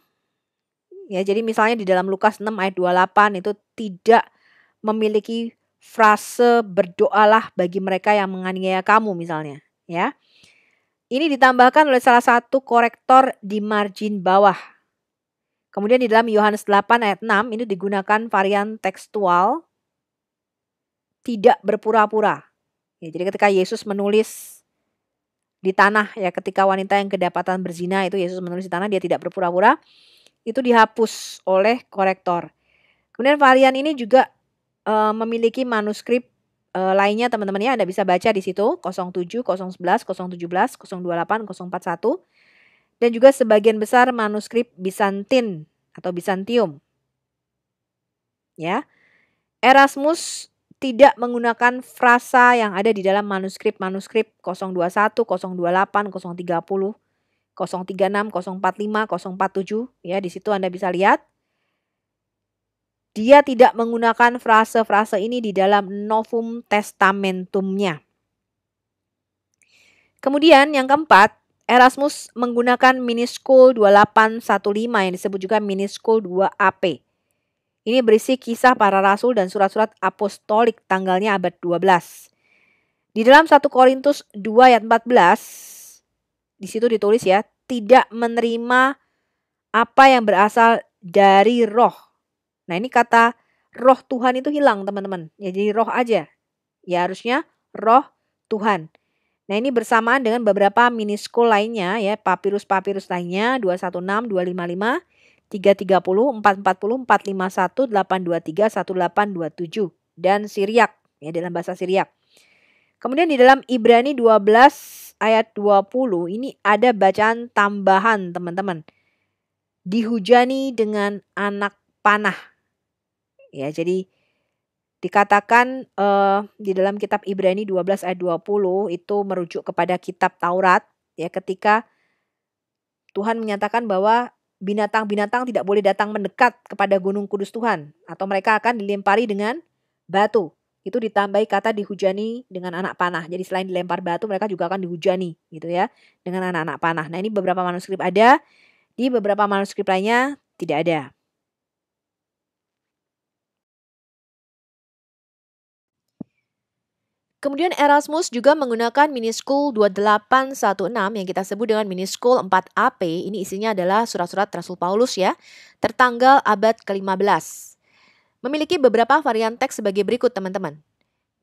Ya, jadi misalnya di dalam Lukas 6 ayat 28 itu tidak memiliki frase berdoalah bagi mereka yang menganiaya kamu misalnya, ya. Ini ditambahkan oleh salah satu korektor di margin bawah. Kemudian di dalam Yohanes 8 ayat 6 ini digunakan varian tekstual tidak berpura-pura. Ya, jadi ketika Yesus menulis di tanah ya, ketika wanita yang kedapatan berzina itu Yesus menulis di tanah, dia tidak berpura-pura, itu dihapus oleh korektor. Kemudian varian ini juga memiliki manuskrip lainnya teman-teman ya, Anda bisa baca di situ 07, 011, 017, 028, 041 dan juga sebagian besar manuskrip Bizantin atau Bizantium. Ya. Erasmus tidak menggunakan frasa yang ada di dalam manuskrip-manuskrip 021, 028, 030, 036, 045, 047 ya, di situ Anda bisa lihat. Dia tidak menggunakan frase-frase ini di dalam Novum Testamentumnya. Kemudian yang keempat, Erasmus menggunakan Minuscule 2815 yang disebut juga Minuscule 2AP. Ini berisi kisah para rasul dan surat-surat apostolik tanggalnya abad 12. Di dalam 1 Korintus 2 ayat 14, di situ ditulis ya, tidak menerima apa yang berasal dari roh. Nah ini kata roh Tuhan itu hilang teman-teman. Ya jadi roh aja. Ya harusnya roh Tuhan. Nah ini bersamaan dengan beberapa miniskul lainnya ya, papirus-papirus lainnya 216, 255, 330, 440, 451, 823, 1827 dan Siriak ya dalam bahasa Siriak. Kemudian di dalam Ibrani 12 ayat 20 ini ada bacaan tambahan teman-teman. Dihujani dengan anak panah. Ya jadi dikatakan di dalam kitab Ibrani 12 ayat 20 itu merujuk kepada kitab Taurat ya, ketika Tuhan menyatakan bahwa binatang-binatang tidak boleh datang mendekat kepada gunung kudus Tuhan atau mereka akan dilempari dengan batu. Itu ditambahi kata dihujani dengan anak panah. Jadi selain dilempar batu mereka juga akan dihujani gitu ya dengan anak-anak panah. Nah ini beberapa manuskrip ada, di beberapa manuskrip lainnya tidak ada. Kemudian Erasmus juga menggunakan Minuscule 2816 yang kita sebut dengan Minuscule 4AP. Ini isinya adalah surat-surat Rasul Paulus ya, tertanggal abad ke-15. Memiliki beberapa varian teks sebagai berikut teman-teman.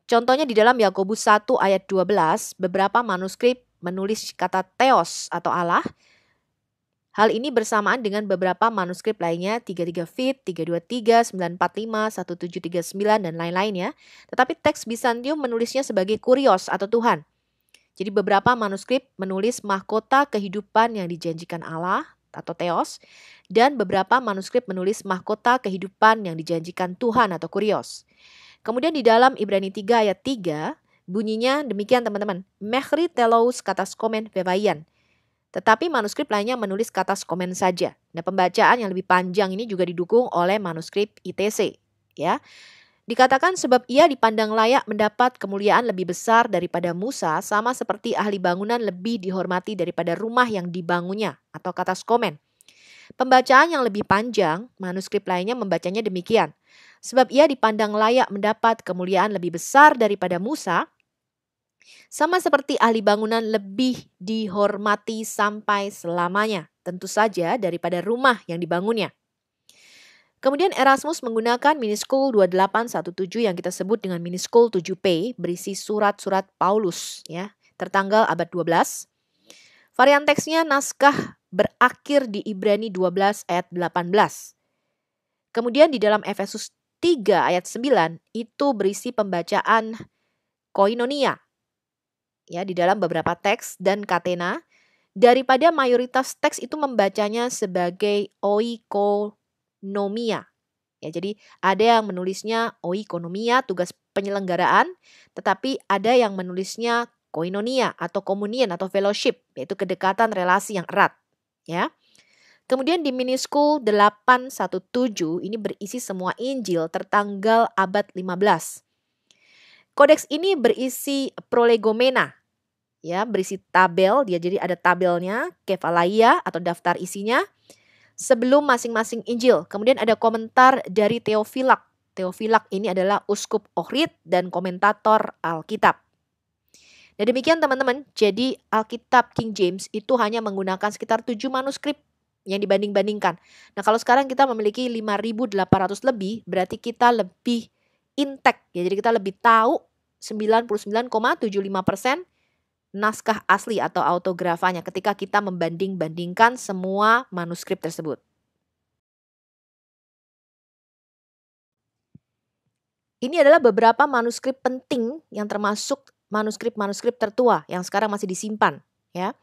Contohnya di dalam Yakobus 1 ayat 12, beberapa manuskrip menulis kata Theos atau Allah. Hal ini bersamaan dengan beberapa manuskrip lainnya 33 Fit, 323, 945, 1739 dan lain-lainnya. Tetapi teks Bizantium menulisnya sebagai Kurios atau Tuhan. Jadi beberapa manuskrip menulis mahkota kehidupan yang dijanjikan Allah atau Theos. Dan beberapa manuskrip menulis mahkota kehidupan yang dijanjikan Tuhan atau Kurios. Kemudian di dalam Ibrani 3 ayat 3 bunyinya demikian teman-teman. Mechri telos katas komen vevaian. Tetapi manuskrip lainnya menulis kata komen saja. Nah, pembacaan yang lebih panjang ini juga didukung oleh manuskrip ITC, ya. Dikatakan sebab ia dipandang layak mendapat kemuliaan lebih besar daripada Musa, sama seperti ahli bangunan lebih dihormati daripada rumah yang dibangunnya, atau kata komen. Pembacaan yang lebih panjang, manuskrip lainnya membacanya demikian. Sebab ia dipandang layak mendapat kemuliaan lebih besar daripada Musa, sama seperti ahli bangunan lebih dihormati sampai selamanya, tentu saja daripada rumah yang dibangunnya. Kemudian Erasmus menggunakan Minuscule 2817 yang kita sebut dengan Minuscule 7P, berisi surat-surat Paulus ya, tertanggal abad 12. Varian teksnya naskah berakhir di Ibrani 12 ayat 18. Kemudian di dalam Efesus 3 ayat 9 itu berisi pembacaan koinonia ya di dalam beberapa teks dan katena, daripada mayoritas teks itu membacanya sebagai oikonomia. Ya, jadi ada yang menulisnya oikonomia, tugas penyelenggaraan, tetapi ada yang menulisnya koinonia atau komunion atau fellowship, yaitu kedekatan relasi yang erat, ya. Kemudian di Minuscule 817 ini berisi semua Injil tertanggal abad 15. Kodeks ini berisi prolegomena, ya, berisi tabel, dia jadi ada tabelnya, kefalaia atau daftar isinya, sebelum masing-masing Injil. Kemudian ada komentar dari Theophilak. Theophilak ini adalah uskup Ohrid dan komentator Alkitab. Nah demikian teman-teman, jadi Alkitab King James itu hanya menggunakan sekitar 7 manuskrip yang dibanding-bandingkan. Nah kalau sekarang kita memiliki 5.800 lebih, berarti kita lebih intact ya, jadi kita lebih tahu 99,75% naskah asli atau autografanya ketika kita membanding-bandingkan semua manuskrip tersebut. Ini adalah beberapa manuskrip penting yang termasuk manuskrip-manuskrip tertua yang sekarang masih disimpan, ya.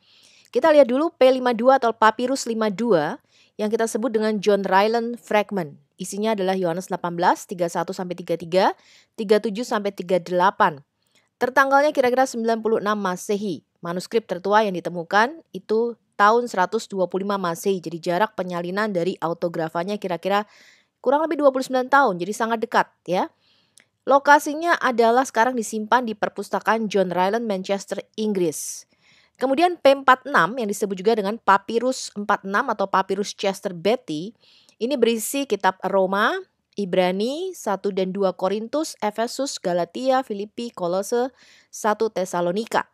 Kita lihat dulu P52 atau Papyrus 52 yang kita sebut dengan John Ryland Fragment. Isinya adalah Yohanes 18, 31 sampai 33, 37 sampai 38. Tertanggalnya kira-kira 96 Masehi. Manuskrip tertua yang ditemukan itu tahun 125 Masehi. Jadi jarak penyalinan dari autografanya kira-kira kurang lebih 29 tahun. Jadi sangat dekat, ya. Lokasinya adalah sekarang disimpan di perpustakaan John Ryland, Manchester, Inggris. Kemudian P46 yang disebut juga dengan Papyrus 46 atau Papyrus Chester Beatty, ini berisi kitab Roma, Ibrani, 1 dan 2 Korintus, Efesus, Galatia, Filipi, Kolose, 1 Tesalonika.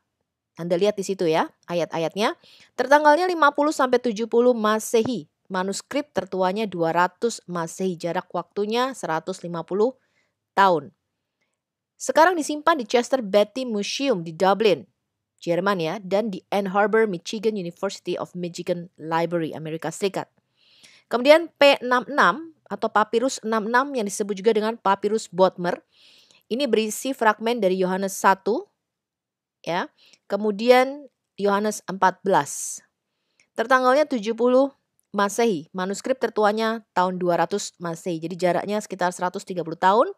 Anda lihat di situ ya ayat-ayatnya. Tertanggalnya 50 sampai 70 Masehi. Manuskrip tertuanya 200 Masehi, jarak waktunya 150 tahun. Sekarang disimpan di Chester Beatty Museum di Dublin, Jerman ya, dan di Ann Arbor, Michigan University of Michigan Library, Amerika Serikat. Kemudian P66 atau Papyrus 66 yang disebut juga dengan Papyrus Bodmer. Ini berisi fragmen dari Yohanes 1 ya. Kemudian Yohanes 14. Tertanggalnya 70 Masehi. Manuskrip tertuanya tahun 200 Masehi. Jadi jaraknya sekitar 130 tahun.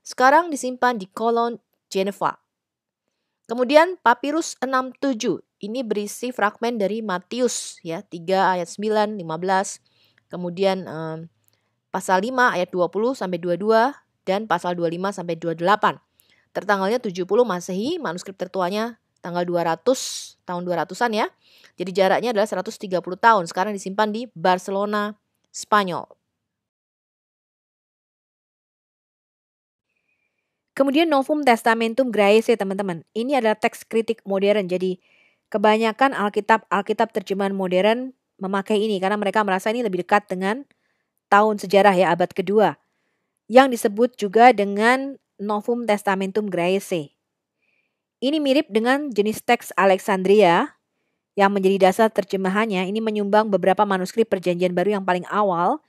Sekarang disimpan di Cologne, Geneva. Kemudian Papyrus 67. Ini berisi fragmen dari Matius ya, 3 ayat 9, 15. Kemudian pasal 5 ayat 20 sampai 22 dan pasal 25 sampai 28. Tertanggalnya 70 Masehi, manuskrip tertuanya tanggal 200, tahun 200-an ya. Jadi jaraknya adalah 130 tahun. Sekarang disimpan di Barcelona, Spanyol. Kemudian Novum Testamentum Graece, teman-teman. Ini adalah teks kritik modern. Jadi kebanyakan Alkitab terjemahan modern memakai ini karena mereka merasa ini lebih dekat dengan tahun sejarah ya, abad kedua. Yang disebut juga dengan Novum Testamentum Graece. Ini mirip dengan jenis teks Alexandria yang menjadi dasar terjemahannya. Ini menyumbang beberapa manuskrip perjanjian baru yang paling awal.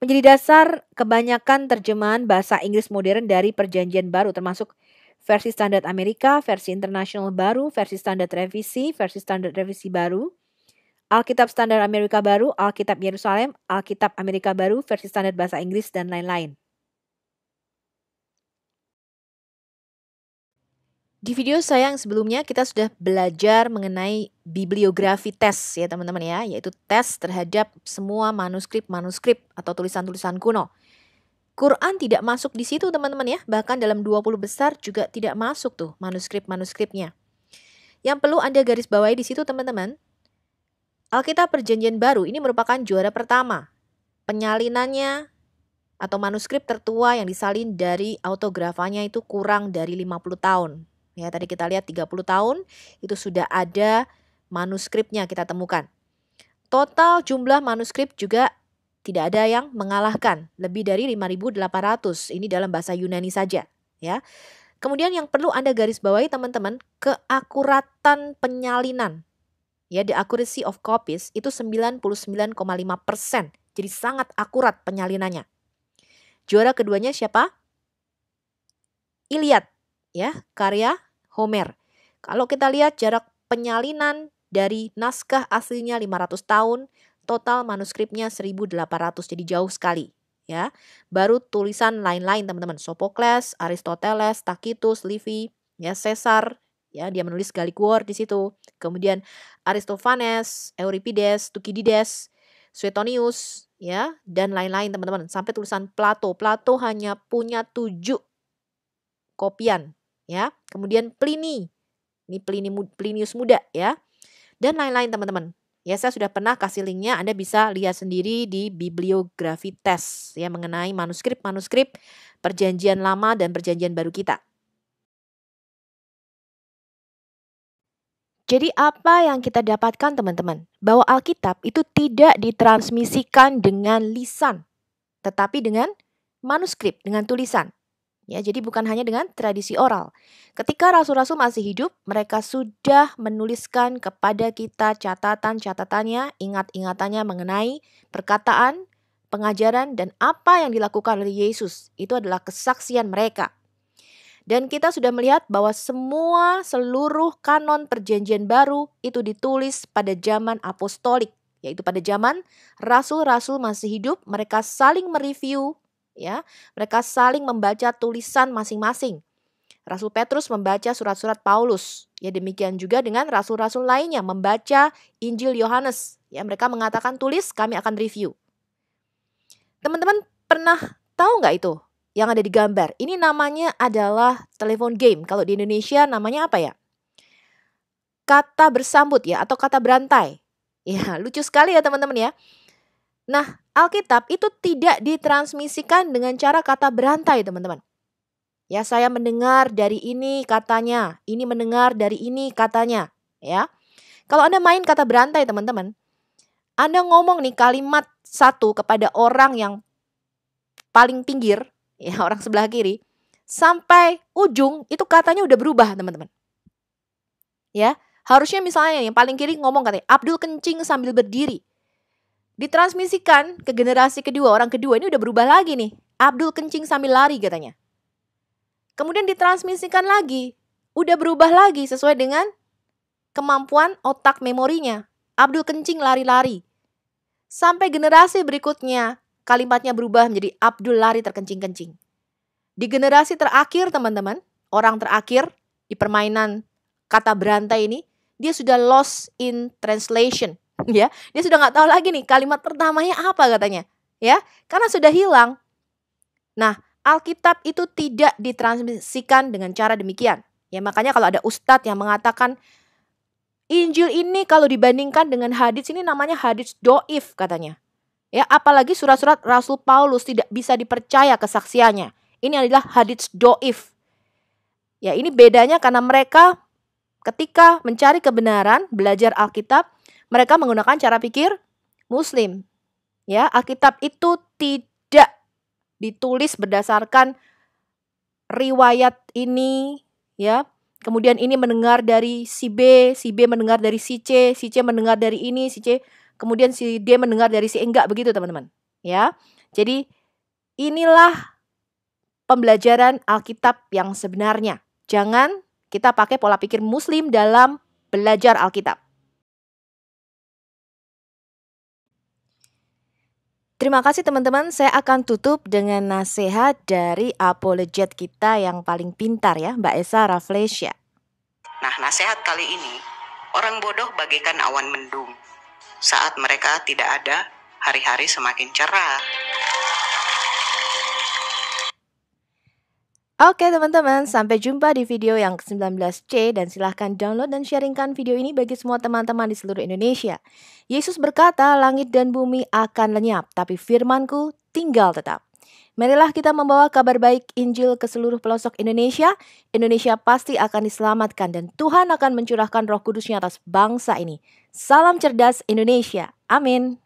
Menjadi dasar kebanyakan terjemahan bahasa Inggris modern dari perjanjian baru, termasuk versi standar Amerika, versi internasional baru, versi standar revisi baru, Alkitab standar Amerika baru, Alkitab Yerusalem, Alkitab Amerika baru, versi standar bahasa Inggris, dan lain-lain. Di video saya yang sebelumnya kita sudah belajar mengenai bibliografi tes ya teman-teman ya, yaitu tes terhadap semua manuskrip atau tulisan-tulisan kuno. Quran tidak masuk di situ teman-teman ya, bahkan dalam 20 besar juga tidak masuk tuh manuskrip-manuskripnya. Yang perlu Anda garis bawahi di situ teman-teman, Alkitab Perjanjian Baru ini merupakan juara pertama. Penyalinannya atau manuskrip tertua yang disalin dari autografanya itu kurang dari 50 tahun. Ya, tadi kita lihat 30 tahun itu sudah ada manuskripnya kita temukan. Total jumlah manuskrip juga tidak ada yang mengalahkan, lebih dari 5.800. Ini dalam bahasa Yunani saja, ya. Kemudian yang perlu Anda garis bawahi teman-teman, keakuratan penyalinan. Ya, the accuracy of copies itu 99,5%. Jadi sangat akurat penyalinannya. Juara keduanya siapa? Iliad. Ya, karya Homer. Kalau kita lihat jarak penyalinan dari naskah aslinya 500 tahun, total manuskripnya 1.800, jadi jauh sekali. Ya, baru tulisan lain-lain teman-teman, Sophocles, Aristoteles, Tacitus, Livy, ya Caesar, ya dia menulis Gallic-War di situ. Kemudian Aristophanes, Euripides, Thucydides, Suetonius, ya dan lain-lain teman-teman. Sampai tulisan Plato. Plato hanya punya 7 kopian. Ya, kemudian Pliny, ini Plinius muda ya, dan lain-lain teman-teman. Ya, saya sudah pernah kasih linknya, Anda bisa lihat sendiri di bibliografi tes ya mengenai manuskrip perjanjian lama dan perjanjian baru kita. Jadi apa yang kita dapatkan teman-teman? Bahwa Alkitab itu tidak ditransmisikan dengan lisan, tetapi dengan manuskrip, dengan tulisan. Ya, jadi bukan hanya dengan tradisi oral. Ketika rasul-rasul masih hidup, mereka sudah menuliskan kepada kita catatan-catatannya, ingat-ingatannya mengenai perkataan, pengajaran, dan apa yang dilakukan oleh Yesus. Itu adalah kesaksian mereka. Dan kita sudah melihat bahwa seluruh kanon perjanjian baru itu ditulis pada zaman apostolik. Yaitu pada zaman rasul-rasul masih hidup, mereka saling mereview, ya, mereka saling membaca tulisan masing-masing. Rasul Petrus membaca surat-surat Paulus. Ya, demikian juga dengan rasul-rasul lainnya membaca Injil Yohanes. Ya, mereka mengatakan tulis, kami akan review. Teman-teman pernah tahu nggak itu yang ada di gambar? Ini namanya adalah telepon game. Kalau di Indonesia namanya apa ya? Kata bersambut ya, atau kata berantai. Ya, lucu sekali ya teman-teman ya. Nah, Alkitab itu tidak ditransmisikan dengan cara kata berantai, teman-teman. Ya, saya mendengar dari ini katanya, ini mendengar dari ini katanya, ya. Kalau Anda main kata berantai, teman-teman, Anda ngomong nih kalimat satu kepada orang yang paling pinggir, ya, orang sebelah kiri, sampai ujung itu katanya udah berubah, teman-teman. Ya, harusnya misalnya yang paling kiri ngomong katanya, Abdul kencing sambil berdiri. Ditransmisikan ke generasi kedua, orang kedua ini udah berubah lagi nih. Abdul kencing sambil lari katanya. Kemudian ditransmisikan lagi, udah berubah lagi sesuai dengan kemampuan otak memorinya. Abdul kencing lari-lari. Sampai generasi berikutnya, kalimatnya berubah menjadi Abdul lari terkencing-kencing. Di generasi terakhir teman-teman, orang terakhir di permainan kata berantai ini, dia sudah lost in translation. Ya, dia sudah nggak tahu lagi nih kalimat pertamanya apa katanya, ya, karena sudah hilang. Nah, Alkitab itu tidak ditransmisikan dengan cara demikian. Ya, makanya kalau ada ustadz yang mengatakan Injil ini kalau dibandingkan dengan hadits ini namanya hadits doif katanya. Ya, apalagi surat-surat Rasul Paulus tidak bisa dipercaya kesaksiannya. Ini adalah hadits doif. Ya, ini bedanya karena mereka ketika mencari kebenaran, belajar Alkitab, mereka menggunakan cara pikir Muslim. Ya, Alkitab itu tidak ditulis berdasarkan riwayat ini, ya. Kemudian ini mendengar dari si B mendengar dari si C mendengar dari ini, si C, kemudian si D mendengar dari si E, enggak begitu, teman-teman. Ya. Jadi inilah pembelajaran Alkitab yang sebenarnya. Jangan kita pakai pola pikir Muslim dalam belajar Alkitab. Terima kasih teman-teman, saya akan tutup dengan nasihat dari apologet kita yang paling pintar ya, Mbak Esa Rafflesia. Nah, nasihat kali ini, orang bodoh bagaikan awan mendung. Saat mereka tidak ada, hari-hari semakin cerah. Oke teman-teman, sampai jumpa di video yang ke-19C dan silahkan download dan sharingkan video ini bagi semua teman-teman di seluruh Indonesia. Yesus berkata, langit dan bumi akan lenyap, tapi firmanku tinggal tetap. Marilah kita membawa kabar baik Injil ke seluruh pelosok Indonesia. Indonesia pasti akan diselamatkan dan Tuhan akan mencurahkan Roh Kudus-Nya atas bangsa ini. Salam cerdas Indonesia. Amin.